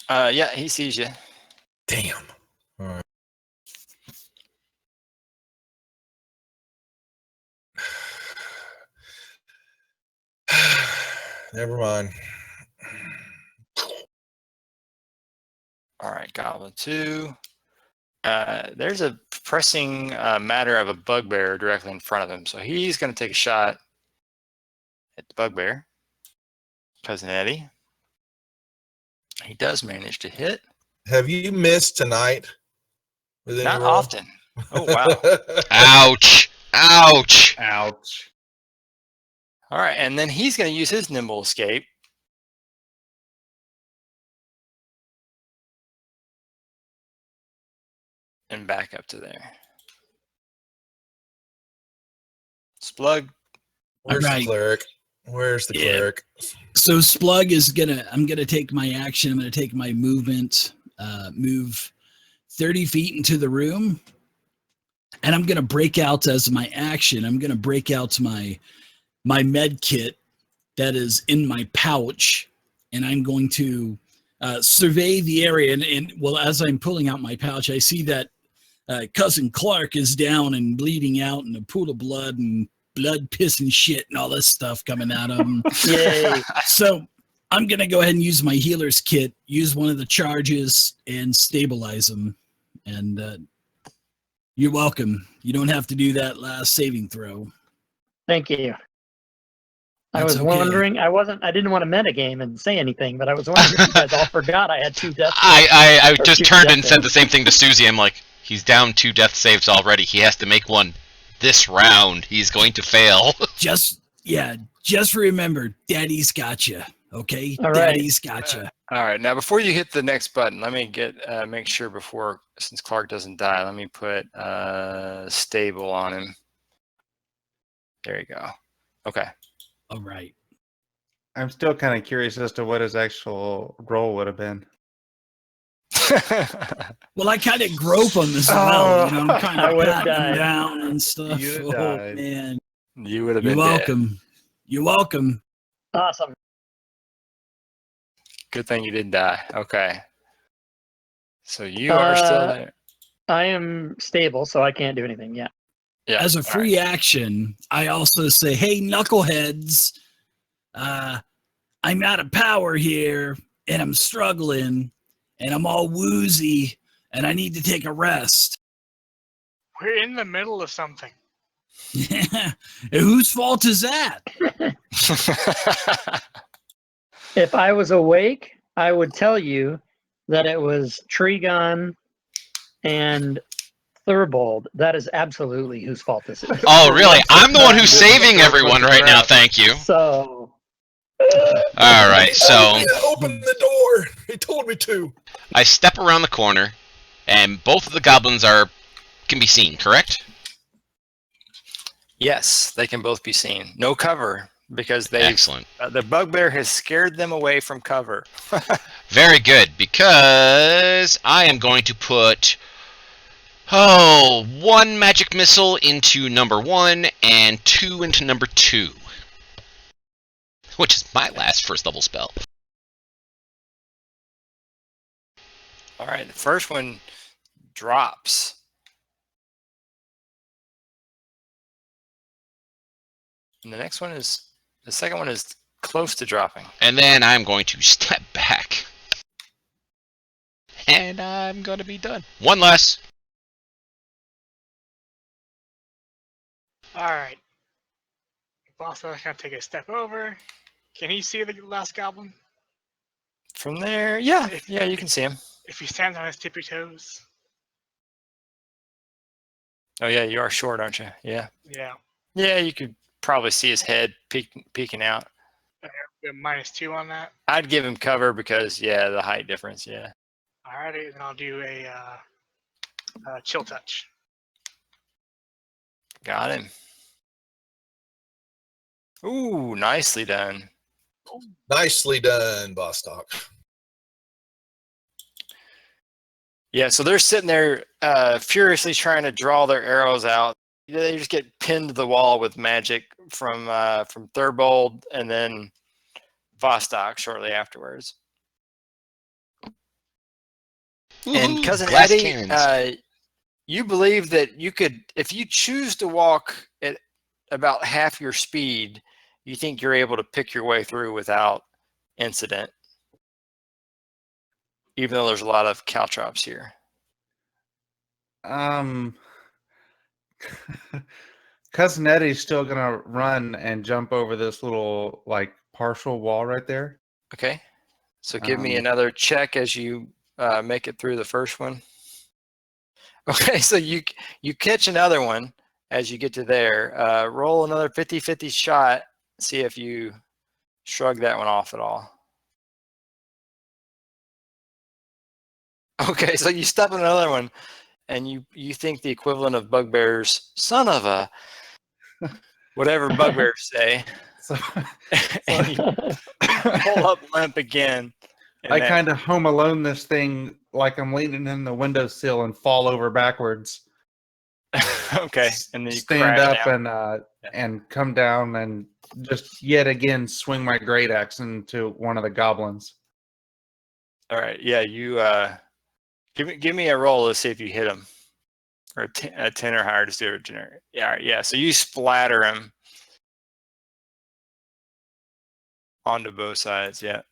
Yeah, he sees you. Damn. All right. Never mind. All right, Goblin 2. There's a pressing matter of a bugbear directly in front of him, so he's going to take a shot at the bugbear. Cousin Eddie. He does manage to hit. Have you missed tonight? With any Not roll? often. Oh, wow. Ouch! Ouch! Ouch. All right, and then he's going to use his nimble escape. And back up to there. Splug. Where's Alright. the cleric? Where's the Yeah. cleric? So Splug is I'm gonna take my action. I'm gonna take my movement, move 30 feet into the room, and I'm gonna break out as my action. I'm gonna break out my med kit that is in my pouch, and I'm going to survey the area. And well, as I'm pulling out my pouch, I see that cousin Clark is down and bleeding out in a pool of blood and blood, piss, and shit and all this stuff coming out of him. Yay. So I'm going to go ahead and use my healer's kit, use one of the charges, and stabilize him. And you're welcome. You don't have to do that last saving throw. Thank you. I That's was okay. wondering, I didn't want to metagame and say anything, but I was wondering if you guys all forgot I had 2 deaths. I Or just two turned death and said saves. the same thing to Susie. I'm like, he's down 2 death saves already. He has to make one this round. He's going to fail. Just remember, Daddy's got you. Okay, All right. Daddy's got you. All right, now before you hit the next button, let me get make sure before, since Clark doesn't die, let me put stable on him. There you go. Okay. All right. I'm still kind of curious as to what his actual role would have been. Well, I kind of grope him as well. You know, I'm kind I of would've patting him died. down and stuff. You'd have Oh, died. man. You would have You're been dead. welcome. You're welcome. Awesome. Good thing you didn't die. Okay. So you are still there. I am stable, so I can't do anything yet. Yeah. As a all free right. action, I also say, hey, knuckleheads, I'm out of power here, and I'm struggling, and I'm all woozy, and I need to take a rest. We're in the middle of something. Whose fault is that? If I was awake, I would tell you that it was Treagan and Thurbold. That is absolutely whose fault this is. Oh, really? I'm the one who's saving everyone right now. Thank you. So. All right, so Open the door. He told me to. I step around the corner, and both of the goblins can be seen, correct? Yes, they can both be seen. No cover, because they Excellent. the bugbear has scared them away from cover. Very good, because I am going to put 1 magic missile into number 1 and 2 into number 2, which is my last first level spell. All right, the first one drops. And the second one is close to dropping. And then I'm going to step back. And I'm going to be done. 1 less. All right. Vostok's gonna take a step over. Can he see the last goblin? From there, yeah, you can see him. If he stands on his tippy toes. Oh yeah, you are short, aren't you? Yeah. Yeah. Yeah, you could probably see his head peeking out. -2 on that. I'd give him cover because, yeah, the height difference, yeah. Alrighty, then I'll do a chill touch. Got him. Ooh, nicely done. Nicely done, Vostok. Yeah, so they're sitting there furiously trying to draw their arrows out. They just get pinned to the wall with magic from Thurbold and then Vostok shortly afterwards. And Woohoo, Cousin glass Eddie, cannons. you believe that you could, if you choose to walk at about half your speed, you think you're able to pick your way through without incident, even though there's a lot of caltrops here. Cousin Eddie's still gonna run and jump over this little like partial wall right there. Okay, so give me Um, another check as you make it through the first one. Okay, so you catch another one as you get to there. Roll another 50-50 shot. See if you shrug that one off at all. Okay, so you step on another one, and you think the equivalent of bugbears, son of a, whatever bugbears say, So, and you pull up limp again. and I that- kind of home alone this thing like I'm leaning in the windowsill and fall over backwards. okay, and then you Stand crash up down. and come down and just yet again swing my great axe into one of the goblins. All right, yeah, you give me a roll to see if you hit him, or a 10 or higher. Just do a generic. Yeah, all right, yeah. So you splatter him onto both sides. Yeah.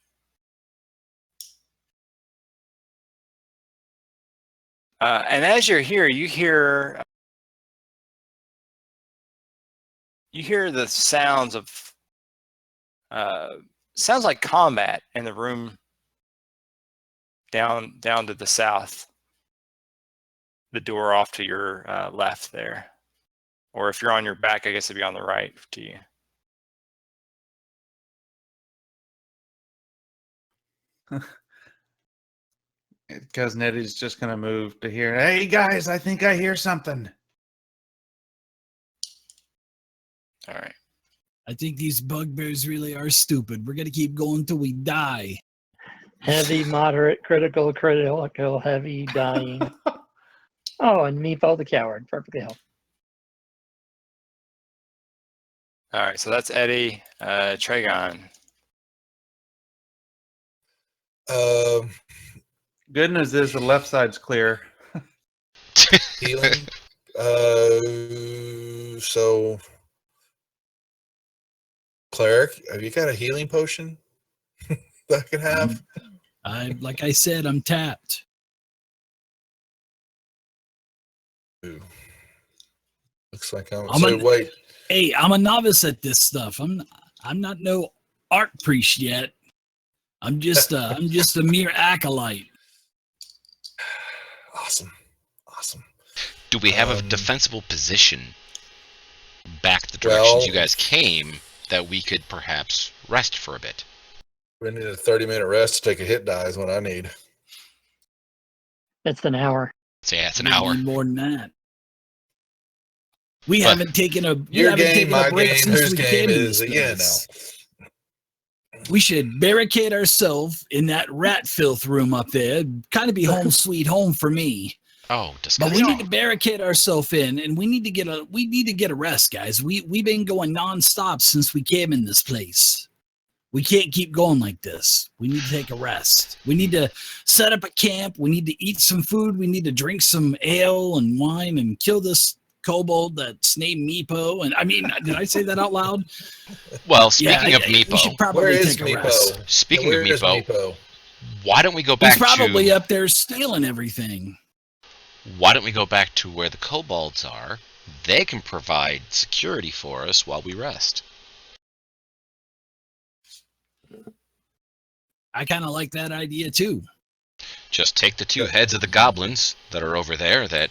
And as you're here, you hear the sounds of sounds like combat in the room down to the south. The door off to your left there, or if you're on your back, I guess it'd be on the right to you. Cousin Eddie's just gonna move to here. Hey guys, I think I hear something. All right. I think these bugbears really are stupid. We're gonna keep going till we die. Heavy, moderate, critical, heavy, dying. Oh, and Meepo the coward, perfectly healthy. All right. So that's Eddie. Treagan. Good news is the left side's clear. Healing. So cleric, have you got a healing potion that I can have? Like I said, I'm tapped. Ooh. Looks like I'm. I'm So an- wait. Hey, I'm a novice at this stuff. I'm not no art priest yet. I'm just a mere acolyte. Awesome. Do we have a defensible position back the directions well- you guys came that we could perhaps rest for a bit? We need a 30-minute rest to take a hit die is what I need. It's an hour. Say yeah, it's an We hour. need more than that. We But haven't taken a we Your haven't game, taken my a break game, since whose we game came in is this it? Yeah, place. no. We should barricade ourselves in that rat filth room up there. Kind of be home sweet home for me. Oh, But disgusting. we need to barricade ourselves in, and we need to get a rest, guys. We've been going nonstop since we came in this place. We can't keep going like this. We need to take a rest. We need to set up a camp. We need to eat some food. We need to drink some ale and wine and kill this kobold that's named Meepo. And I mean, did I say that out loud? Well, speaking of we should Meepo, probably Where is take a rest. Meepo? speaking of Where is Meepo, why don't we go back He's probably to up there stealing everything. why don't we go back to where the kobolds are? They can provide security for us while we rest. I kind of like that idea too. Just take the two heads of the goblins that are over there that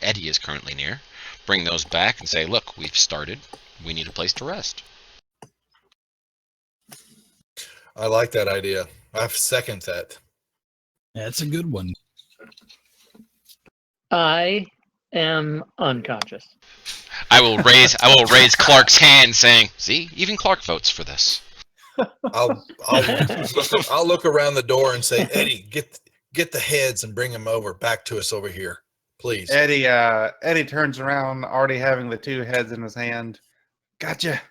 Eddie is currently near, bring those back and say, look, we've started. We need a place to rest. I like that idea. I second that. That's a good one. I am unconscious. I will raise Clark's hand, saying, "See, even Clark votes for this." I'll look around the door and say, Eddie, get the heads and bring them back to us over here, please. Eddie turns around, already having the 2 heads in his hand. Gotcha.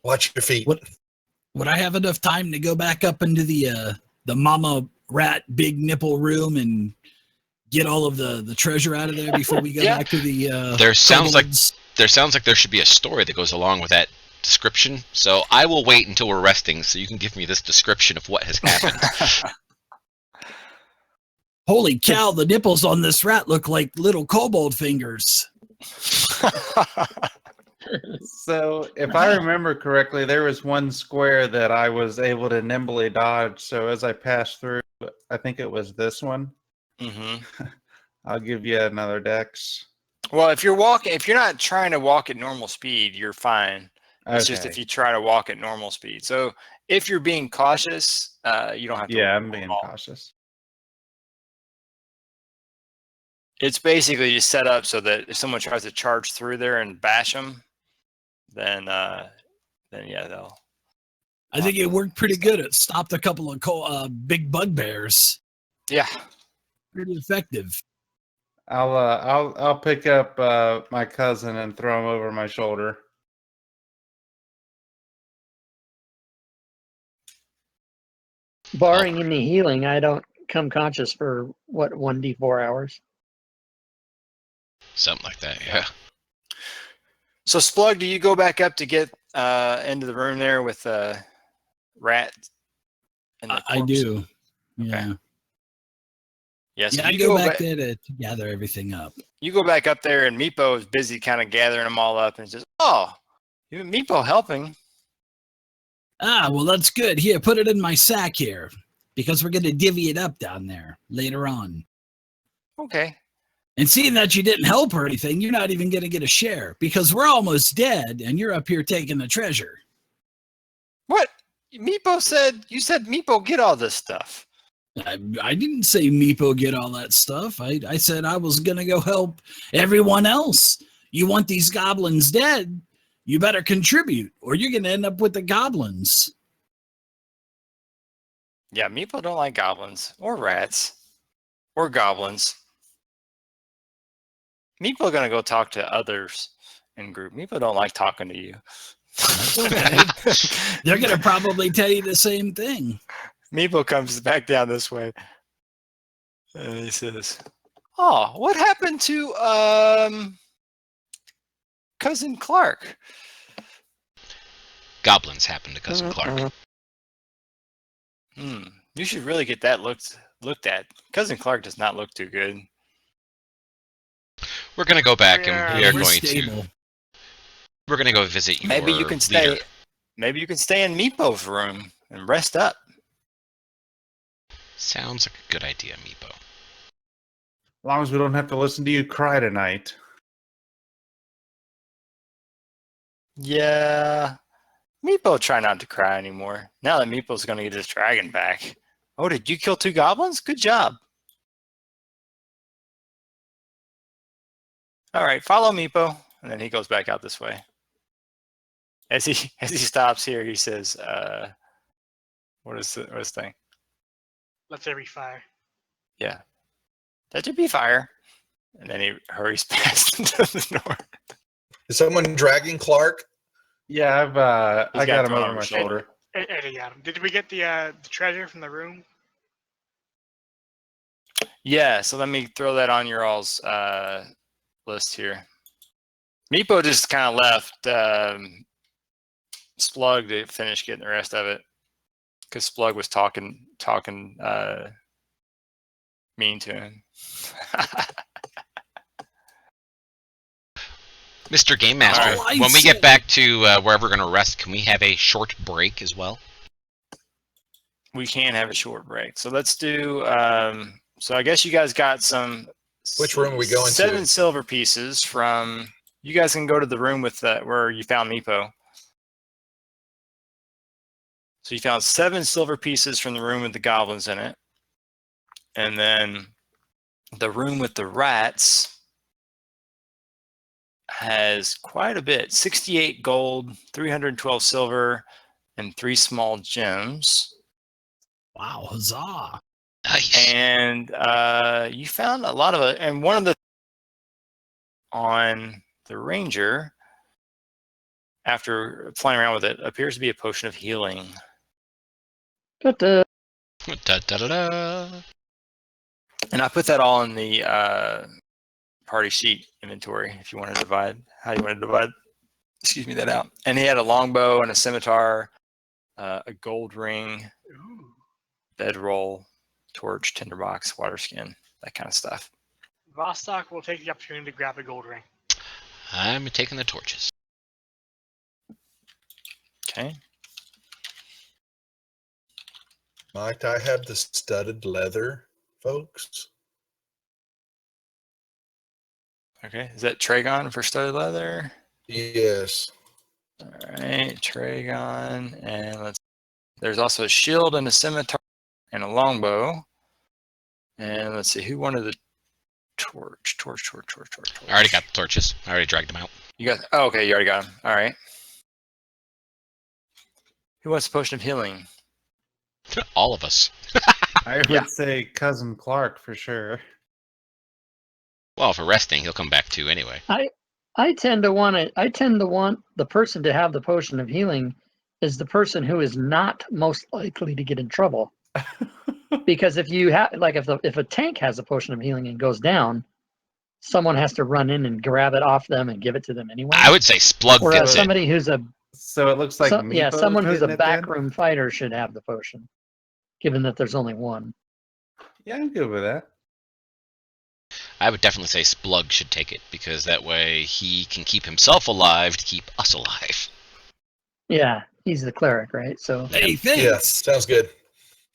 Watch your feet. Would I have enough time to go back up into the mama rat big nipple room and get all of the treasure out of there before we go back to the There sounds kobolds? like there should be a story that goes along with that description. So I will wait until we're resting so you can give me this description of what has happened. Holy cow, the nipples on this rat look like little kobold fingers. So, if I remember correctly, there was one square that I was able to nimbly dodge. So, as I passed through, I think it was this one. Mm-hmm. I'll give you another dex. Well, if you're not trying to walk at normal speed, you're fine. It's just if you try to walk at normal speed. So if you're being cautious, you don't have to. Yeah, I'm being cautious. It's basically just set up so that if someone tries to charge through there and bash them, then yeah, they'll. I think it worked pretty good. It stopped a couple of big bugbears. Yeah. Pretty effective. I'll pick up my cousin and throw him over my shoulder. Barring any healing, I don't come conscious for 1d4 hours. Something like that, yeah. So Splug, do you go back up to get into the room there with rat? And the I corpse? do. Yeah. Okay. Yes. Yeah, I go back there to gather everything up. You go back up there, and Meepo is busy kind of gathering them all up, and says, "Oh, you Meepo helping." Ah, well, that's good. Here, put it in my sack here, because we're going to divvy it up down there later on. Okay. And seeing that you didn't help or anything, you're not even going to get a share, because we're almost dead, and you're up here taking the treasure. What? Meepo said, you said Meepo get all this stuff. I didn't say Meepo get all that stuff. I said I was going to go help everyone else. You want these goblins dead, you better contribute, or you're going to end up with the goblins. Yeah, Meepo don't like goblins, or rats, or goblins. Meepo gonna go talk to others in group. Meepo don't like talking to you. That's okay. They're going to probably tell you the same thing. Meepo comes back down this way, and he says, "Oh, what happened to Cousin Clark?" Goblins happen to Cousin Clark. You should really get that looked at. Cousin Clark does not look too good. We're gonna go back Yeah, and we are we're going stable. to. We're gonna go visit your Maybe you can stay. leader. Maybe you can stay in Meepo's room and rest up. Sounds like a good idea, Meepo. As long as we don't have to listen to you cry tonight. Yeah. Meepo try not to cry anymore. Now that Meepo's gonna get his dragon back. Oh, did you kill 2 goblins? Good job. All right, follow Meepo, and then he goes back out this way. As he stops here, he says, what is the thing? Let there be fire. Yeah. Let there be fire. And then he hurries past into the door. Is someone dragging Clark? Yeah, I got him thrown over my shoulder. Eddie got him. Did we get the treasure from the room? Yeah, so let me throw that on your all's list here. Meepo just kind of left Splug to finish getting the rest of it, because Splug was talking mean to him. Mr. Game Master, All right. when we get back to wherever we're going to rest, can we have a short break as well? We can have a short break. So let's do, so I guess you guys got some. Which room are we going to? 7 silver pieces from, you guys can go to the room with where you found Meepo. So you found 7 silver pieces from the room with the goblins in it. And then the room with the rats has quite a bit, 68 gold, 312 silver, and 3 small gems. Wow, huzzah! Nice. And you found a lot of it. And one of the on the ranger, after playing around with it, appears to be a potion of healing. Ta-ta. Da, da, da, da. And I put that all in the party sheet inventory if you want to divide, how you want to divide, excuse me, that out. And he had a longbow and a scimitar, a gold ring, bedroll, torch, tinderbox, water skin, that kind of stuff. Vostok will take the opportunity to grab a gold ring. I'm taking the torches. Okay. Might I have the studded leather, folks? Okay. Is that Treagan for studded leather? Yes. All right, Treagan, and there's also a shield and a scimitar and a longbow. And let's see, who wanted the torch? Torch. I already got the torches. I already dragged them out. You got, oh, okay, you already got them. All right. Who wants a potion of healing? All of us. I would Yeah. say Cousin Clark for sure. Well, for resting, he'll come back too anyway. I tend to want the person to have the potion of healing is the person who is not most likely to get in trouble. Because if you have, like, if a tank has a potion of healing and goes down, someone has to run in and grab it off them and give it to them anyway. I would say Splug Whereas gets it. somebody who's a So it looks like Meepo's someone who's a getting it then? backroom fighter should have the potion, given that there's only one. Yeah, I'm good with that. I would definitely say Splug should take it because that way he can keep himself alive to keep us alive. Yeah, he's the cleric, right? So Hey, thanks. Yeah, sounds good.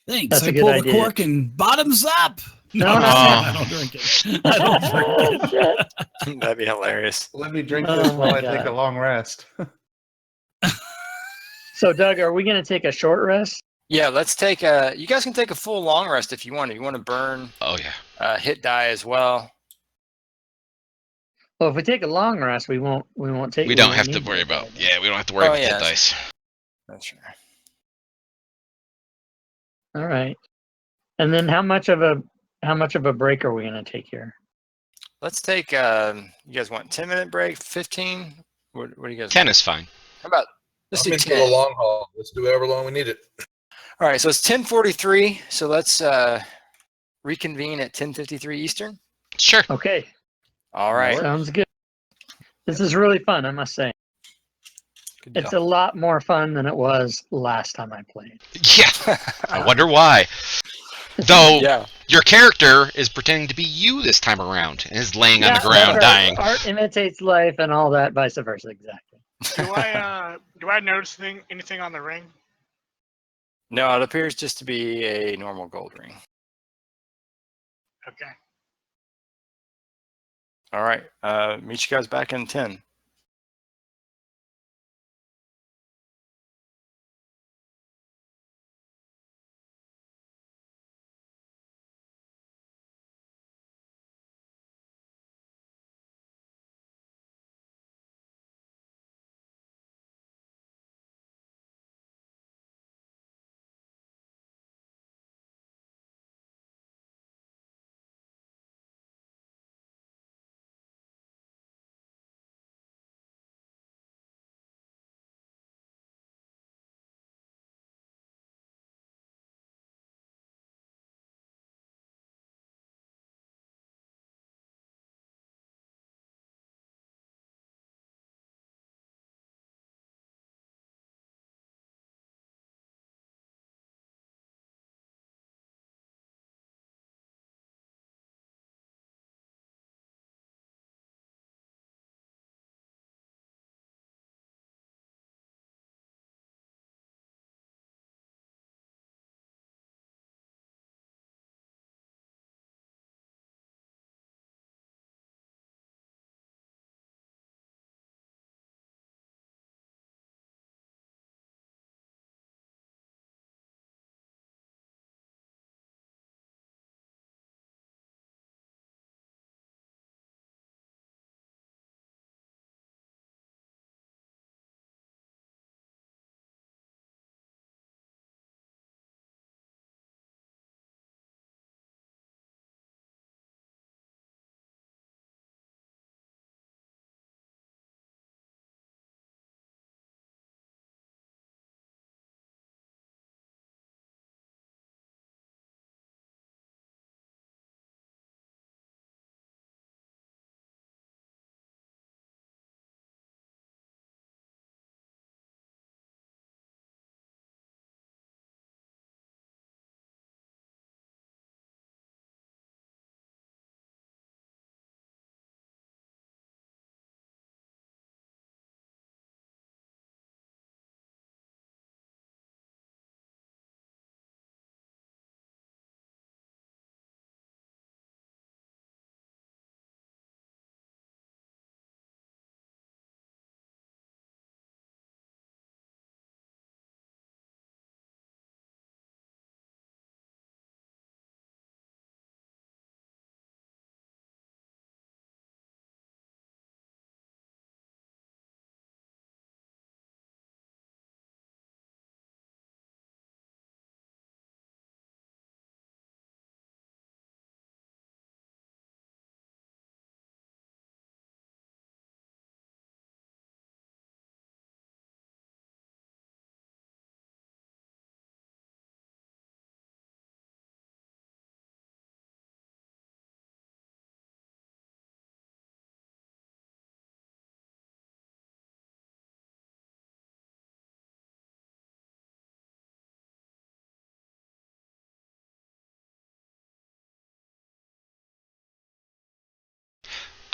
Thanks. That's I a good pulled idea. the cork and bottoms up. No, No, no. I don't drink it. I don't drink it. Shit. That'd be hilarious. Let me drink Oh this while my I take a God. long rest. So Doug, are we going to take a short rest? Yeah, let's take you guys can take a full long rest if you want. If you want to burn Oh yeah. hit die as well. Well, if we take a long rest, we won't take. We don't won't have to need worry hit about. die. Yeah, we don't have to worry Oh, about yeah, hit dice. That's right. All right. And then how much of a break are we going to take here? Let's take you guys want 10-minute break, 15? What do you guys 10 want? is fine. How about let's I'm do in for the 10. long haul. Let's do however long we need it. All right, so it's 10:43. So let's reconvene at 10:53 Eastern. Sure. Okay. All right. Sounds good. This is really fun, I must say. Good It's deal. a lot more fun than it was last time I played. Yeah. I wonder why. Though Yeah. your character is pretending to be you this time around and is laying on the Yeah, ground art- dying. Art imitates life and all that, vice versa. Exactly. Do I notice anything on the ring? No, it appears just to be a normal gold ring. Okay. All right. Meet you guys back in 10.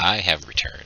I have returned.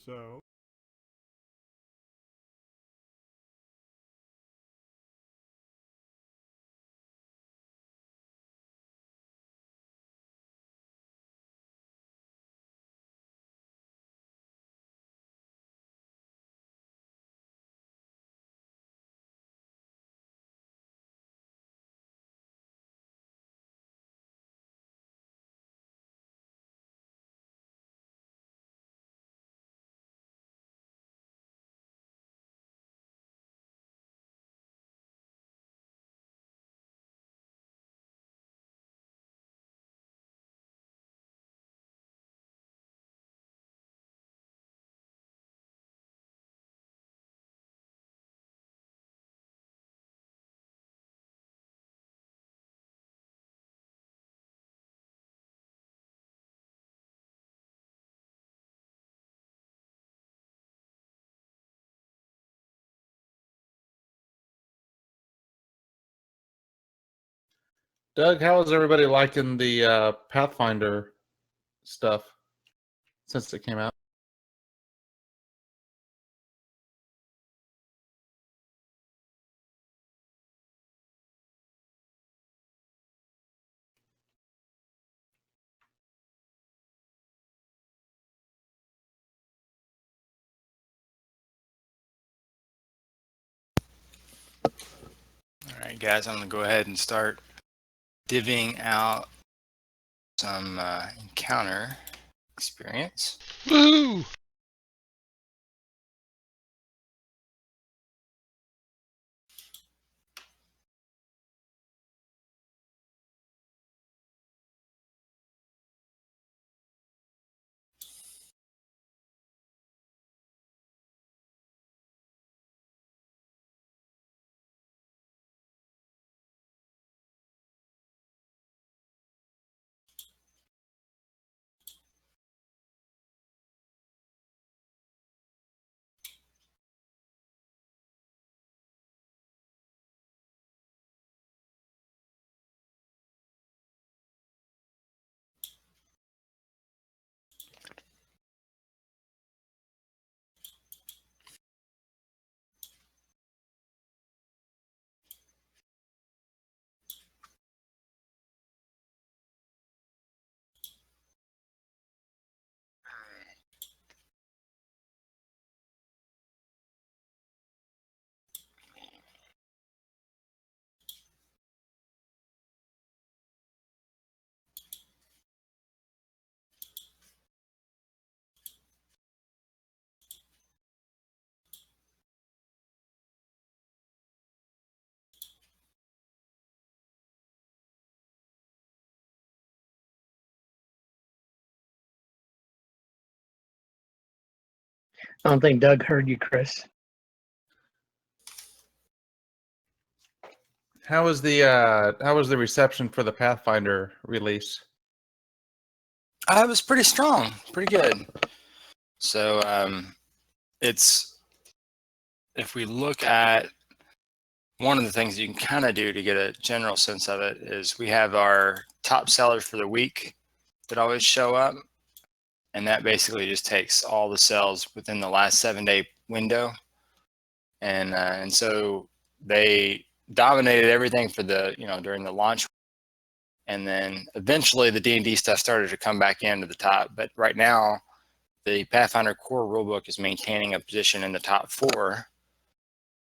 So. Doug, how is everybody liking the Pathfinder stuff since it came out? All right, guys, I'm going to go ahead and start divvying out some encounter experience. Woo! I don't think Doug heard you, Chris. How was the reception for the Pathfinder release? It was pretty strong, pretty good. So it's, if we look at one of the things you can kind of do to get a general sense of it is we have our top sellers for the week that always show up. And that basically just takes all the sales within the last 7-day window. And so they dominated everything for the, during the launch. And then eventually the D&D stuff started to come back into the top. But right now, the Pathfinder core rulebook is maintaining a position in the top 4.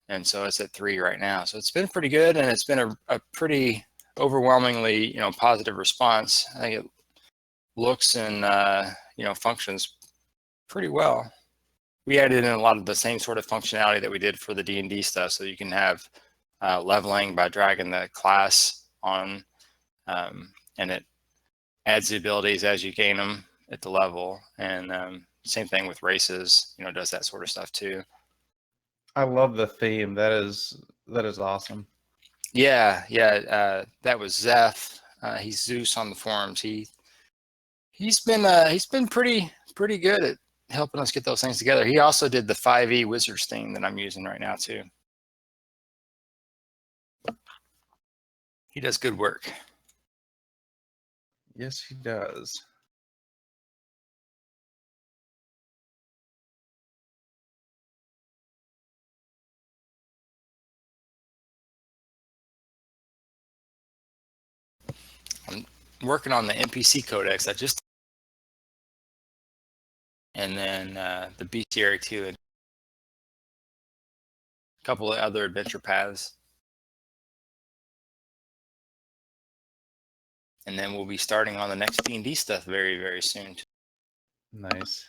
And so it's at 3 right now. So it's been pretty good, and it's been a pretty overwhelmingly, positive response. I think it looks and, functions pretty well. We added in a lot of the same sort of functionality that we did for the D&D stuff. So you can have leveling by dragging the class on, and it adds the abilities as you gain them at the level. And same thing with races, does that sort of stuff too. I love the theme. That is awesome. Yeah. That was Zeph. He's Zeus on the forums. He's been pretty good at helping us get those things together. He also did the 5e Wizards theme that I'm using right now too. He does good work. Yes, he does. I'm working on the NPC codex. And then the bestiary too, and a couple of other adventure paths. And then we'll be starting on the next D&D stuff very, very soon. Nice.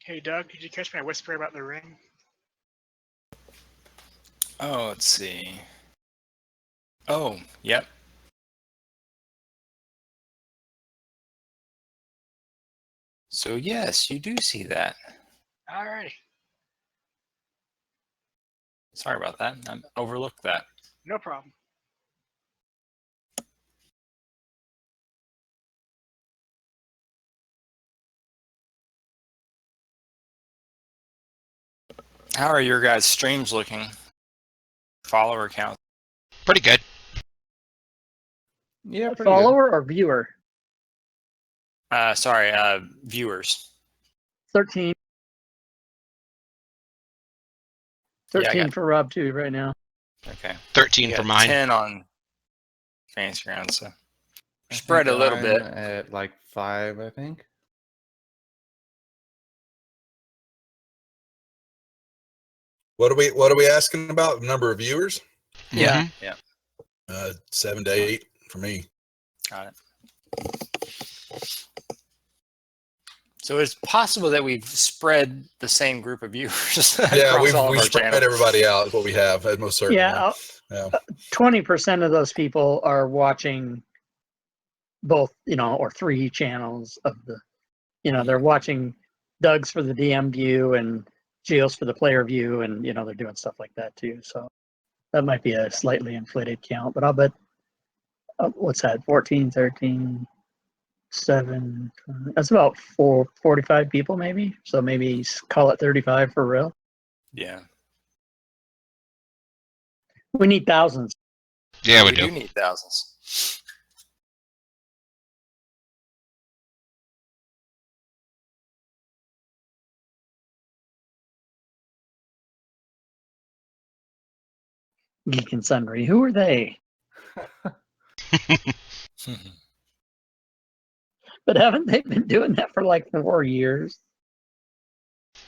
Hey, Doug, did you catch my whisper about the ring? Oh, let's see. Oh, yep. So yes, you do see that. Alrighty. Sorry about that. I overlooked that. No problem. How are your guys' streams looking? Follower count? Pretty good. Yeah, pretty Follower or viewer? Sorry, viewers. 13. 13 Yeah, for Rob too right now. Okay. 13 You for got mine. 10 on Fantasy Grounds, so I spread a think little I'm bit. at like 5, I think. What are we asking about? Number of viewers? Yeah. Mhm. Yeah. 7 to 8 for me. Got it. So it's possible that we've spread the same group of viewers. Yeah, across all of we've our spread channels. everybody out. Is what we have, most certainly. Yeah. Yeah. 20% of those people are watching both, or 3 channels of the, they're watching Doug's for the DM view and Geo's for the player view, and they're doing stuff like that too. So that might be a slightly inflated count, but I'll bet what's that? 14, 13, 7. That's about 45 people maybe. So maybe call it 35 for real. Yeah. We need thousands. Yeah, we We do. do need thousands. Geek and Sundry. Who are they? But haven't they been doing that for like 4 years?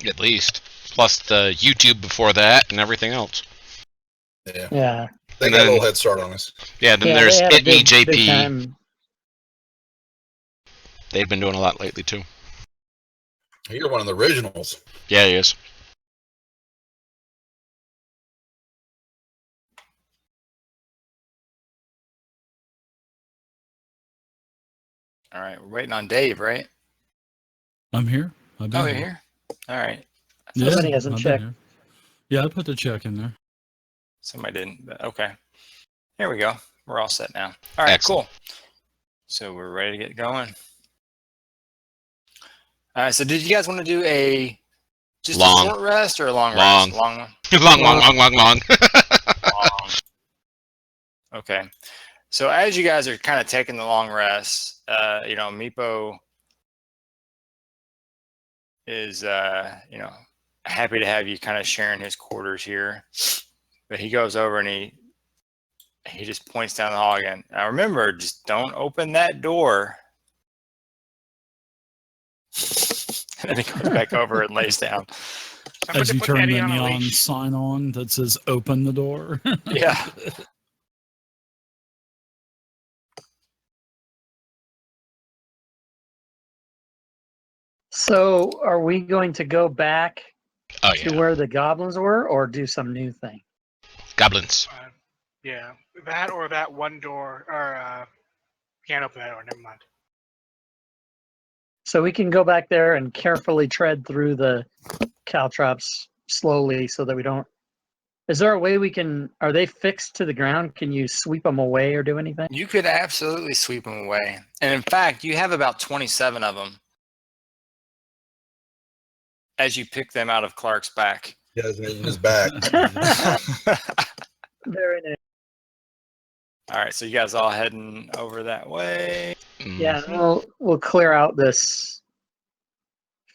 At least. Plus the YouTube before that and everything else. Yeah. Yeah. They And got a then- little head start on us. Yeah, then Yeah, there's they had a It Me big JP. time. They've been doing a lot lately too. You're one of the originals. Yeah, he is. All right, we're waiting on Dave, right? I'm here. I've been Oh, you're here. All right. Yeah, Somebody hasn't I've been checked. here. Yeah, I put the check in there. Somebody didn't, but okay. Here we go. We're all set now. All right, Excellent. cool. So we're ready to get going. All right. So did you guys want to do just Long. a short rest or a long Long. rest? Long one. long. Long. Okay. So as you guys are kind of taking the long rest, Meepo is, happy to have you kind of sharing his quarters here. But he goes over and he just points down the hall again. Now remember, just don't open that door. And then he goes back over and lays down. Somebody As you put turn Eddie the on a neon leash. sign on that says "Open the door." Yeah. So, are we going to go back Oh to yeah. where the goblins were, or do some new thing? Goblins. Yeah, that or that one door, or can't open that door. Never mind. So we can go back there and carefully tread through the caltrops slowly, so that we don't. Is there a way we can? Are they fixed to the ground? Can you sweep them away or do anything? You could absolutely sweep them away. And in fact, you have about 27 of them as you pick them out of Clark's back. He has it in his back. Very nice. All right, so you guys all heading over that way. Yeah, we'll clear out this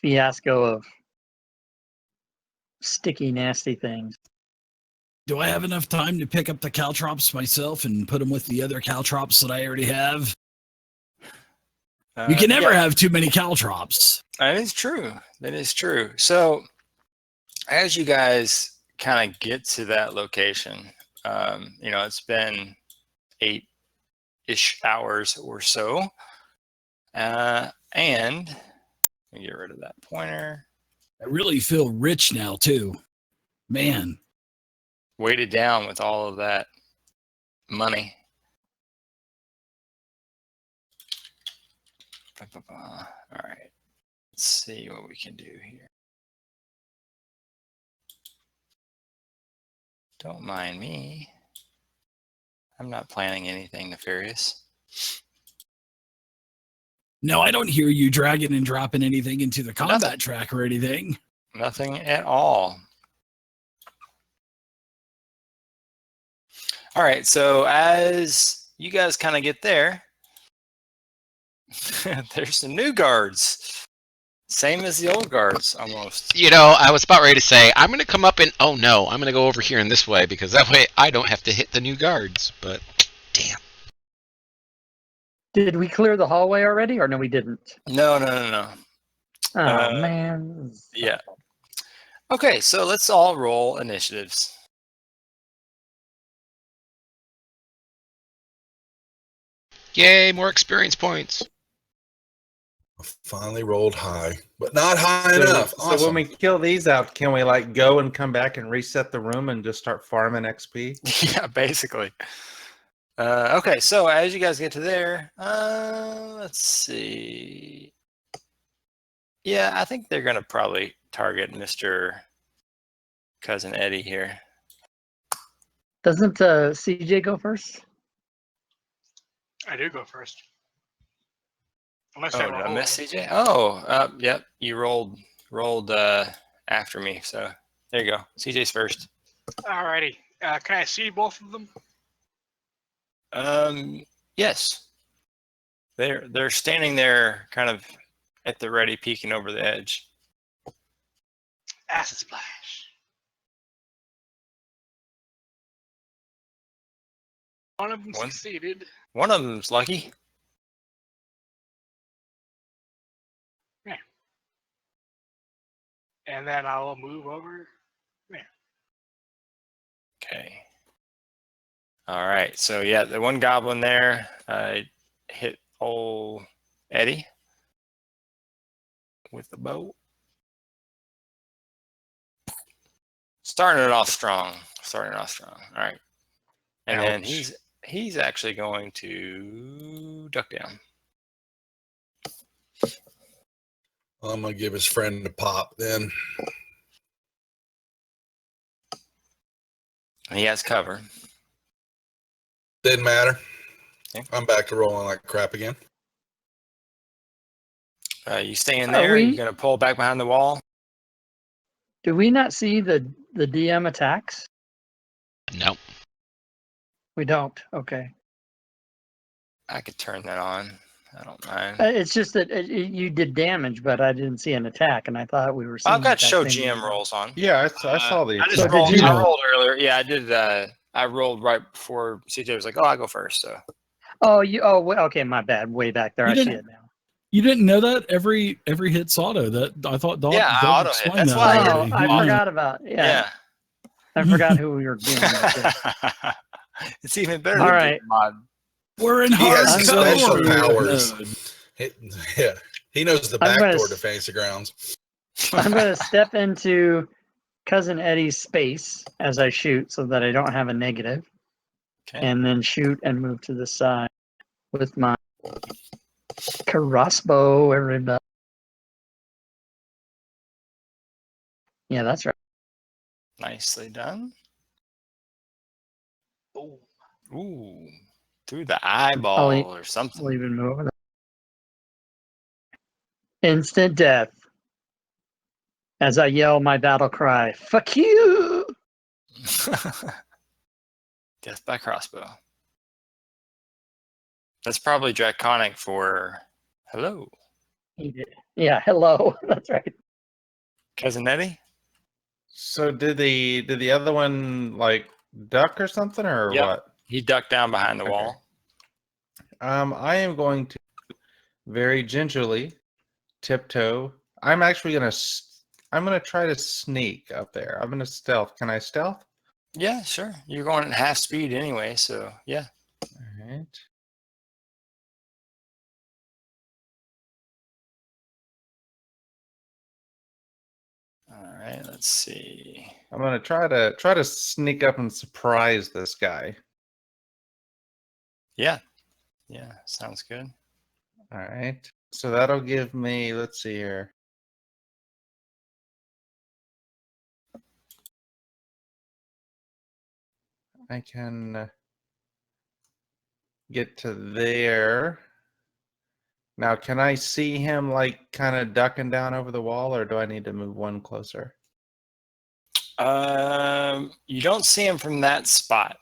fiasco of sticky, nasty things. Do I have enough time to pick up the caltrops myself and put them with the other caltrops that I already have? You can never have too many caltrops. That is true. That is true. So as you guys kind of get to that location, it's been 8-ish hours or so. And let me get rid of that pointer. I really feel rich now, too. Man. Weighted down with all of that money. All right. Let's see what we can do here. Don't mind me. I'm not planning anything nefarious. No, I don't hear you dragging and dropping anything into the combat track or anything. Nothing at all. All right, so as you guys kind of get there, there's some new guards. Same as the old guards, almost. I was about ready to say, I'm going to come up and, oh no, I'm going to go over here in this way, because that way I don't have to hit the new guards, but damn. Did we clear the hallway already, or no, we didn't? No. Oh, man. Yeah. Okay, so let's all roll initiatives. Yay, more experience points. Finally rolled high, but not high enough. So Awesome. when we kill these out, can we go and come back and reset the room and just start farming XP? Yeah, basically. Okay, so as you guys get to there, let's see. Yeah, I think they're going to probably target Mr. Cousin Eddie here. Doesn't CJ go first? I do go first. Unless Oh, I did I roll. miss CJ? Oh, yep. You rolled after me. So there you go. CJ's first. Alrighty. Can I see both of them? Yes. They're standing there, kind of at the ready, peeking over the edge. Acid splash. One of them succeeded. One of them's lucky. and then I'll move over. Okay. All right. So yeah, the one goblin there hit old Eddie with the bow. Starting it off strong. All right. And then Ouch. he's actually going to duck down. I'm gonna give his friend a pop then. He has cover. Didn't matter. Okay. I'm back to rolling like crap again. You stay in Are there. we- You're going to pull back behind the wall. Do we not see the DM attacks? No. We don't. Okay. I could turn that on. I don't mind. It's just that you did damage, but I didn't see an attack, and I thought we were seeing. I've got attacks show maybe. GM rolls on. Yeah, I saw the. I just So did rolled. you- I rolled earlier. Yeah, I did. I rolled right before CJ was like, "Oh, I go first." So Oh, okay, my bad. Way back there, You I see didn't- it now. You didn't know that every hit's auto. That I thought. Doug Yeah, auto hit. explained That's that why I already. Oh, I Yeah. forgot about. Yeah, yeah. I forgot who we were dealing with. Yeah. It's even better. All than right. mod. We're in He has hardcore special powers. mode. Yeah, he knows the I'm back gonna door to s- Fantasy Grounds. I'm going to step into Cousin Eddie's space as I shoot, so that I don't have a negative, Okay. and then shoot and move to the side with my crossbow. Everybody. Yeah, that's right. Nicely done. Ooh, through the eyeball or something. I'll even move over there. Instant death. As I yell my battle cry, "Fuck you!" Death by crossbow. That's probably draconic for hello, He did. Yeah, hello. That's right. Cousin Eddie. So did the other one like duck or something or Yep. what? He ducked down behind the Okay. wall. I am going to very gingerly tiptoe. I'm actually gonna try to sneak up there. I'm gonna stealth. Can I stealth? Yeah, sure. You're going at half speed anyway, so yeah. All right. All right, let's see. I'm gonna try to sneak up and surprise this guy. Yeah. Yeah, sounds good. All right. So that'll give me. Let's see here. I can get to there. Now, can I see him like kind of ducking down over the wall, or do I need to move one closer? You don't see him from that spot.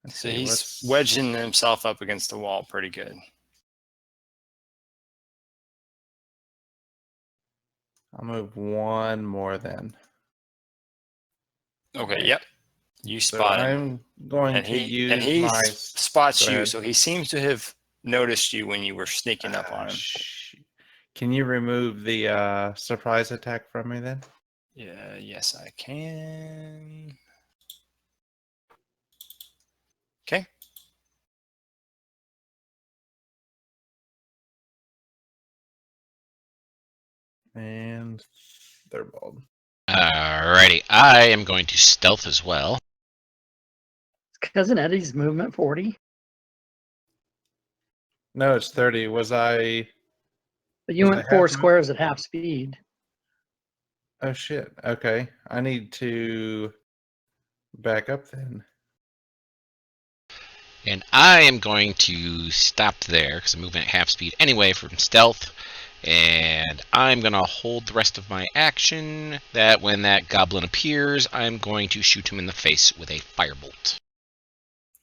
Let's So see, he's let's- wedging himself up against the wall pretty good. I'll move one more then. Okay, Okay. yep. You So spot him. I'm going And to use he my. spots Go you, ahead. so he seems to have noticed you when you were sneaking up on him. Can you remove the surprise attack from me then? Yeah, yes, I can. Okay. And Thurbold. Alrighty, I am going to stealth as well. Cousin Eddie's movement 40. No, it's 30. Was I? But you Was went I 4 half squares at half speed. Oh shit. Okay. I need to back up then. And I am going to stop there because I'm moving at half speed anyway from stealth. And I'm going to hold the rest of my action that when that goblin appears, I'm going to shoot him in the face with a firebolt.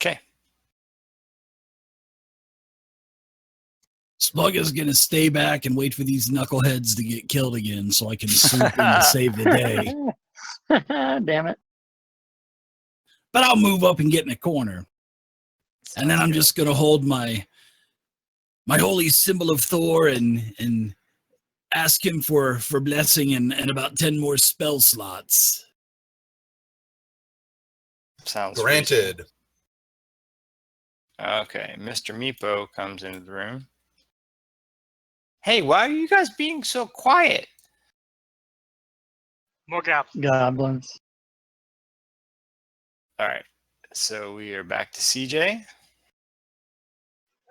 Okay. Splug is gonna stay back and wait for these knuckleheads to get killed again, so I can swoop in and save the day. Damn it. But I'll move up and get in a corner, and then I'm just gonna hold my holy symbol of Thor and ask him for blessing and about 10 more spell slots. Sounds Granted. reasonable. Okay, Mr. Meepo comes into the room. Hey, why are you guys being so quiet? More goblins. Goblins. All right, so we are back to CJ.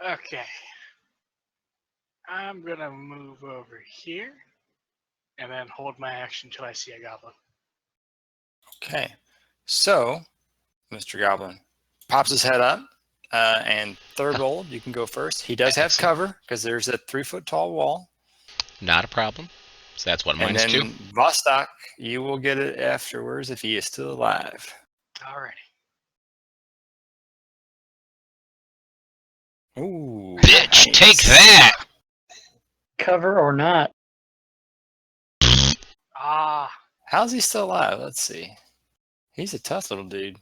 Okay. I'm gonna move over here and then hold my action until I see a goblin. Okay, so Mr. Goblin pops his head up, and Thurbold, you can go first. He does have cover because there's a 3-foot tall wall. Not a problem. So that's what And mine's then too. Vostok, you will get it afterwards if he is still alive. Alrighty. Ooh, Bitch, nice. take that! Cover or not? Ah, How's he still alive? Let's see. He's a tough little dude.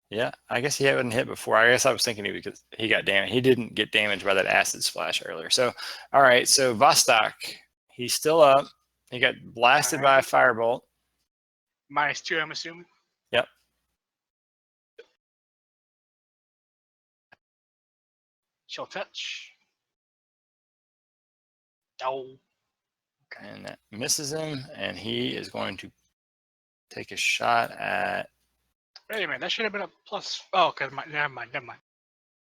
Yeah, I guess he hadn't hit before. I guess I was thinking because he got damaged. He didn't get damaged by that acid splash earlier. So, all right. So Vostok, he's still up. He got blasted by a firebolt. -2, I'm assuming. Yep. She'll touch. Oh. And that misses him, and he is going to take a shot at Wait a minute, that should have been a plus. Oh, because never mind.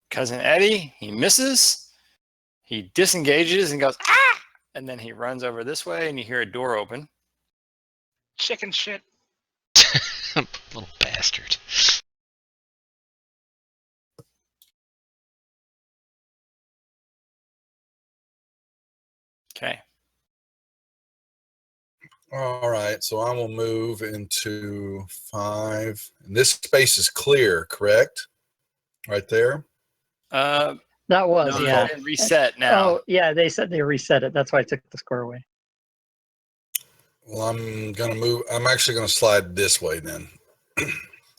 Cousin Eddie. He misses. He disengages and goes, ah! And then he runs over this way, and you hear a door open. Chicken shit. Little bastard. Okay. All right, so I will move into 5. And this space is clear, correct? Right there. That was, No, yeah. it's been reset now. Oh, yeah, they said they reset it. That's why I took the square away. Well, I'm gonna move. I'm actually gonna slide this way then.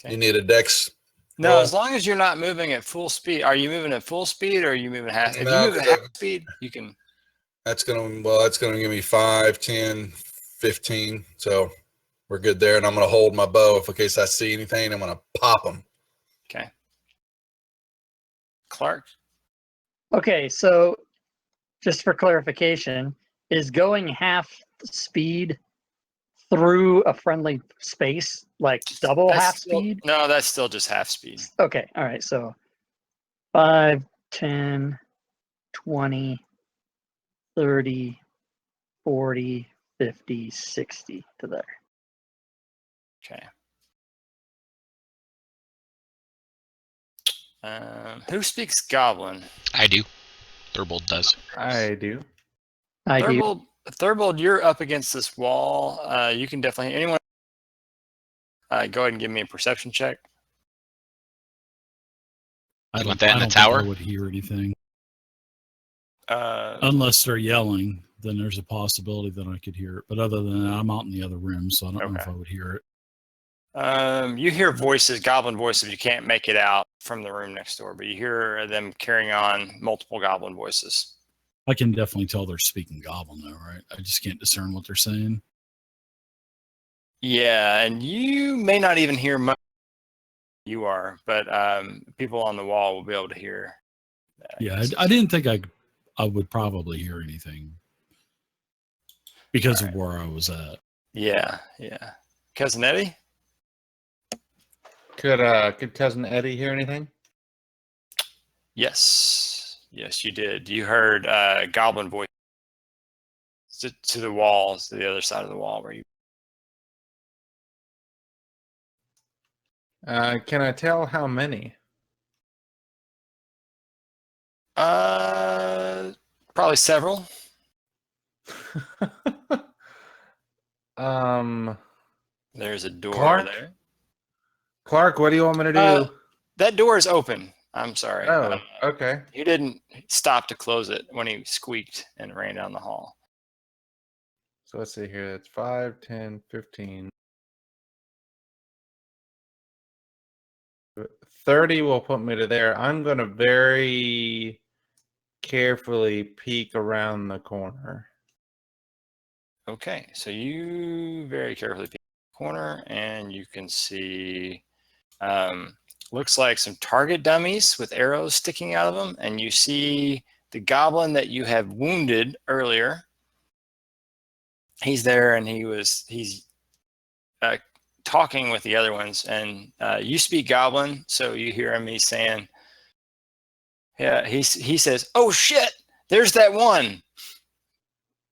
You need a dex. No, roll? as long as you're not moving at full speed. Are you moving at full speed or are you moving half? If No, you move at 'cause half speed, you can. That's gonna give me 5, 10, 15. So we're good there. And I'm gonna hold my bow if in case I see anything. I'm gonna pop them. Okay. Clark. Okay, so just for clarification, is going half speed through a friendly space like double That's half still- speed? No, that's still just half speed. Okay, all right, so 5, 10, 20, 30, 40, 50, 60 to there. Okay. Who speaks Goblin? I do. Thurbold does. I do. I do. Thurbold, you're up against this wall. You can definitely. Anyone? Go ahead and give me a perception check. I You don't, want that in I the don't think tower? I would hear anything. Uh, Unless they're yelling, then there's a possibility that I could hear it. But other than that, I'm out in the other room, so I don't know if Okay. I would hear it. You hear voices, goblin voices. You can't make it out from the room next door, but you hear them carrying on multiple goblin voices. I can definitely tell they're speaking Goblin, though, right? I just can't discern what they're saying. Yeah, and you may not even hear much. You are, but people on the wall will be able to hear. That, Yeah, guess. I didn't think I would probably hear anything because of where I was at. Yeah. Cousin Eddie? Could Cousin Eddie hear anything? Yes, you did. You heard goblin voice to the walls, to the other side of the wall where you. Can I tell how many? Probably several. There's a door Clark? there. Clark, what do you want me to do? That door is open. I'm sorry. Oh, okay. He didn't stop to close it when he squeaked and ran down the hall. So let's see here. That's 5, 10, 15. 30 will put me to there. I'm going to very carefully peek around the corner. Okay, so you very carefully peek the corner, and you can see looks like some target dummies with arrows sticking out of them, and you see the goblin that you have wounded earlier. He's there, and he's talking with the other ones, and you speak goblin, so you hear him. He's saying, yeah, he says, "Oh shit, there's that one."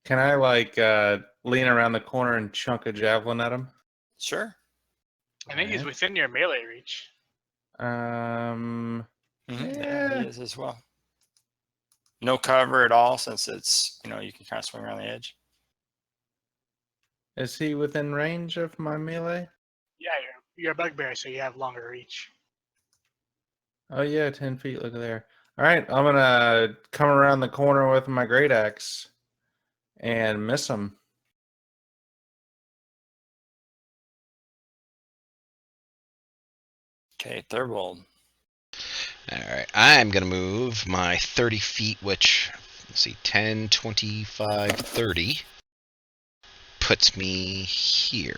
Can I like lean around the corner and chunk a javelin at him? Sure. I think he's within your melee reach. Yeah, Yeah. he is as well. No cover at all, since it's, you can kind of swing around the edge. Is he within range of my melee? Yeah, you're a bugbear, so you have longer reach. Oh yeah, 10 feet. Look at there. All right, I'm gonna come around the corner with my great axe and miss him. Okay, Thurbold. All right, I'm going to move my 30 feet, which, let's see, 10, 25, 30, puts me here.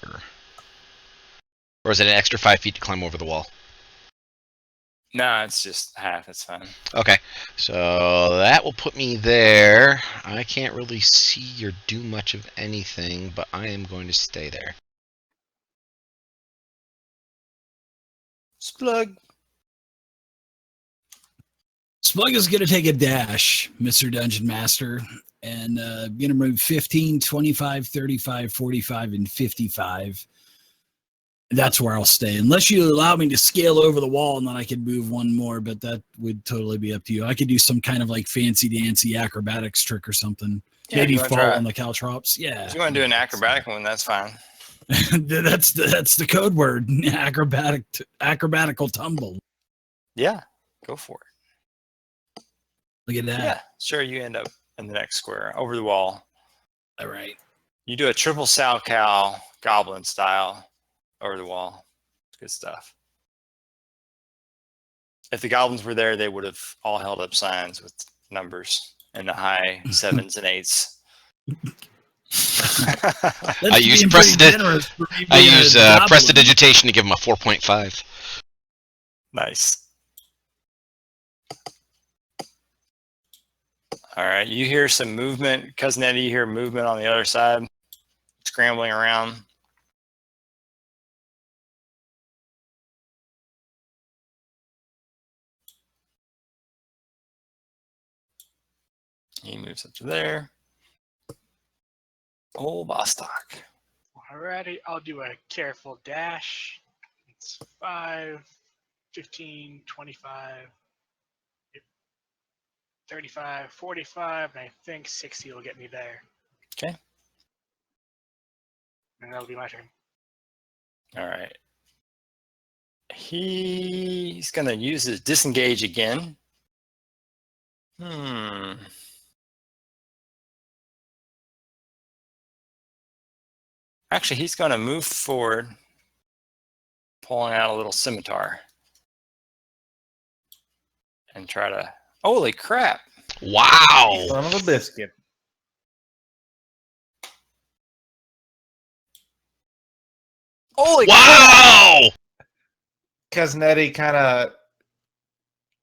Or is it an extra 5 feet to climb over the wall? No, it's just half. It's fine. Okay, so that will put me there. I can't really see or do much of anything, but I am going to stay there. Splug. Splug is going to take a dash, Mr. Dungeon Master, and going to move 15, 25, 35, 45, and 55. That's where I'll stay. Unless you allow me to scale over the wall, and then I could move one more, but that would totally be up to you. I could do some kind of like fancy-dancy acrobatics trick or something. Yeah, Maybe you wanna fall try? on the caltrops. Yeah. If you want to do an acrobatic one, that's fine. that's the code word. Acrobatical tumble. Yeah, go for it. Look at that. Yeah, sure. You end up in the next square over the wall. All right. You do a triple sow cow goblin style over the wall. It's good stuff. If the goblins were there, they would have all held up signs with numbers in the high 7s and 8s. I use prestidigitation to give him a 4.5. Nice. All right, you hear some movement. Cousin Eddie, you hear movement on the other side, scrambling around. He moves up to there. Old Vostok. Alrighty, I'll do a careful dash. It's 5, 15, 25, 35, 45, and I think 60 will get me there. Okay. And that'll be my turn. All right. He's going to use his disengage again. Actually, he's going to move forward, pulling out a little scimitar. And try to... Holy crap! Wow! Son of a biscuit. Holy wow! crap! Cousin Eddie kind of...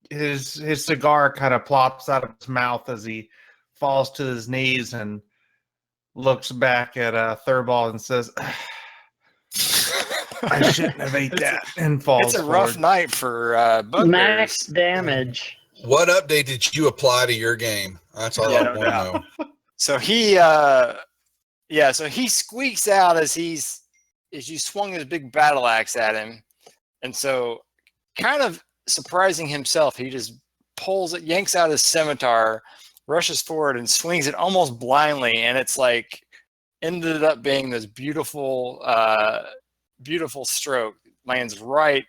His cigar kind of plops out of his mouth as he falls to his knees and looks back at Thurbold and says, I shouldn't have ate that, and falls It's a forward. rough night for bugbears. Max damage. What update did you apply to your game? That's all Yeah, I no want to doubt. know. So he so he squeaks out as you swung his big battle axe at him. And so kind of surprising himself, he just pulls it, yanks out his scimitar, rushes forward and swings it almost blindly, and it's like ended up being this beautiful beautiful stroke. Lands right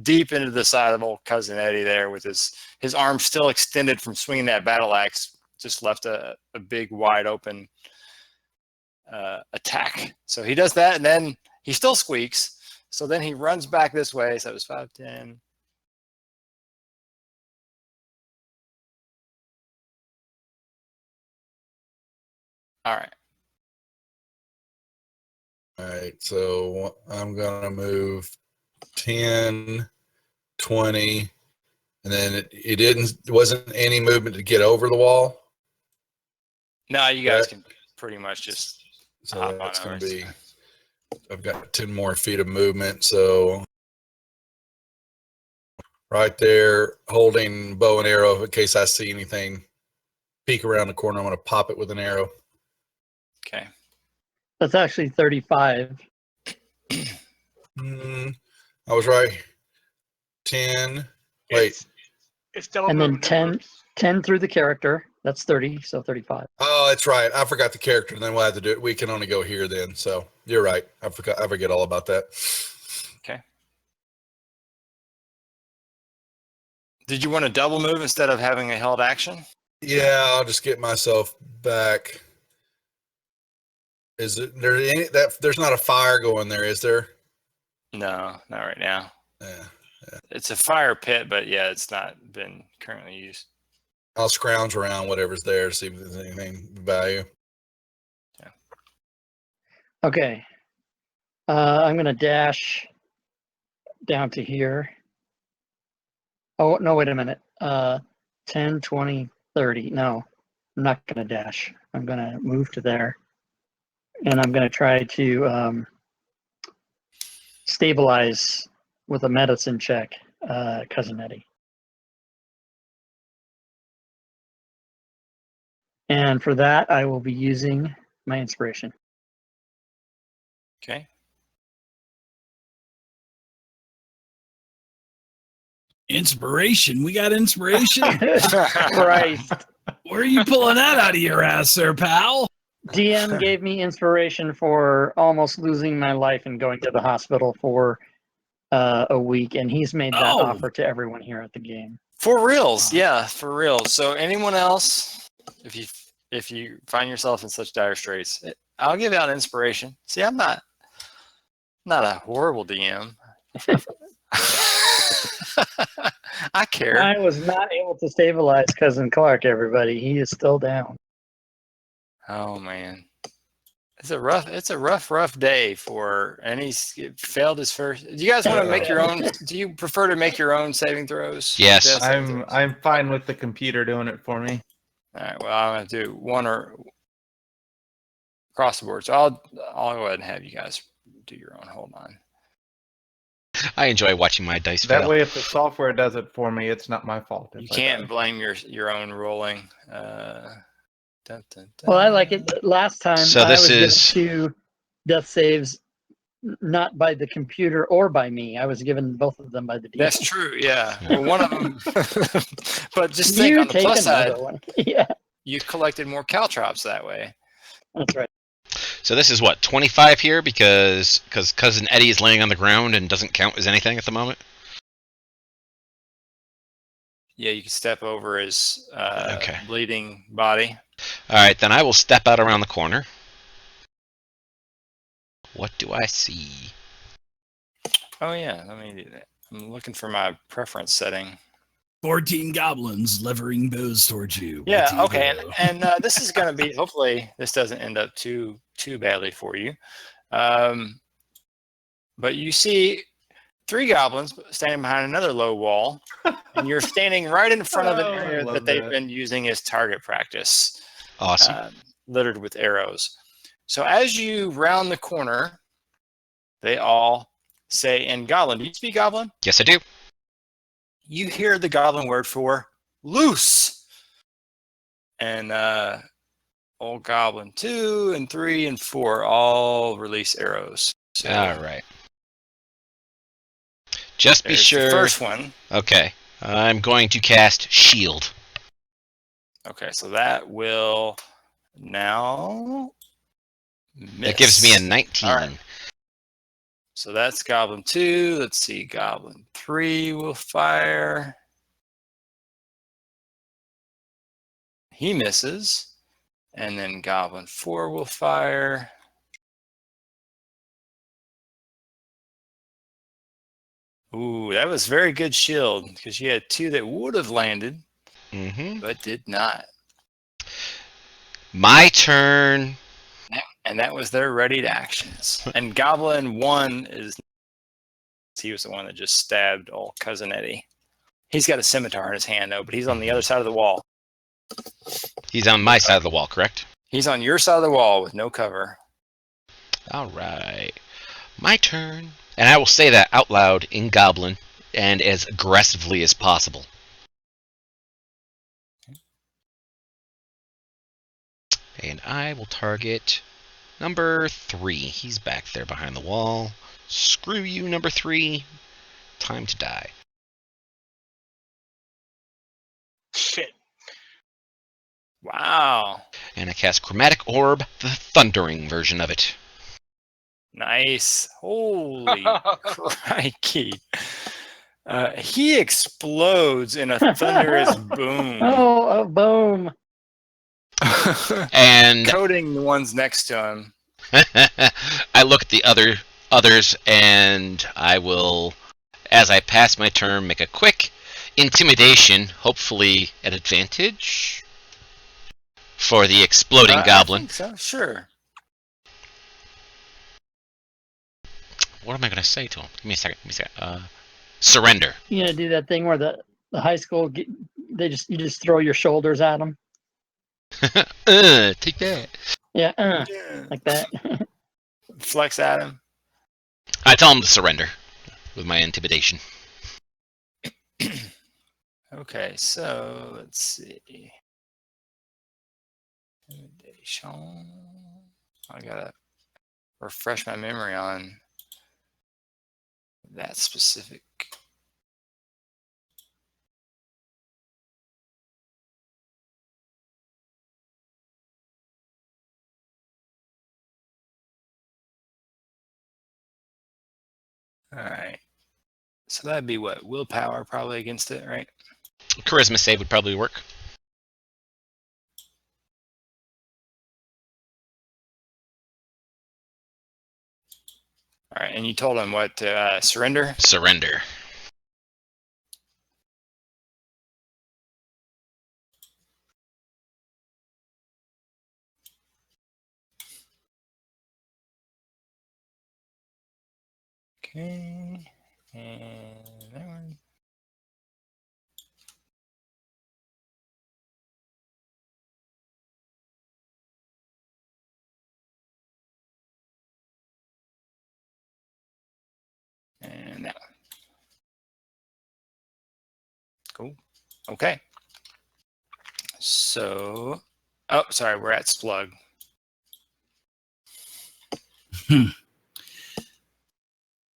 deep into the side of old cousin Eddie there with his arm still extended from swinging that battle axe, just left a big wide open attack. So he does that, and then he still squeaks. So then he runs back this way. So it was 5, 10. All right. All right, so I'm gonna move 10, 20, and then it wasn't any movement to get over the wall. No, you guys Correct. can pretty much just So hop that's on gonna over. be. I've got 10 more feet of movement, so right there, holding bow and arrow in case I see anything peek around the corner. I'm gonna pop it with an arrow. Okay. That's actually 35. I was right. 10. Wait. It's double And then movement. 10 through the character. That's 30, so 35. Oh, that's right. I forgot the character. Then we'll have to do it. We can only go here then. So you're right. I forget all about that. Okay. Did you want to double move instead of having a held action? Yeah, I'll just get myself back. Is it there any that there's not a fire going there, is there? No, not right now. Yeah. It's a fire pit, but yeah, it's not been currently used. I'll scrounge around whatever's there, see if there's anything of value. Okay. I'm going to dash down to here. Oh, no, wait a minute. 10, 20, 30. No, I'm not going to dash. I'm going to move to there. And I'm going to try to stabilize with a medicine check, Cousin Eddie. And for that, I will be using my inspiration. Okay. Inspiration. We got inspiration. Christ. Where are you pulling that out of your ass, sir, pal? DM gave me inspiration for almost losing my life and going to the hospital for a week, and he's made that offer to everyone here at the game. For reals, yeah, for reals. So anyone else, if you find yourself in such dire straits, I'll give out inspiration. See, I'm not a horrible DM. I care. I was not able to stabilize Cousin Clark, everybody. He is still down. Oh man. It's a rough day for, and he's failed his first. Do you guys want to make your own? Do you prefer to make your own saving throws? Yes. I'm fine with the computer doing it for me. All right. Well, I'm going to do one or across the board. So I'll go ahead and have you guys do your own. Hold on. I enjoy watching my dice That fail. way, if the software does it for me, it's not my fault. You can't blame your own rolling. Dun, dun, dun. Well, I like it. Last time, So I this was given is- 2 death saves, not by the computer or by me. I was given both of them by the DM. That's true. Yeah. Well, one of them. But just think You on the take plus side, another one. Yeah, you collected more caltrops that way. that's right. So this is what, 25 here because Cousin Eddie is laying on the ground and doesn't count as anything at the moment. Yeah, you can step over his Okay. bleeding body. All right, then I will step out around the corner. What do I see? Oh yeah, let me do that. I'm looking for my preference setting. 14 goblins levering bows towards you. What do Yeah, you okay, do? and this is going to be, hopefully this doesn't end up too badly for you. But you see 3 goblins standing behind another low wall, and you're standing right in front of an Oh, I area love that they've that. been using as target practice, Awesome. littered with arrows. So as you round the corner, they all say in Goblin. Do you speak Goblin? Yes, I do. You hear the Goblin word for loose. And old Goblin 2 and 3 and 4 all release arrows. So All right. Just be there's sure. the first one. Okay. I'm going to cast Shield. Okay, so that will now miss. That gives me a 19. All right. So that's Goblin 2. Let's see. Goblin 3 will fire. He misses. And then Goblin 4 will fire. Ooh, that was very good shield because you had 2 that would have landed, Mm-hmm. but did not. My turn. And that was their readied actions. And Goblin 1 he was the one that just stabbed old Cousin Eddie. He's got a scimitar in his hand, though, but he's on the other side of the wall. He's on my side of the wall, correct? He's on your side of the wall with no cover. All right. My turn. And I will say that out loud in Goblin and as aggressively as possible. And I will target number 3. He's back there behind the wall. Screw you, number 3. Time to die. Shit. Wow. And I cast Chromatic Orb, the thundering version of it. Nice. Holy crikey. He explodes in a thunderous boom. Oh, a boom. And Coating the ones next to him. I look at the others, and I will, as I pass my turn, make a quick intimidation, hopefully at advantage, for the exploding goblin. I think so, sure. What am I going to say to him? Give me a second. Surrender. You gonna do that thing where the high school you just throw your shoulders at them? Take that. Yeah, like that. Flex at him. I tell him to surrender with my intimidation. Okay, so let's see. Intimidation. I gotta refresh my memory on that specific. All right. So that'd be what? Willpower probably against it, right? Charisma save would probably work. All right, and you told him what? Surrender? Surrender. Okay. And that one. And that one. Cool. Okay. So, oh, sorry, we're at Splug.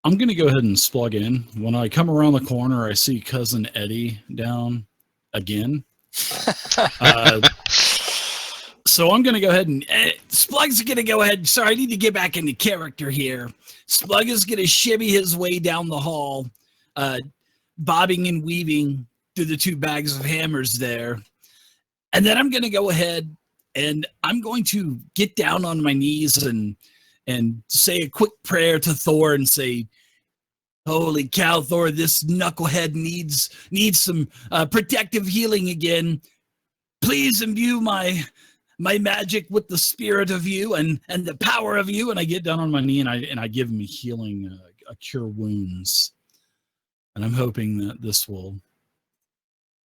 I'm going to go ahead and Splug in. When I come around the corner, I see Cousin Eddie down again. So I'm going to go ahead and Splug's going to go ahead. Sorry, I need to get back into character here. Splug is going to shimmy his way down the hall, bobbing and weaving through the 2 bags of hammers there. And then I'm going to go ahead and I'm going to get down on my knees and say a quick prayer to Thor and say, "Holy cow, Thor, this knucklehead needs some protective healing again. Please imbue my magic with the spirit of you and the power of you." And I get down on my knee and I give him a healing, a cure wounds. And I'm hoping that this will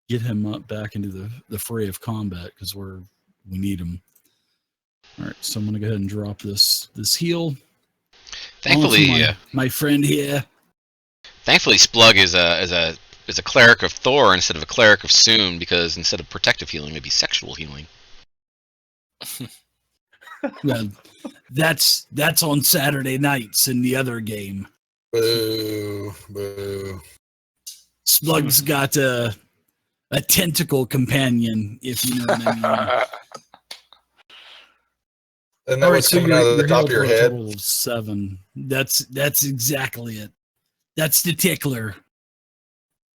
get him up back into the fray of combat because we need him. All right, so I'm gonna go ahead and drop this heal. Thankfully, my friend here. Thankfully, Splug is a cleric of Thor instead of a cleric of Soon, because instead of protective healing, it'd be sexual healing. Well, that's on Saturday nights in the other game. Boo, boo. Splug's got a tentacle companion, if you know what I mean. And that was coming out of the top of your head. Total of 7. That's exactly it. That's the tickler.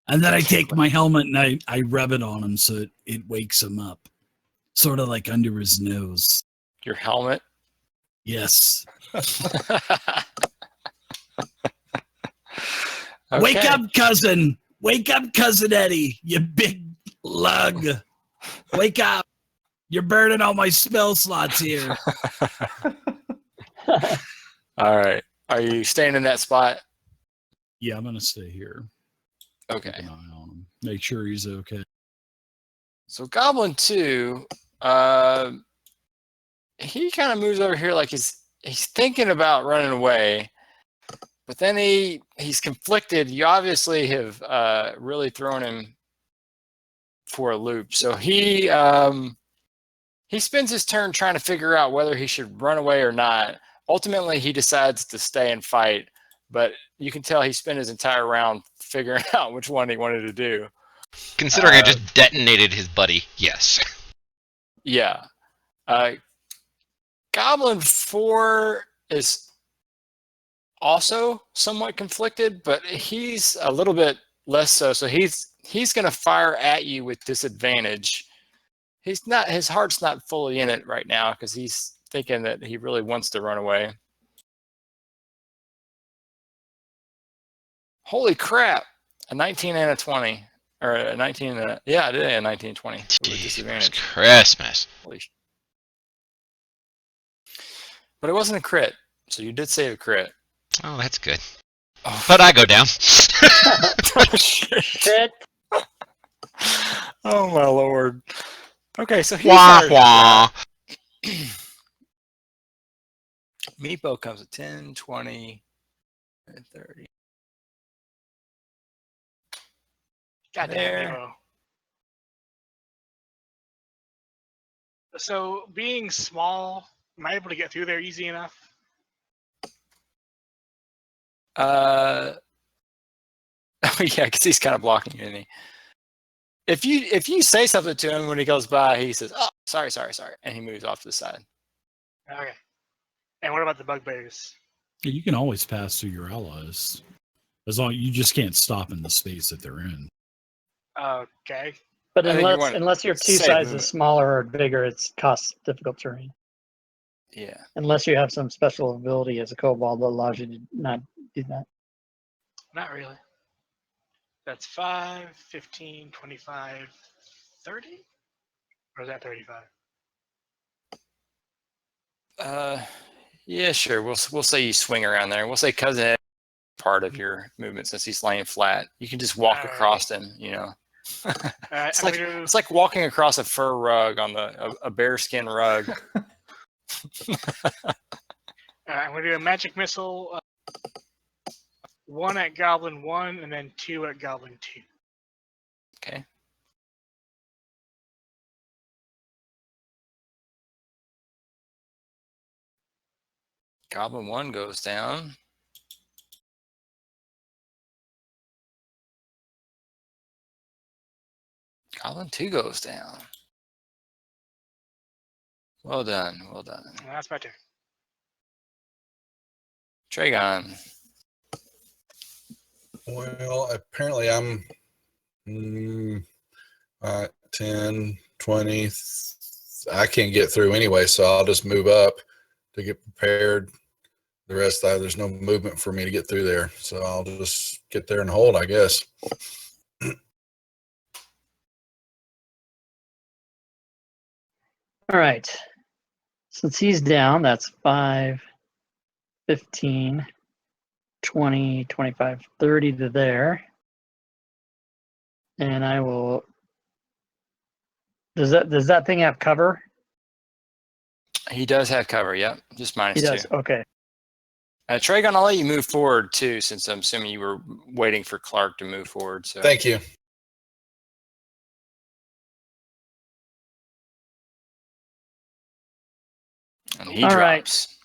And then I take my helmet and I rub it on him so it wakes him up. Sort of like under his nose. Your helmet? Yes. Okay. Wake up, cousin. Wake up, Cousin Eddie, you big lug. Wake up. You're burning all my spell slots here. All right. Are you staying in that spot? Yeah, I'm gonna stay here. Keep Okay. an eye on him. Make sure he's okay. So Goblin 2, he kind of moves over here like he's thinking about running away, but then he's conflicted. You obviously have really thrown him for a loop. So he spends his turn trying to figure out whether he should run away or not. Ultimately, he decides to stay and fight, but you can tell he spent his entire round figuring out which one he wanted to do. Considering I just detonated his buddy, yes. Yeah. Goblin 4 is also somewhat conflicted, but he's a little bit less so. So he's going to fire at you with disadvantage. His heart's not fully in it right now because he's thinking that he really wants to run away. Holy crap! A 19 and a 20. Or a 19 and a... Yeah, I did a 19 and 20. With disadvantage. Christmas. Holy But it wasn't a crit, so you did save a crit. Oh, that's good. Oh, But I go down. oh shit. Shit. Oh my lord. Okay, so he Wah fires wah. Meepo comes at 10, 20, and 30. God There. damn Nemo. So being small, am I able to get through there easy enough? Oh yeah, because he's kind of blocking you, isn't he? If you say something to him when he goes by, he says, "Oh, sorry," and he moves off to the side. Okay. And what about the bugbears? You can always pass through your allies, as long you just can't stop in the space that they're in. Okay. But I think you want unless you're 2 safe sizes movement. smaller or bigger, it's costs difficult terrain. Yeah. Unless you have some special ability as a kobold that allows you to not do that. Not really. That's 5, 15, 25, 30? Or is that 35? Yeah, sure. We'll say you swing around there. We'll say cousin Ed part of your movement since he's laying flat. You can just walk Alright. across him, you know. Alright, It's I'm like gonna do, it's like walking across a fur rug on a bearskin rug. I'm gonna do a magic missile. 1 at Goblin 1 and then 2 at Goblin 2. Okay. Goblin 1 goes down. Goblin 2 goes down. Well done, well done. And that's my turn. Treagan. Well, apparently I'm 10, 20. I can't get through anyway, so I'll just move up to get prepared. The rest, there's no movement for me to get through there, so I'll just get there and hold, I guess. All right. Since he's down, that's 5, 15, 20, 25, 30 to there. And I will. Does that thing have cover? He does have cover, yep. Just He -2. does. Okay. Treagan, I'll let you move forward too, since I'm assuming you were waiting for Clark to move forward. So Thank you. and he All right. drops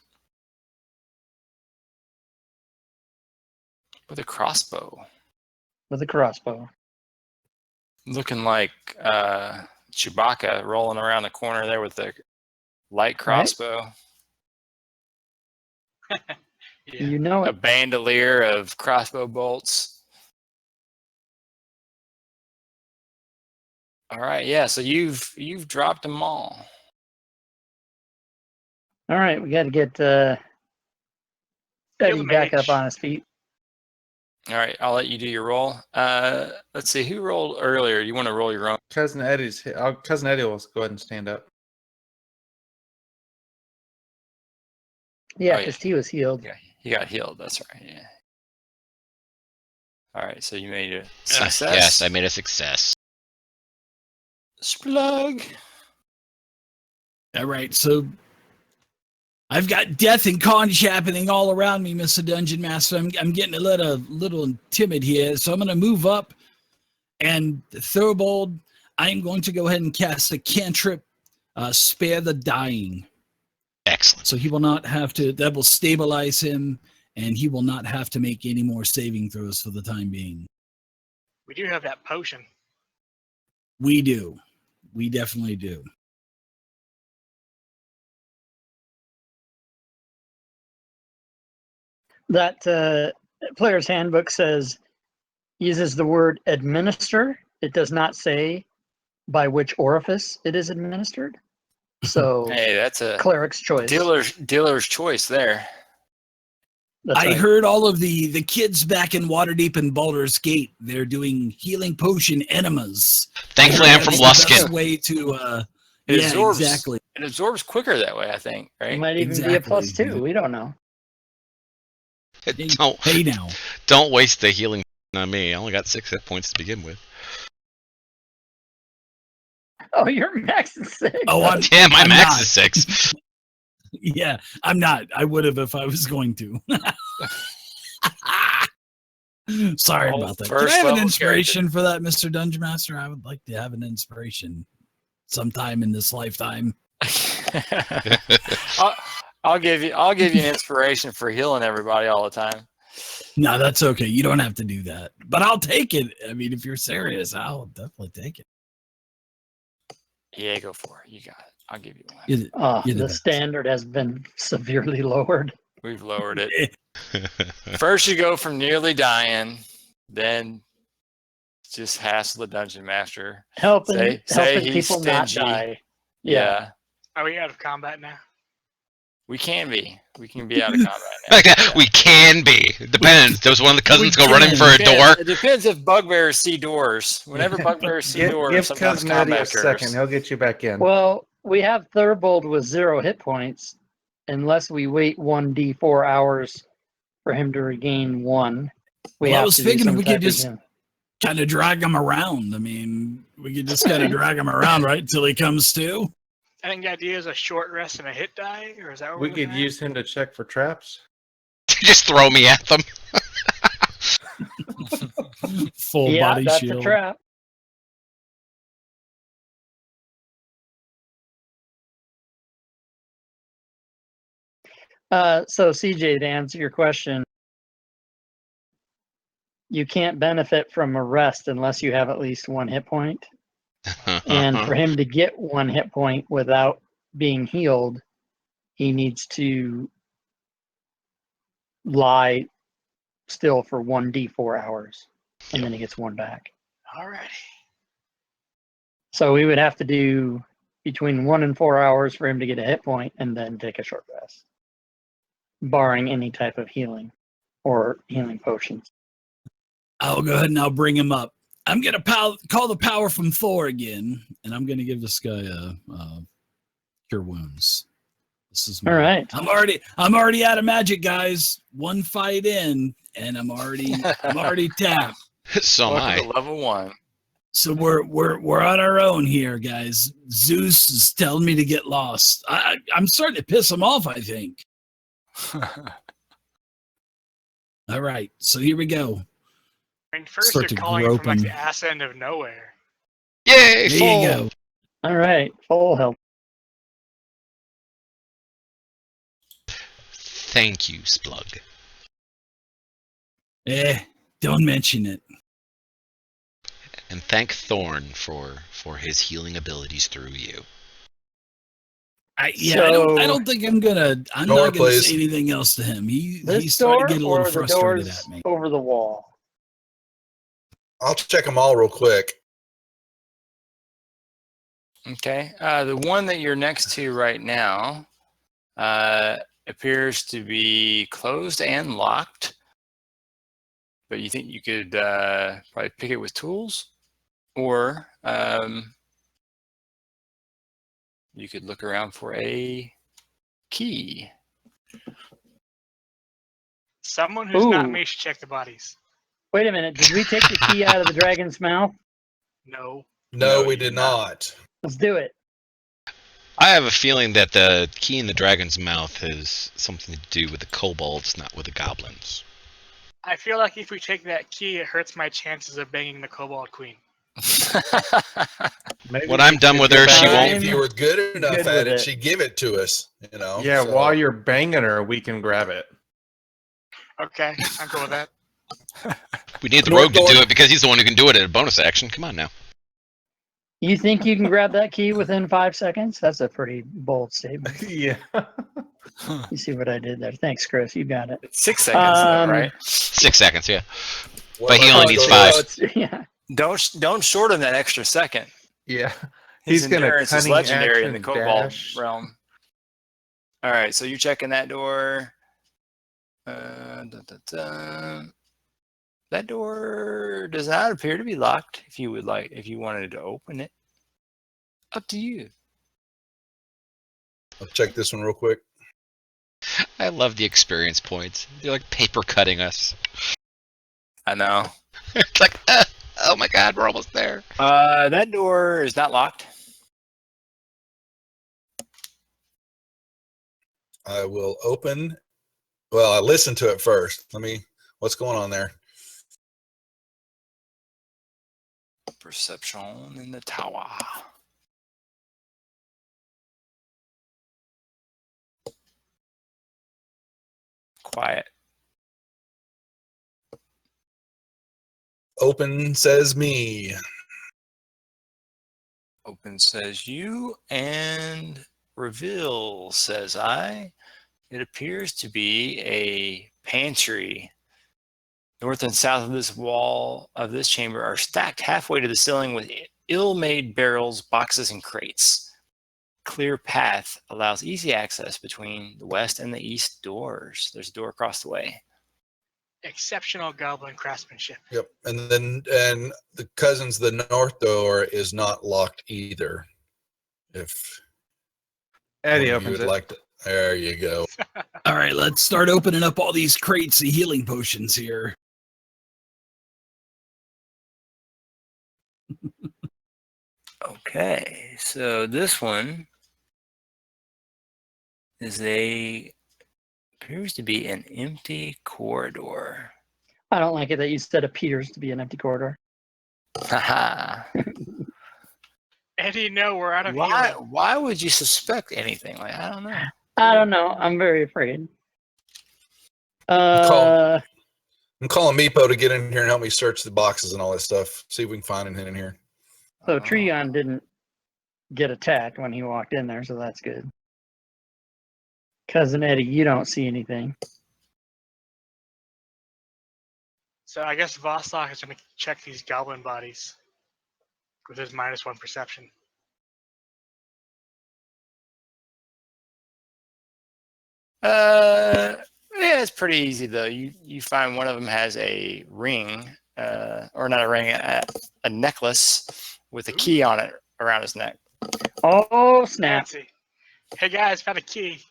with a crossbow. With a crossbow. Looking like Chewbacca rolling around the corner there with the light crossbow. Yeah. You know A it. bandolier of crossbow bolts. All right, yeah. So you've dropped them all. All right, we got to get Eddie back up on his feet. All right, I'll let you do your roll. Let's see who rolled earlier. You want to roll your own? Cousin Eddie's here. Cousin Eddie will go ahead and stand up. Yeah, Oh, yeah. because he was healed. Yeah, he got healed. That's right. Yeah. All right, so you made a success. Yes, I made a success. Splug. All right, so I've got death and carnage happening all around me, Mr. Dungeon Master. I'm getting a little timid here, so I'm going to move up. And Thurbold, I'm going to go ahead and cast a cantrip, Spare the Dying. Excellent. So he will not have to, that will stabilize him, and he will not have to make any more saving throws for the time being. We do have that potion. We do. We definitely do. That player's handbook says uses the word administer. It does not say by which orifice it is administered. So Hey, that's a cleric's choice. dealer's choice there. That's I right. heard all of the kids back in Waterdeep and Baldur's Gate. They're doing healing potion enemas. Thankfully, I'm from That's the best Luskin. way to. It Yeah, absorbs, exactly. It absorbs quicker that way, I think. It Right? might even be a Exactly. +2. We don't know. Hey now. Don't waste the healing on me. I only got 6 hit points to begin with. Oh, you're max 6. Oh, Yeah, my I'm max not. is 6. Yeah, I'm not. I would have if I was going to. Sorry Oh, about that. Can first I have an level inspiration for that, Mr. Dungeon Master? I would like to have an inspiration sometime in this lifetime. I'll give you an inspiration for healing everybody all the time. No, that's okay. You don't have to do that. But I'll take it. I mean, if you're serious, I'll definitely take it. Yeah, go for it. You got it. I'll give you one. You're The best. standard has been severely lowered. We've lowered it. First you go from nearly dying, then just hassle the dungeon master. Helping Say he's people not stingy. die. Yeah. Are we out of combat now? We can be. We can be out of combat now. Like that, we can be. It depends. Does one of the cousins We go running can. for a door? It depends if bugbears see doors. Whenever bugbears see doors, Give sometimes Cousin Eddie a combat second. occurs. He'll get you back in. Well, we have Thurbold with 0 hit points, unless we wait 1d4 hours for him to regain 1. Well, I have was to do thinking some we could type of just healing. kind of drag him around. I mean, we could just kind of drag him around, right, until he comes to. I think the idea is a short rest and a hit die, or is that what We we're could looking at? use him to check for traps. Just throw me at them. Full Yeah, body that's shield. a trap. So CJ, to answer your question, you can't benefit from a rest unless you have at least 1 hit point. And for him to get 1 hit point without being healed, he needs to lie still for 1d4 hours, and then he gets 1 back. Alrighty. So we would have to do between 1 and 4 hours for him to get a hit point, and then take a short rest, barring any type of healing or healing potions. I'll go ahead and I'll bring him up. I'm gonna call the power from Thor again, and I'm gonna give this guy a cure wounds. This is All right. I'm already out of magic, guys. 1 fight in, and I'm already tapped. So am Welcome I. to level 1. So we're on our own here, guys. Zeus is telling me to get lost. I'm starting to piss him off, I think. All right, so here we go. I mean, first Start they're to calling grope from like him. the ass end of nowhere. Yay, There full. you go. All right, full health. Thank you, Splug. Don't mention it. And thank Thorn for his healing abilities through you. I So- don't think I'm Door, not gonna please. say anything else to him. He's This starting door to get a or little the frustrated doors at me. over the wall? I'll check them all real quick. Okay. The one that you're next to right now appears to be closed and locked. But you think you could probably pick it with tools? Or you could look around for a key. Someone who's not Ooh. me should check the bodies. Wait a minute. Did we take the key out of the dragon's mouth? No. No, No, we you did did not. not. Let's do it. I have a feeling that the key in the dragon's mouth has something to do with the kobolds, not with the goblins. I feel like if we take that key, it hurts my chances of banging the kobold queen. Maybe When I'm done with her, she I'm won't. If you were good enough good at with it, it. she'd give it to us. You know. Yeah, so- while you're banging her, we can grab it. Okay, I'm cool with that. We need the North rogue to door. do it because he's the one who can do it at a bonus action. Come on now. You think you can grab that key within 5 seconds? That's a pretty bold statement. Yeah. You see what I did there? Thanks, Chris. You got it. It's 6 seconds, though, right? 6 seconds, yeah. What But he about only the needs door? 5. It's, yeah. Don't shorten that extra second. Yeah. His He's gonna endurance is cunning legendary in the action kobold dash. realm. All right, so you're checking that door. That door does not appear to be locked. If you wanted to open it, up to you. I'll check this one real quick. I love the experience points. They're like paper cutting us. I know. It's like, oh my god, we're almost there. That door is not locked. I will open. Well, I listened to it first. What's going on there? Perception in the tower. Quiet. Open says me. Open says you, and reveal says I. It appears to be a pantry. North and south of this wall of this chamber are stacked halfway to the ceiling with ill-made barrels, boxes, and crates. Clear path allows easy access between the west and the east doors. There's a door across the way. Exceptional goblin craftsmanship. Yep. And the cousins, the north door is not locked either. If Eddie one of you opens would it. like to, there you go. All right, let's start opening up all these crates of healing potions here. Okay, so this one appears to be an empty corridor. I don't like it that you said appears to be an empty corridor. Haha. Eddie, no, we're out of Why? healing. Why would you suspect anything? Like, I don't know. I don't know. I'm very afraid. I'm calling Meepo to get in here and help me search the boxes and all that stuff. See if we can find anything in here. So Treagan didn't get attacked when he walked in there, so that's good. Cousin Eddie, you don't see anything. So I guess Vostok is going to check these goblin bodies with his -1 perception. Yeah, it's pretty easy though. You find one of them has a ring, or not a ring, a necklace with a key on it around his neck. Oh, snap. Fancy. Hey guys, found a key.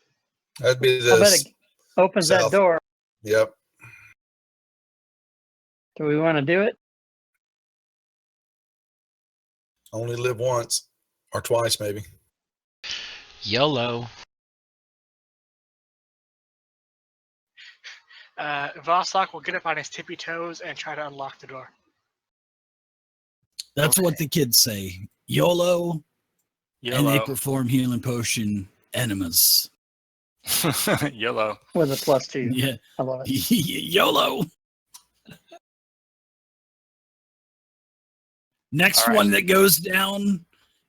That'd be I bet this. it opens that south. door. Yep. Do we want to do it? Only live once or twice, maybe. YOLO. Vostok will get up on his tippy toes and try to unlock the door. That's what the kids say. YOLO, and they YOLO. perform healing potion enemas. YOLO. With a +2. Yeah. I love it. YOLO. Next All right. one that goes down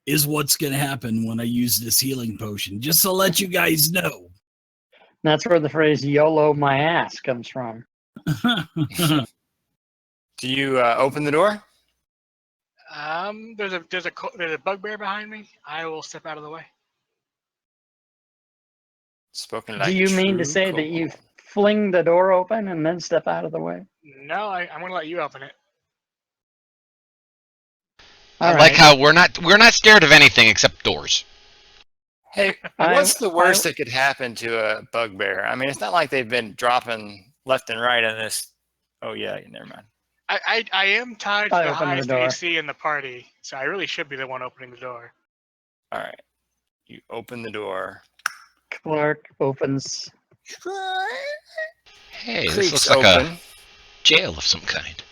is what's going to happen when I use this healing potion. Just to let you guys know. That's where the phrase YOLO my ass comes from. Do you open the door? There's a bugbear behind me. I will step out of the way. Spoken like Do you mean true to say that you kobold. fling the door open and then step out of the way? No, I'm going to let you open it. I All like right. how we're not scared of anything except doors. Hey, what's the worst that could happen to a bugbear? I mean, it's not like they've been dropping left and right on this. Oh yeah, never mind. I am tied to I the opened the highest door. AC in the party, so I really should be the one opening the door. All right, you open the door. Clerk opens. Hey, this Creaks looks like open. a jail of some kind.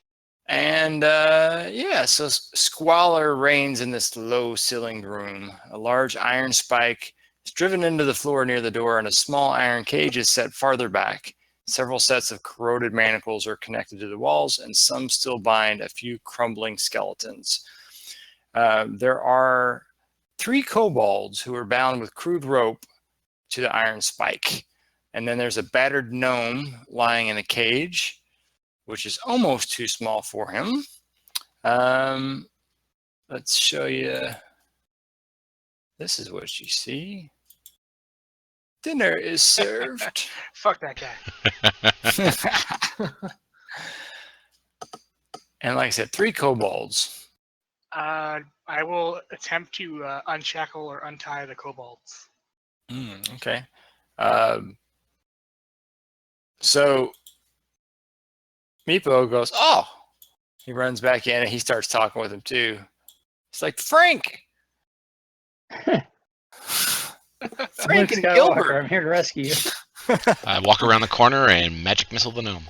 And yeah, so squalor reigns in this low-ceilinged room. A large iron spike is driven into the floor near the door, and a small iron cage is set farther back. Several sets of corroded manacles are connected to the walls, and some still bind a few crumbling skeletons. There are 3 kobolds who are bound with crude rope to the iron spike. And then there's a battered gnome lying in a cage, which is almost too small for him. Let's show you. This is what you see. Dinner is served. Fuck that guy. And like I said, 3 kobolds. I will attempt to unshackle or untie the kobolds. Okay. So Meepo goes, oh! He runs back in and he starts talking with him too. It's like, Frank! Frank and Skywalker, Gilbert! I'm here to rescue you. I walk around the corner and magic missile the gnome.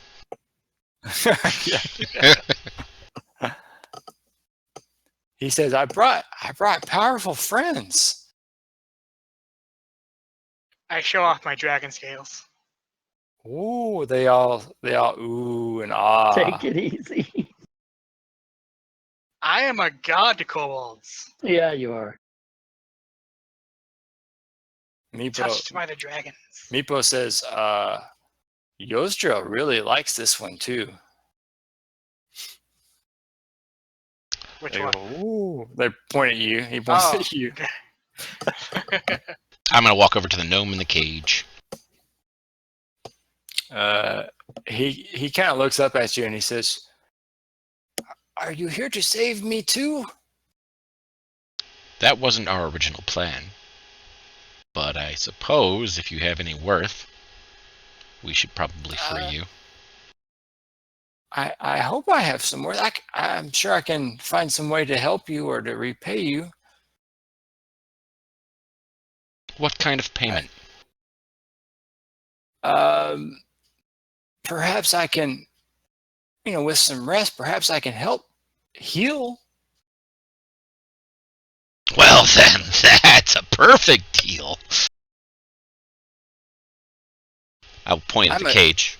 He says, I brought powerful friends. I show off my dragon scales. Ooh, they all ooh and ah. Take it easy. I am a god to kobolds, Yeah, you are. touched by the dragons. Meepo says, Yostra really likes this one too. Which They one? go, ooh. They point at you. He points Oh. at you. I'm gonna walk over to the gnome in the cage. He kind of looks up at you and he says, are you here to save me too? That wasn't our original plan. But I suppose if you have any worth, we should probably free you. I hope I have some worth. I'm sure I can find some way to help you or to repay you. What kind of payment? Perhaps I can, with some rest, perhaps I can help heal. Well then, that's a perfect deal. I'll point at the cage.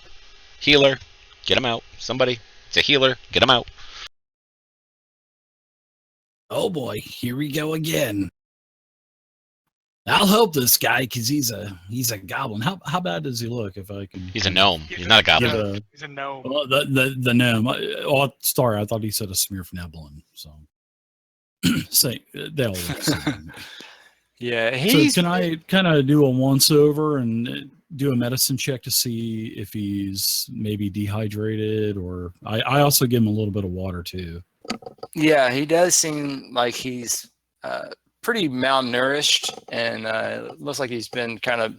Healer, get him out. Somebody, it's a healer, get him out. Oh boy, here we go again. I'll help this guy because he's a goblin. How bad does he look? If I can, He's a gnome. He's not a goblin. He's a gnome. Oh, the gnome. Oh, sorry, I thought he said a smear from Neblin. So, say they all look the same. Yeah, So can I kind of do a once over and do a medicine check to see if he's maybe dehydrated, or I also give him a little bit of water too. Yeah, he does seem like he's pretty malnourished, and it looks like he's been kind of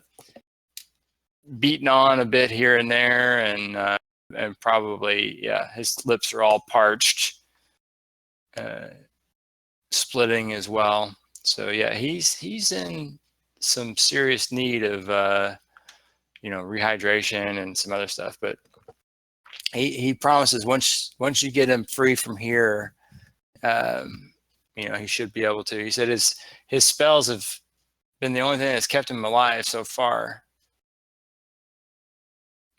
beaten on a bit here and there, and probably his lips are all parched, splitting as well. So yeah, he's in some serious need of rehydration and some other stuff. But he promises once you get him free from here, he should be able to. He said his spells have been the only thing that's kept him alive so far.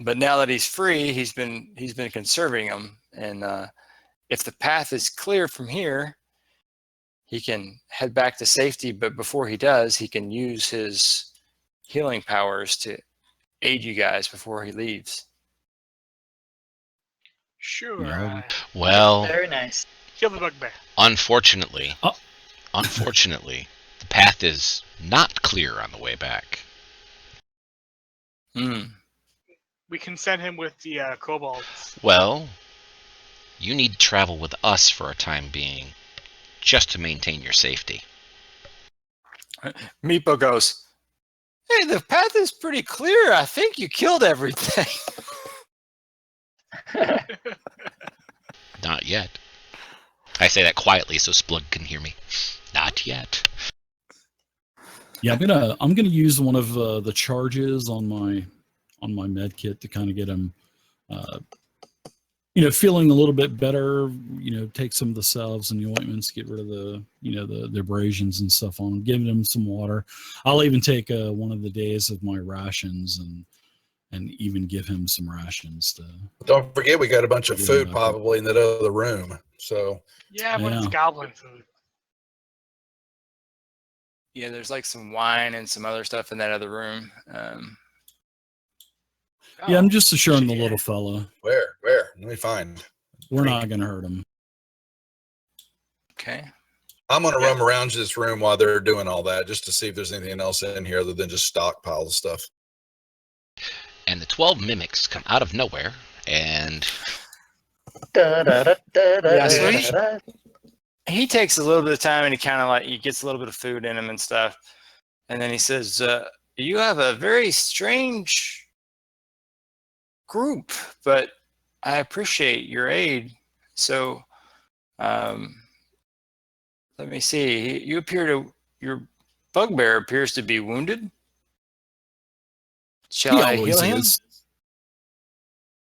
But now that he's free, he's been conserving them, and if the path is clear from here, he can head back to safety. But before he does, he can use his healing powers to aid you guys before he leaves. Sure. No. Well, Very nice. Kill the bugbear. unfortunately, Oh. the path is not clear on the way back. We can send him with the kobolds. Well, you need to travel with us for a time being, just to maintain your safety. Meepo goes, hey, the path is pretty clear. I think you killed everything. Not yet. I say that quietly so Splug can hear me. Not yet. Yeah, I'm gonna use one of the charges on my med kit to kind of get him, feeling a little bit better. Take some of the salves and the ointments, get rid of the the abrasions and stuff on him. Giving him some water. I'll even take one of the days of my rations and even give him some rations to. Don't forget, we got a bunch of Get food him back up. probably in that other room. So Yeah, but it's Yeah. goblin food. Yeah, there's like some wine and some other stuff in that other room. Yeah, I'm just assuring the shit. little fella where? Let me find. we're not gonna hurt him. Okay. I'm gonna roam around this room while they're doing all that, just to see if there's anything else in here other than just stockpiles of stuff. And the 12 mimics come out of nowhere and Yeah, so he takes a little bit of time and he gets a little bit of food in him and stuff. And then he says, you have a very strange group, but I appreciate your aid. So, let me see. Your bugbear appears to be wounded. Shall I heal him?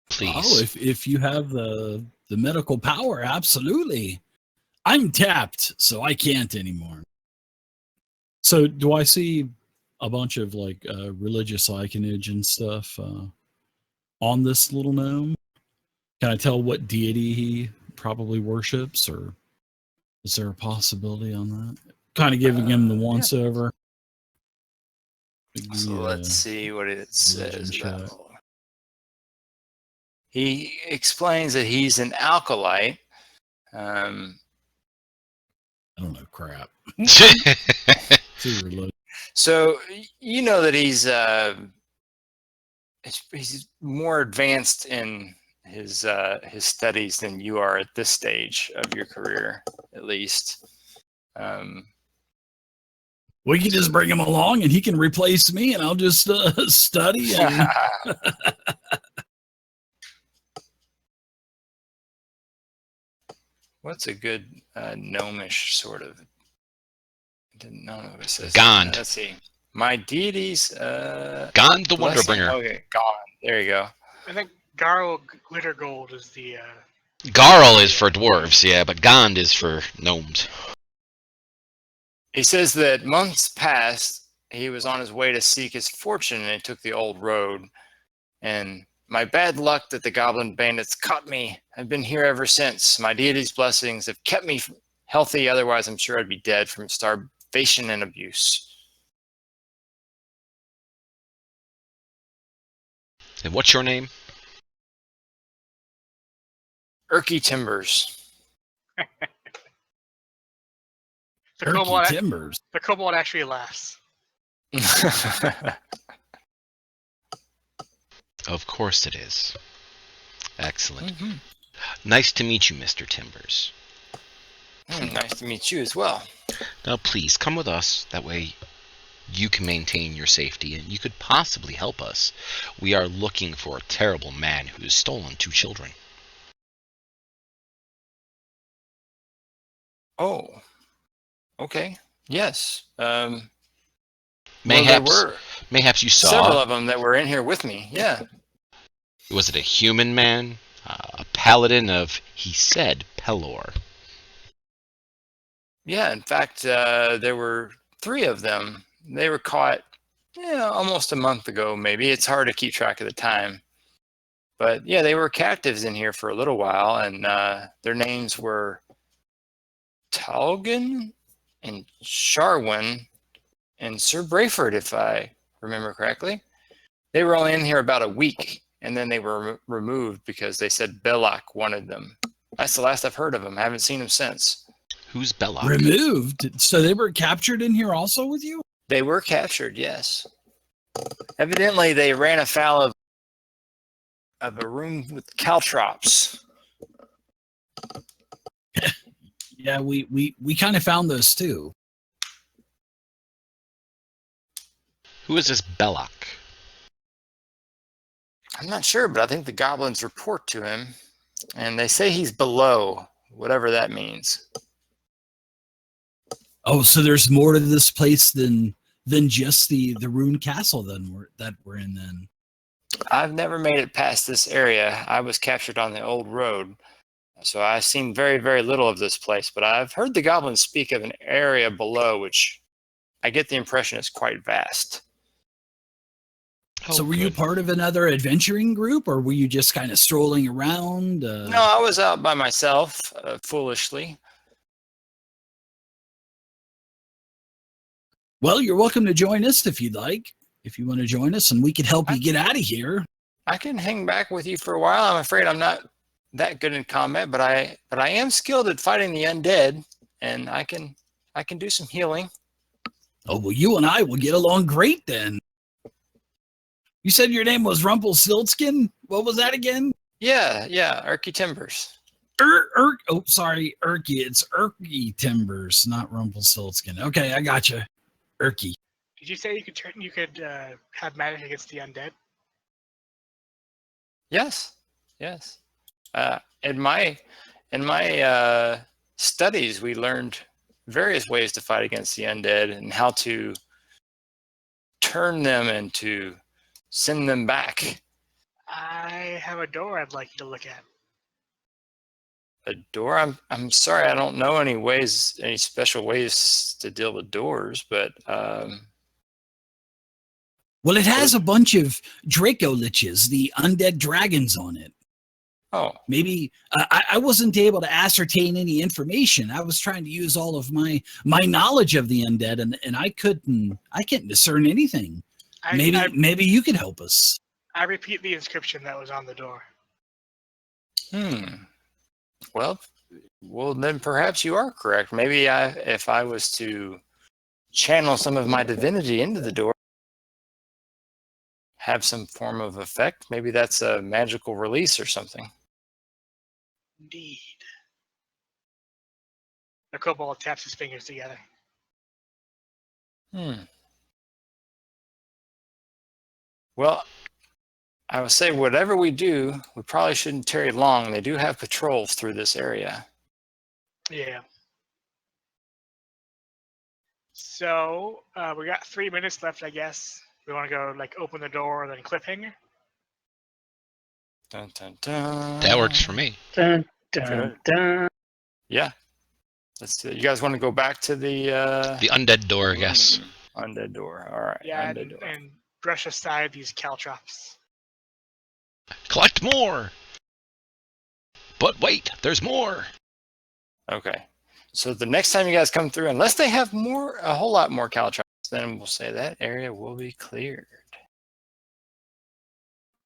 please. Oh, if you have the medical power, absolutely. I'm tapped, so I can't anymore. So do I see a bunch of like religious iconage and stuff on this little gnome? Can I tell what deity he probably worships, or is there a possibility on that? Kind of giving him the once over. So let's see what it says about. He explains that he's an alkalite. I don't know crap. Too religious. So you know that he's more advanced in his studies than you are at this stage of your career, at least. We can just bring him along, and he can replace me, and I'll just study. And... What's a good gnomish sort of? I didn't know what it says. Gond. Let's see. My deities. Gond the blessing. Wonderbringer. Okay, Gond. There you go. I think Garl Glitter Gold is the. Garl is for dwarves, yeah, but Gond is for gnomes. He says that months past, he was on his way to seek his fortune and he took the old road. And my bad luck that the goblin bandits caught me. I've been here ever since. My deity's blessings have kept me healthy. Otherwise, I'm sure I'd be dead from starvation and abuse. And what's your name? Erky Timbers. The kobold, Timbers. the kobold actually laughs. Of course it is. Excellent. Mm-hmm. Nice to meet you, Mr. Timbers. Nice to meet you as well. Now, please, come with us. That way you can maintain your safety, and you could possibly help us. We are looking for a terrible man who has stolen 2 children. Oh. Okay. Yes. Mayhaps you saw several of them that were in here with me. Yeah. Was it a human man? A paladin of, he said, Pelor. Yeah. In fact, there were 3 of them. They were caught almost a month ago, maybe. It's hard to keep track of the time. But yeah, they were captives in here for a little while, and their names were Talgan and Sharwin and Sir Brayford, if I remember correctly. They were only in here about a week, and then they were removed because they said Belloc wanted them. That's the last I've heard of them. I haven't seen them since. Who's Belloc? Removed? So they were captured in here also with you? They were captured, yes. Evidently, they ran afoul of a room with caltrops. Yeah, we kind of found those too. Who is this Belloc? I'm not sure, but I think the goblins report to him, and they say he's below, whatever that means. Oh, so there's more to this place than just the ruined castle that we're in then. I've never made it past this area. I was captured on the old road, so I've seen very, very little of this place, but I've heard the goblins speak of an area below, which I get the impression is quite vast. So were you part of another adventuring group, or were you just kind of strolling around? No, I was out by myself, foolishly. Well, you're welcome to join us if you'd like. If you want to join us, and we could help you get out of here. I can hang back with you for a while. I'm afraid I'm not that good in combat, but I am skilled at fighting the undead, and I can do some healing. Oh, well, you and I will get along great then. You said your name was Rumpelstiltskin? What was that again? Yeah, Erky Timbers. Oh, sorry, Erky. It's Erky Timbers, not Rumpelstiltskin. Okay, I got you. Erky. Did you say you could have magic against the undead? Yes. In my studies, we learned various ways to fight against the undead and how to turn them and to send them back. I have a door I'd like you to look at. A door? I'm sorry, I don't know any special ways to deal with doors, but well, it has a bunch of Draco liches, the undead dragons on it. Oh, maybe I wasn't able to ascertain any information. I was trying to use all of my knowledge of the undead, and I can't discern anything. Maybe you could help us. I repeat the inscription that was on the door. Well, then perhaps you are correct. Maybe if I was to channel some of my divinity into the door, have some form of effect, maybe that's a magical release or something. Indeed. The kobold taps his fingers together. Well, I would say whatever we do, we probably shouldn't tarry long. They do have patrols through this area. Yeah. So we got 3 minutes left, I guess. We want to go open the door and then cliffhanger. Dun, dun, dun. That works for me. Dun, dun, dun. Yeah. Let's do it. You guys want to go back to the undead door, I guess. Undead door. All right. Yeah, undead door. and brush aside these caltrops. Collect more. But wait, there's more. Okay. So the next time you guys come through, unless they have a whole lot more caltrops, then we'll say that area will be cleared.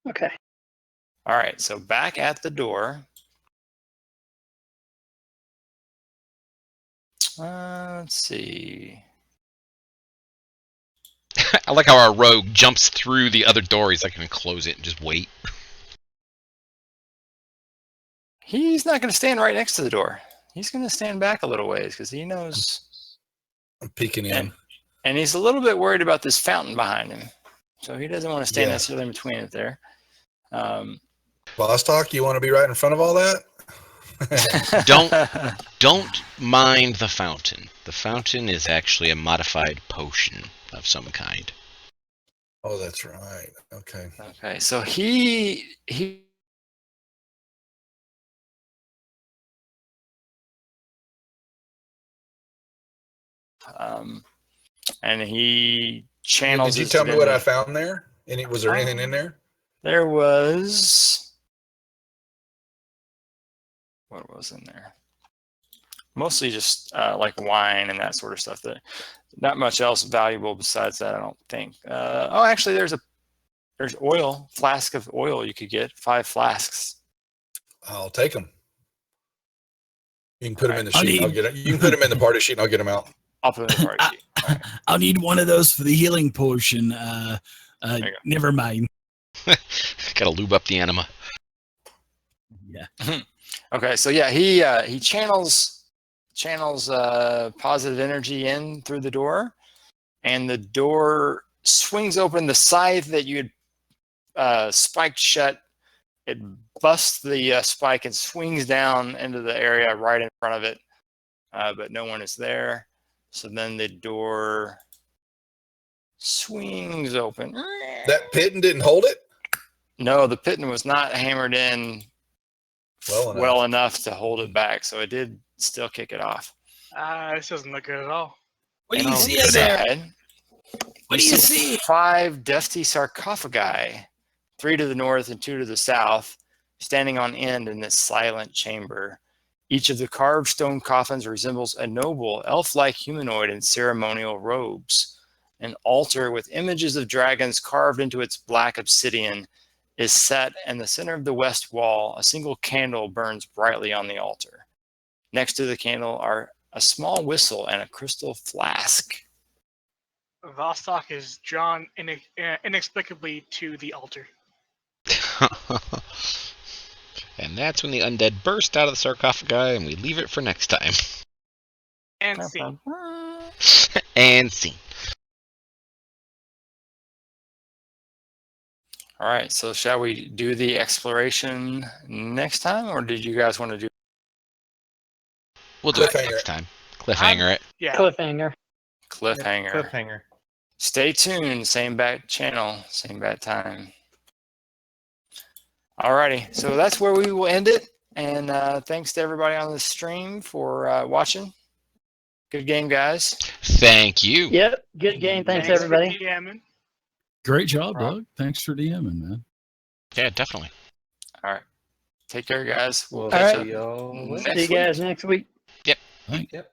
Okay. All right. So back at the door. Let's see. I like how our rogue jumps through the other door. He's like going to close it and just wait. He's not going to stand right next to the door. He's going to stand back a little ways because he knows. I'm peeking in. And he's a little bit worried about this fountain behind him. So he doesn't want to stand necessarily in between it there. Vostok, you want to be right in front of all that? Don't mind the fountain. The fountain is actually a modified potion of some kind. Oh, that's right. Okay. Okay. So he and he channels. Did you tell me what I found there? Was there anything in there? There was. What was in there? Mostly just like wine and that sort of stuff. Not much else valuable besides that, I don't think. Actually, there's oil, flask of oil you could get, 5 flasks. I'll take them. You can put them in the sheet. I'll get it. You can put them in the party sheet, and I'll get them out. I'll put them in the party sheet. All right. I'll need one of those for the healing potion. Never mind. Gotta lube up the anima. Yeah. Okay, so yeah, he channels positive energy in through the door, and the door swings open. The scythe that you had spiked shut. It busts the spike and swings down into the area right in front of it, but no one is there. So then the door swings open. That pitten didn't hold it? No, the piton was not hammered in well enough to hold it back, so it did still kick it off. This doesn't look good at all. What do you And see on up the there? side, What do you see? 5 dusty sarcophagi, 3 to the north and 2 to the south, standing on end in this silent chamber. Each of the carved stone coffins resembles a noble, elf-like humanoid in ceremonial robes. An altar with images of dragons carved into its black obsidian is set in the center of the west wall. A single candle burns brightly on the altar. Next to the candle are a small whistle and a crystal flask. Vostok is drawn inexplicably to the altar. And that's when the undead burst out of the sarcophagi, and we leave it for next time. And scene. And scene. All right, so shall we do the exploration next time, or did you guys want to do? We'll do it Cliffhanger. next time. Cliffhanger it. Yeah. Cliffhanger. Cliffhanger. Cliffhanger. Stay tuned. Same bat channel, same bat time. Alrighty, so that's where we will end it. And thanks to everybody on the stream for watching. Good game, guys. Thank you. Yep. Good game. Thanks everybody. for DMing. Great job, Doug. Thanks for DMing, man. Yeah, definitely. All right. Take care, guys. We'll We'll catch right. up see y'all next See you week. guys next week. Thanks. Yep.